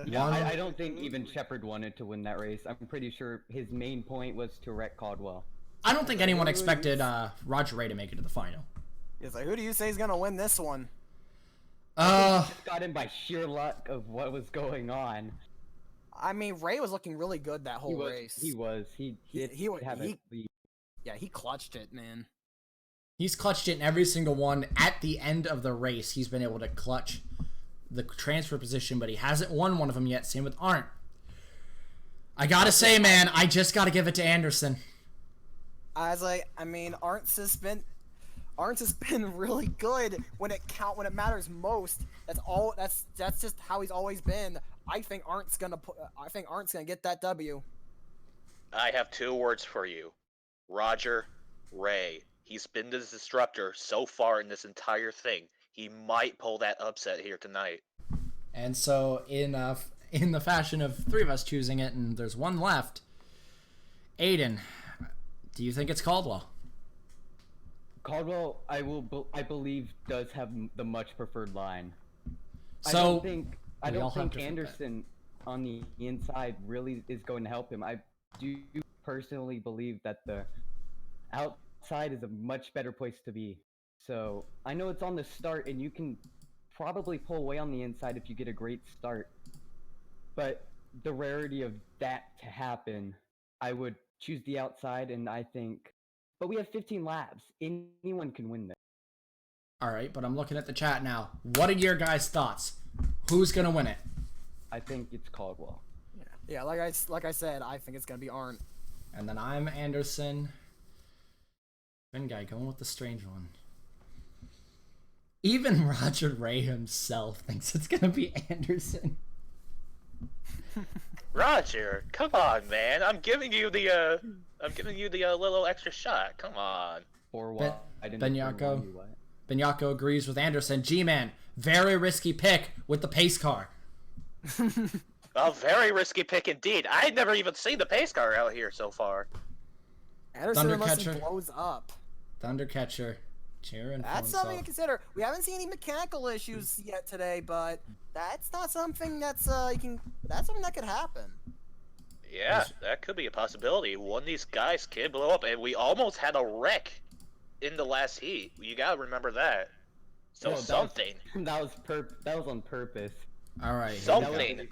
Yeah, I don't think even Shepard wanted to win that race. I'm pretty sure his main point was to wreck Caldwell. I don't think anyone expected Roger Ray to make it to the final. He's like, who do you say is gonna win this one? He just got in by sheer luck of what was going on. I mean, Ray was looking really good that whole race. He clutched it, man. He's clutched it in every single one. At the end of the race, he's been able to clutch the transfer position, but he hasn't won one of them yet. Same with Arndt. I gotta say, man, I just gotta give it to Anderson. Arndt's has been really good when it matters most. That's just how he's always been. I think Arndt's gonna get that W. I have 2 words for you. Roger Ray. He's been the disruptor so far in this entire thing. He might pull that upset here tonight. And so, in the fashion of 3 of us choosing it, and there's 1 left, Aiden, do you think it's Caldwell? Caldwell, I believe, does have the much preferred line. So I don't think Anderson on the inside really is going to help him. I do personally believe that the outside is a much better place to be. So I know it's on the start, and you can probably pull away on the inside if you get a great start. But the rarity of that to happen, I would choose the outside, and I think... But we have 15 laps. Anyone can win this. All right, but I'm looking at the chat now. What are your guys' thoughts? Who's going to win it? I think it's Caldwell. Yeah, like I said, I think it's going to be Arndt. And then I'm Anderson. Ben guy going with the strange one. Even Roger Ray himself thinks it's going to be Anderson. Roger, come on, man. I'm giving you the little extra shot. Come on. Or what? Benyako agrees with Anderson. G-Man, very risky pick with the pace car. A very risky pick indeed. I'd never even seen the pace car out here so far. Anderson unless he blows up. Thundercatcher. That's something to consider. We haven't seen any mechanical issues yet today, but that's not something that's that's something that could happen. Yeah, that could be a possibility. One of these guys can blow up, and we almost had a wreck in the last heat. You gotta remember that. So something. That was on purpose. All right. Something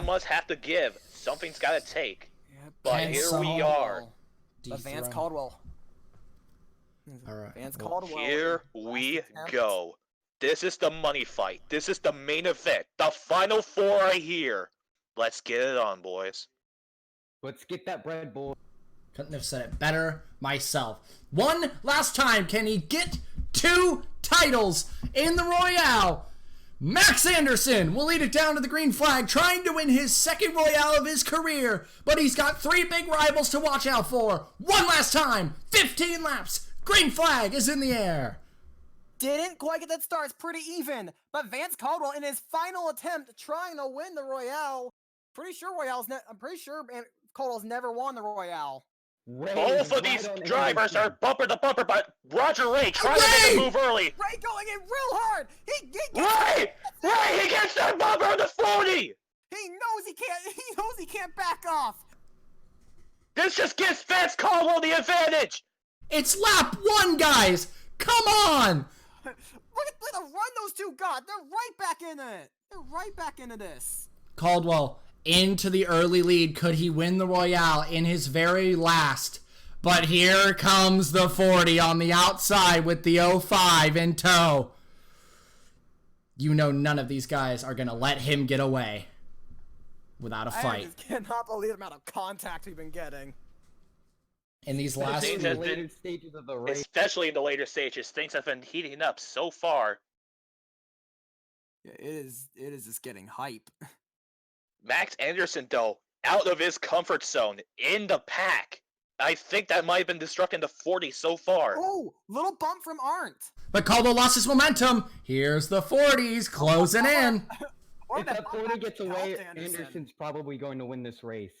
must have to give. Something's gotta take. Yep. But here we are. But Vance Caldwell. All right. Vance Caldwell. Here we go. This is the money fight. This is the main event. The final 4 are here. Let's get it on, boys. Let's get that bread, boy. Couldn't have said it better myself. One last time, can he get 2 titles in the Royale? Max Anderson will lead it down to the green flag, trying to win his 2nd Royale of his career, but he's got 3 big rivals to watch out for. One last time, 15 laps, green flag is in the air. Didn't quite get that start, it's pretty even, but Vance Caldwell in his final attempt trying to win the Royale. I'm pretty sure Caldwell's never won the Royale. Both of these drivers are bumper to bumper, but Roger Ray trying to make a move early. Ray going in real hard. He gets that bumper on the 40. He knows he can't back off. This just gives Vance Caldwell the advantage. It's lap 1, guys. Come on. Look at the run those two got. They're right back in it. They're right back into this. Caldwell into the early lead. Could he win the Royale in his very last? But here comes the 40 on the outside with the 05 in tow. You know none of these guys are going to let him get away without a I fight. just cannot believe the amount of contact we've been getting. In these last Things in have the been- later stages of the race. Especially in the later stages, things have been heating up so far. Yeah, it is just getting hype. Max Anderson, though, out of his comfort zone, in the pack. I think that might have been disrupting the 40 so far. Oh, little bump from Arndt. But Caldwell lost his momentum. Here's the 40s closing in. Or If that that bump 40 actually gets helped away, Anderson. Anderson's probably going to win this race.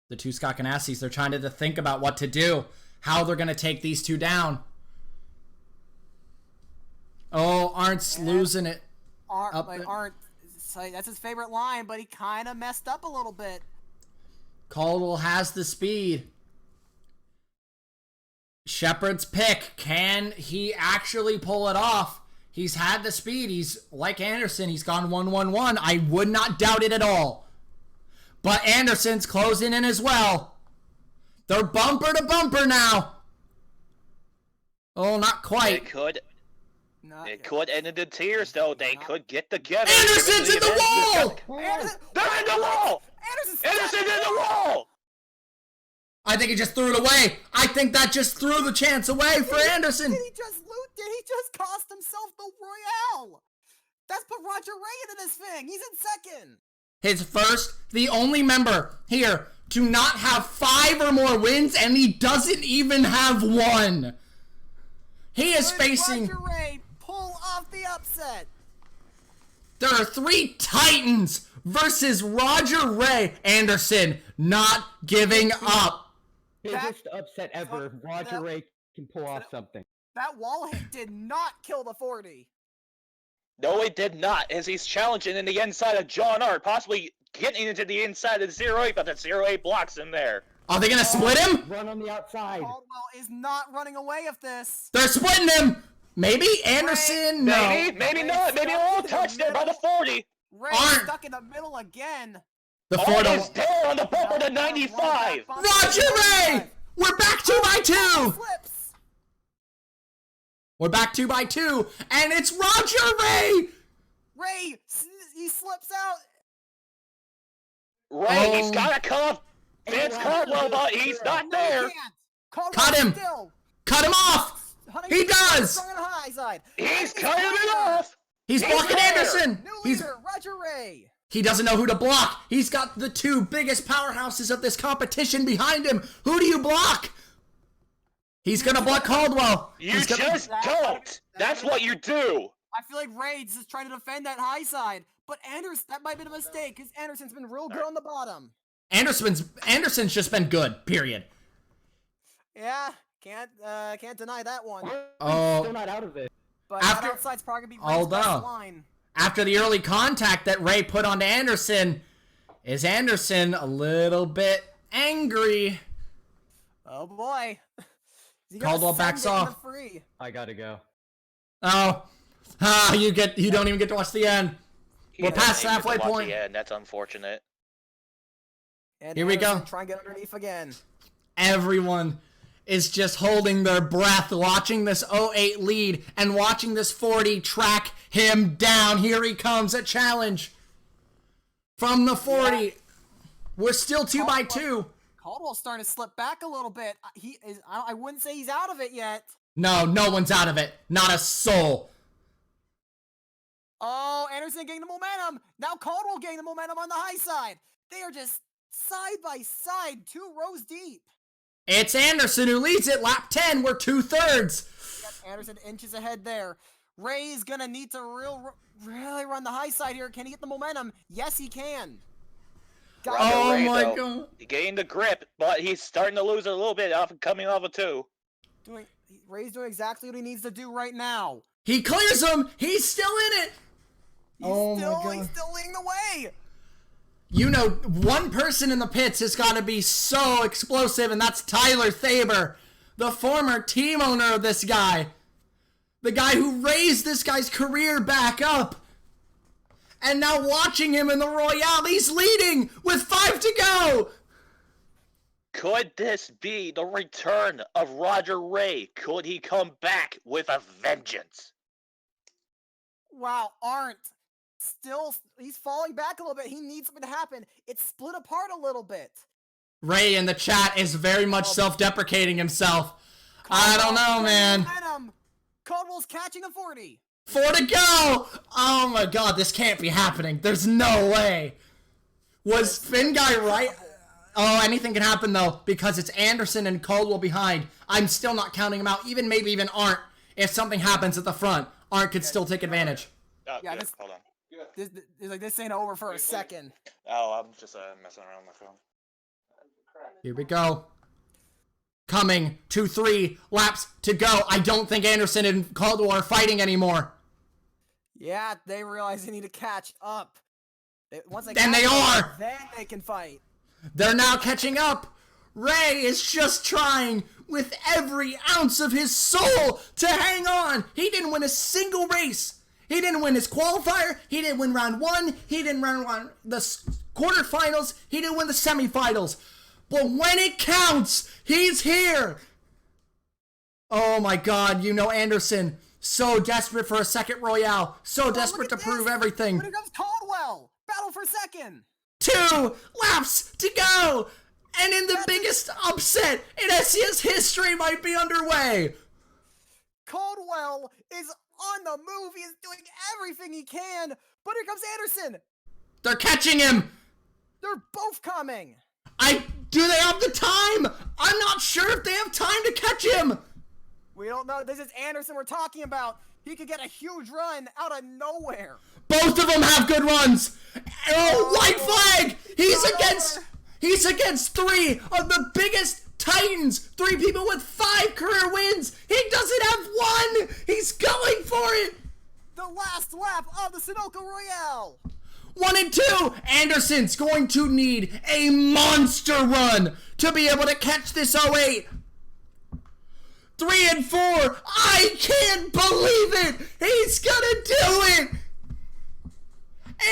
The two Scott Ganassis, they're trying to think about what to do, how they're going to take these two down. Oh, Arndt's losing it. Up there. Arndt, that's his favorite line, but he kind of messed up a little bit. Caldwell has the speed. Shepard's pick. Can he actually pull it off? He's had the speed. He's like Anderson. He's gone 1-1-1. I would not doubt it at all. But Anderson's closing in as well. They're bumper to bumper now. Oh, not quite. It could end in the tears, though. They could get together. Anderson's in the wall! Anderson, They're in the wall! Anderson's in the wall! I think he just threw it away. I think that just threw the chance away for Anderson. Did he just cost himself the Royale? That's put Roger Ray into this thing. He's in second. His first, the only member here to not have 5 or more wins, and he doesn't even have 1. He is Could facing... Roger Ray pull off the upset? There are 3 Titans versus Roger Ray. Anderson not giving up. Biggest upset ever. Roger that- Ray can pull off something. That wall hit did not kill the 40. No, it did not, as he's challenging in the inside of John Art, possibly getting into the inside of 08, but the 08 blocks him there. Are they going to split him? Run on the outside. Caldwell is not running away of this. They're splitting him. Maybe Anderson? No. Maybe not. Maybe a little touch there by the 40. Ray Arndt. stuck in the middle again. The Art Ford is there on the bumper to 95. Roger Ray! We're back 2 by 2. Flips. We're back 2 by 2. And it's Roger Ray. Ray, he slips out. Ray, he's got to come. Vince Caldwell, but he's not No, he there. can't. Caldwell Cut him. Still. Cut him off. He does. Strong on the high side. He's cutting it off. He's blocking there. Anderson. New He's leader, Roger Ray. He doesn't know who to block. He's got the 2 biggest powerhouses of this competition behind him. Who do you block? He's going to block Caldwell. You He's gonna- just don't. That's what you do. I feel like Ray's just trying to defend that high side, but that might have been a mistake because Anderson's been real good on the bottom. Anderson's just been good, period. Yeah, can't deny that one. Oh. Still not out of it. But After- that outside's probably gonna be Hold Ray's best on. line. After the early contact that Ray put onto Anderson, is Anderson a little bit angry? Oh boy. Is he gonna Caldwell send backs it in the off. free? I gotta go. Oh. You don't even get to watch the end. He We're doesn't past the even get to halfway watch point. the end. That's unfortunate. And Here we go. Anderson try and get underneath again. Everyone is just holding their breath watching this 08 lead and watching this 40 track him down. Here he comes, a challenge from the 40. Yeah. We're still 2 by 2. Caldwell's starting to slip back a little bit. He is. I wouldn't say he's out of it yet. No one's out of it. Not a soul. Oh, Anderson getting the momentum. Now Caldwell getting the momentum on the high side. They are just side by side, 2 rows deep. It's Anderson who leads it. Lap 10. We're 2/3. Yep, Anderson inches ahead there. Ray is gonna need to really run the high side here. Can he get the momentum? Yes, he can. Got Roger Oh Ray, my though, God. He gained the grip, but he's starting to lose it a little bit off coming off of 2. Ray's doing exactly what he needs to do right now. He clears him. He's still in it. He's still leading the way. You know, one person in the pits has got to be so explosive, and that's Tyler Thaber, the former team owner of this guy. The guy who raised this guy's career back up. And now watching him in the Royale, he's leading with 5 to go. Could this be the return of Roger Ray? Could he come back with a vengeance? Wow, Arndt. Still, he's falling back a little bit. He needs something to happen. It's split apart a little bit. Ray in the chat is very much self-deprecating himself. I don't know, man. Caldwell's catching a 40. 4 to go! Oh my god, this can't be happening. There's no way. Was Finn Guy right? Oh, anything can happen though, because it's Anderson and Caldwell behind. I'm still not counting them out. Maybe even Arndt. If something happens at the front, Arndt could still take advantage. Yeah, good. Hold on. This ain't over for a second. Oh, I'm just messing around with my phone. Here we go. Coming to 3 laps to go. I don't think Anderson and Caldwell are fighting anymore. Yeah, they realize they need to catch up. Once they Then they are! Then they can fight. They're now catching up. Ray is just trying with every ounce of his soul to hang on. He didn't win a single race. He didn't win his qualifier. He didn't win round 1. He didn't win the quarterfinals. He didn't win the semifinals. But when it counts, he's here. Oh my god, Anderson. So desperate for a second Royale. So desperate to prove everything. Here comes Caldwell. Battle for second. 2 laps to go. And in the biggest upset in SCS history might be underway. Caldwell is on the move. He is doing everything he can. But here comes Anderson. They're catching him. They're both coming. Do they have the time? I'm not sure if they have time to catch him. We don't know. This is Anderson we're talking about. He could get a huge run out of nowhere. Both of them have good runs. Oh, white flag. He's against 3 of the biggest Titans. 3 people with 5 career wins. He doesn't have 1. He's going for it. The last lap of the Sunoco Royale. 1 and 2. Anderson's going to need a monster run to be able to catch this 08. 3 and 4. I can't believe it. He's gonna do it.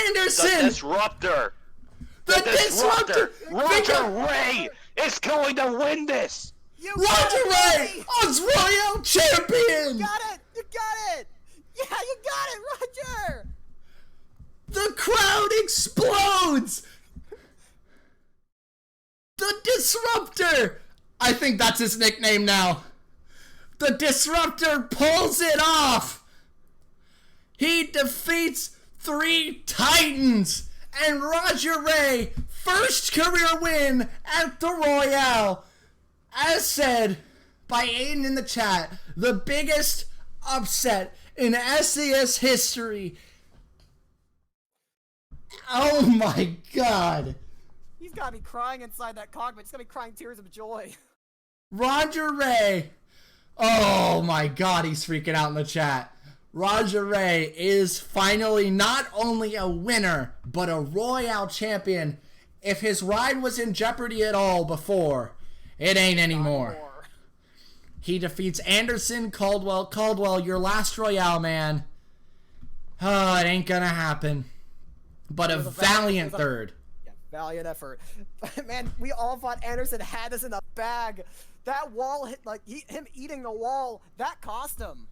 Anderson. The Disruptor. The Disruptor. Roger Ray is going to win this. Roger Ray, us Royale champion. You got it. You got it. Yeah, you got it, Roger. The crowd explodes! The Disruptor! I think that's his nickname now. The Disruptor pulls it off! He defeats 3 Titans! And Roger Ray, first career win at the Royale. As said by Aiden in the chat, the biggest upset in SCS history. Oh my god. He's gotta be crying inside that cockpit. He's gotta be crying tears of joy. Roger Ray. Oh my god, he's freaking out in the chat. Roger Ray is finally not only a winner, but a Royale champion. If his ride was in jeopardy at all before, it ain't anymore. He defeats Anderson, Caldwell. Caldwell, your last Royale, man. Oh, it ain't gonna happen. But a valiant third. Yeah, valiant effort. Man, we all thought Anderson had this in the bag. That wall hit, him eating the wall, that cost him.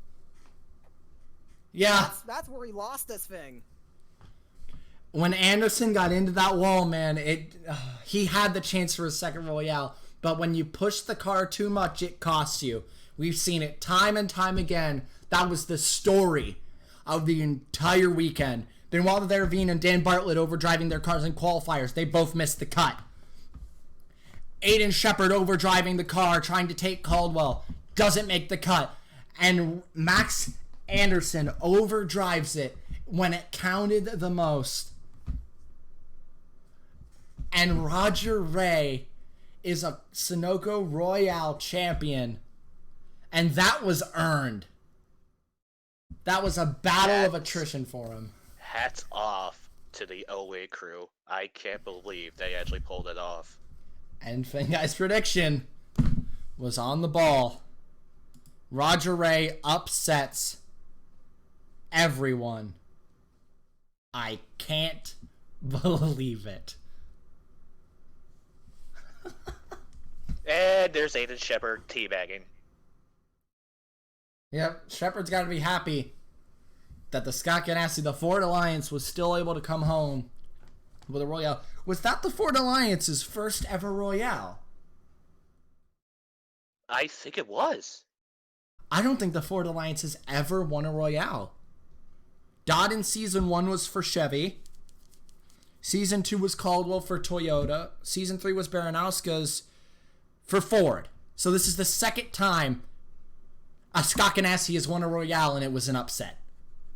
Yeah. That's where he lost this thing. When Anderson got into that wall, man, he had the chance for a second Royale. But when you push the car too much, it costs you. We've seen it time and time again. That was the story of the entire weekend. Benoit Verveen and Dan Bartlett overdriving their cars in qualifiers. They both missed the cut. Aiden Shepard overdriving the car, trying to take Caldwell. Doesn't make the cut. And Max Anderson overdrives it when it counted the most. And Roger Ray is a Sunoco Royale champion. And that was earned. That was a battle of attrition for him. Hats off to the OA crew. I can't believe they actually pulled it off. And Finguy's prediction was on the ball. Roger Ray upsets everyone. I can't believe it. And there's Aiden Shepard teabagging. Yep, Shepard's got to be happy that the Scott Ganassi, the Ford Alliance, was still able to come home with a Royale. Was that the Ford Alliance's first ever Royale? I think it was. I don't think the Ford Alliance has ever won a Royale. Dodd in Season 1 was for Chevy. Season 2 was Caldwell for Toyota. Season 3 was Baranowska's for Ford. So this is the second time a Scott Ganassi has won a Royale, and it was an upset.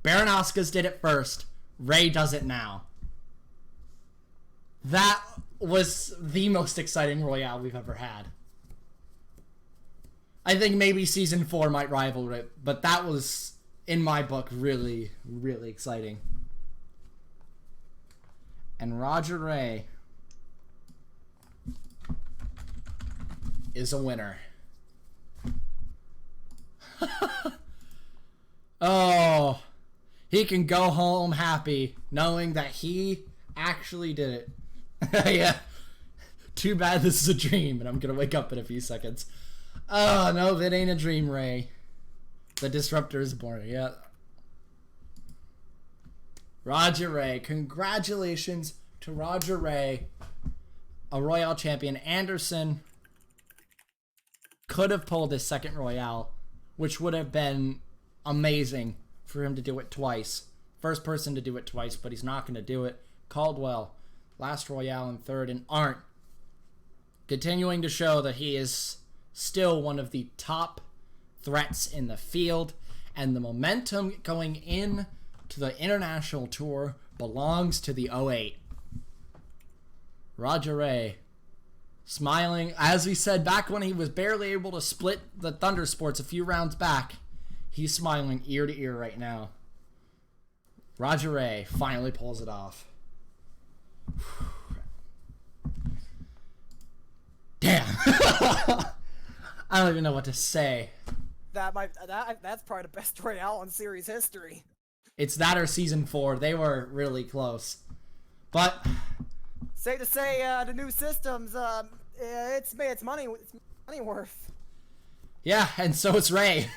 Baranowska's did it first. Ray does it now. That was the most exciting Royale we've ever had. I think maybe Season 4 might rival it, but that was, in my book, really, really exciting. And Roger Ray is a winner. Oh, he can go home happy knowing that he actually did it. Yeah. Too bad this is a dream, and I'm going to wake up in a few seconds. Oh, no, that ain't a dream, Ray. The Disruptor is born. Yeah. Roger Ray. Congratulations to Roger Ray, a Royale champion. Anderson could have pulled his second Royale, which would have been amazing for him to do it twice. First person to do it twice, but he's not going to do it. Caldwell, last Royale and third, and Arndt continuing to show that he is still one of the top threats in the field, and the momentum going in to the international tour belongs to the 08. Roger Ray smiling, as we said back when he was barely able to split the Thunder Sports a few rounds back. He's smiling ear to ear right now. Roger Ray finally pulls it off. Damn. I don't even know what to say. That's probably the best Royale in series history. It's that or Season 4. They were really close. But safe to say, the new systems, it's made its money worth. Yeah, and so it's Ray.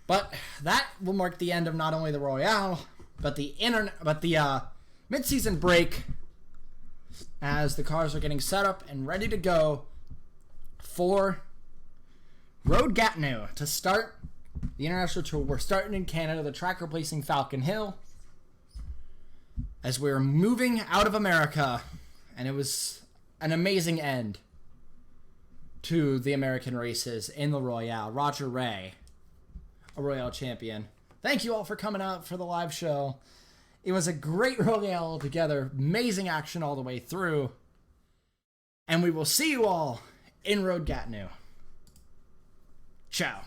But that will mark the end of not only the Royale, but the mid-season break, as the cars are getting set up and ready to go for Road Gatineau to start the international tour. We're starting in Canada, the track replacing Falcon Hill, as we're moving out of America, and it was an amazing end to the American races in the Royale. Roger Ray, a Royale champion. Thank you all for coming out for the live show. It was a great Royale together. Amazing action all the way through. And we will see you all in Road Gatineau. Ciao.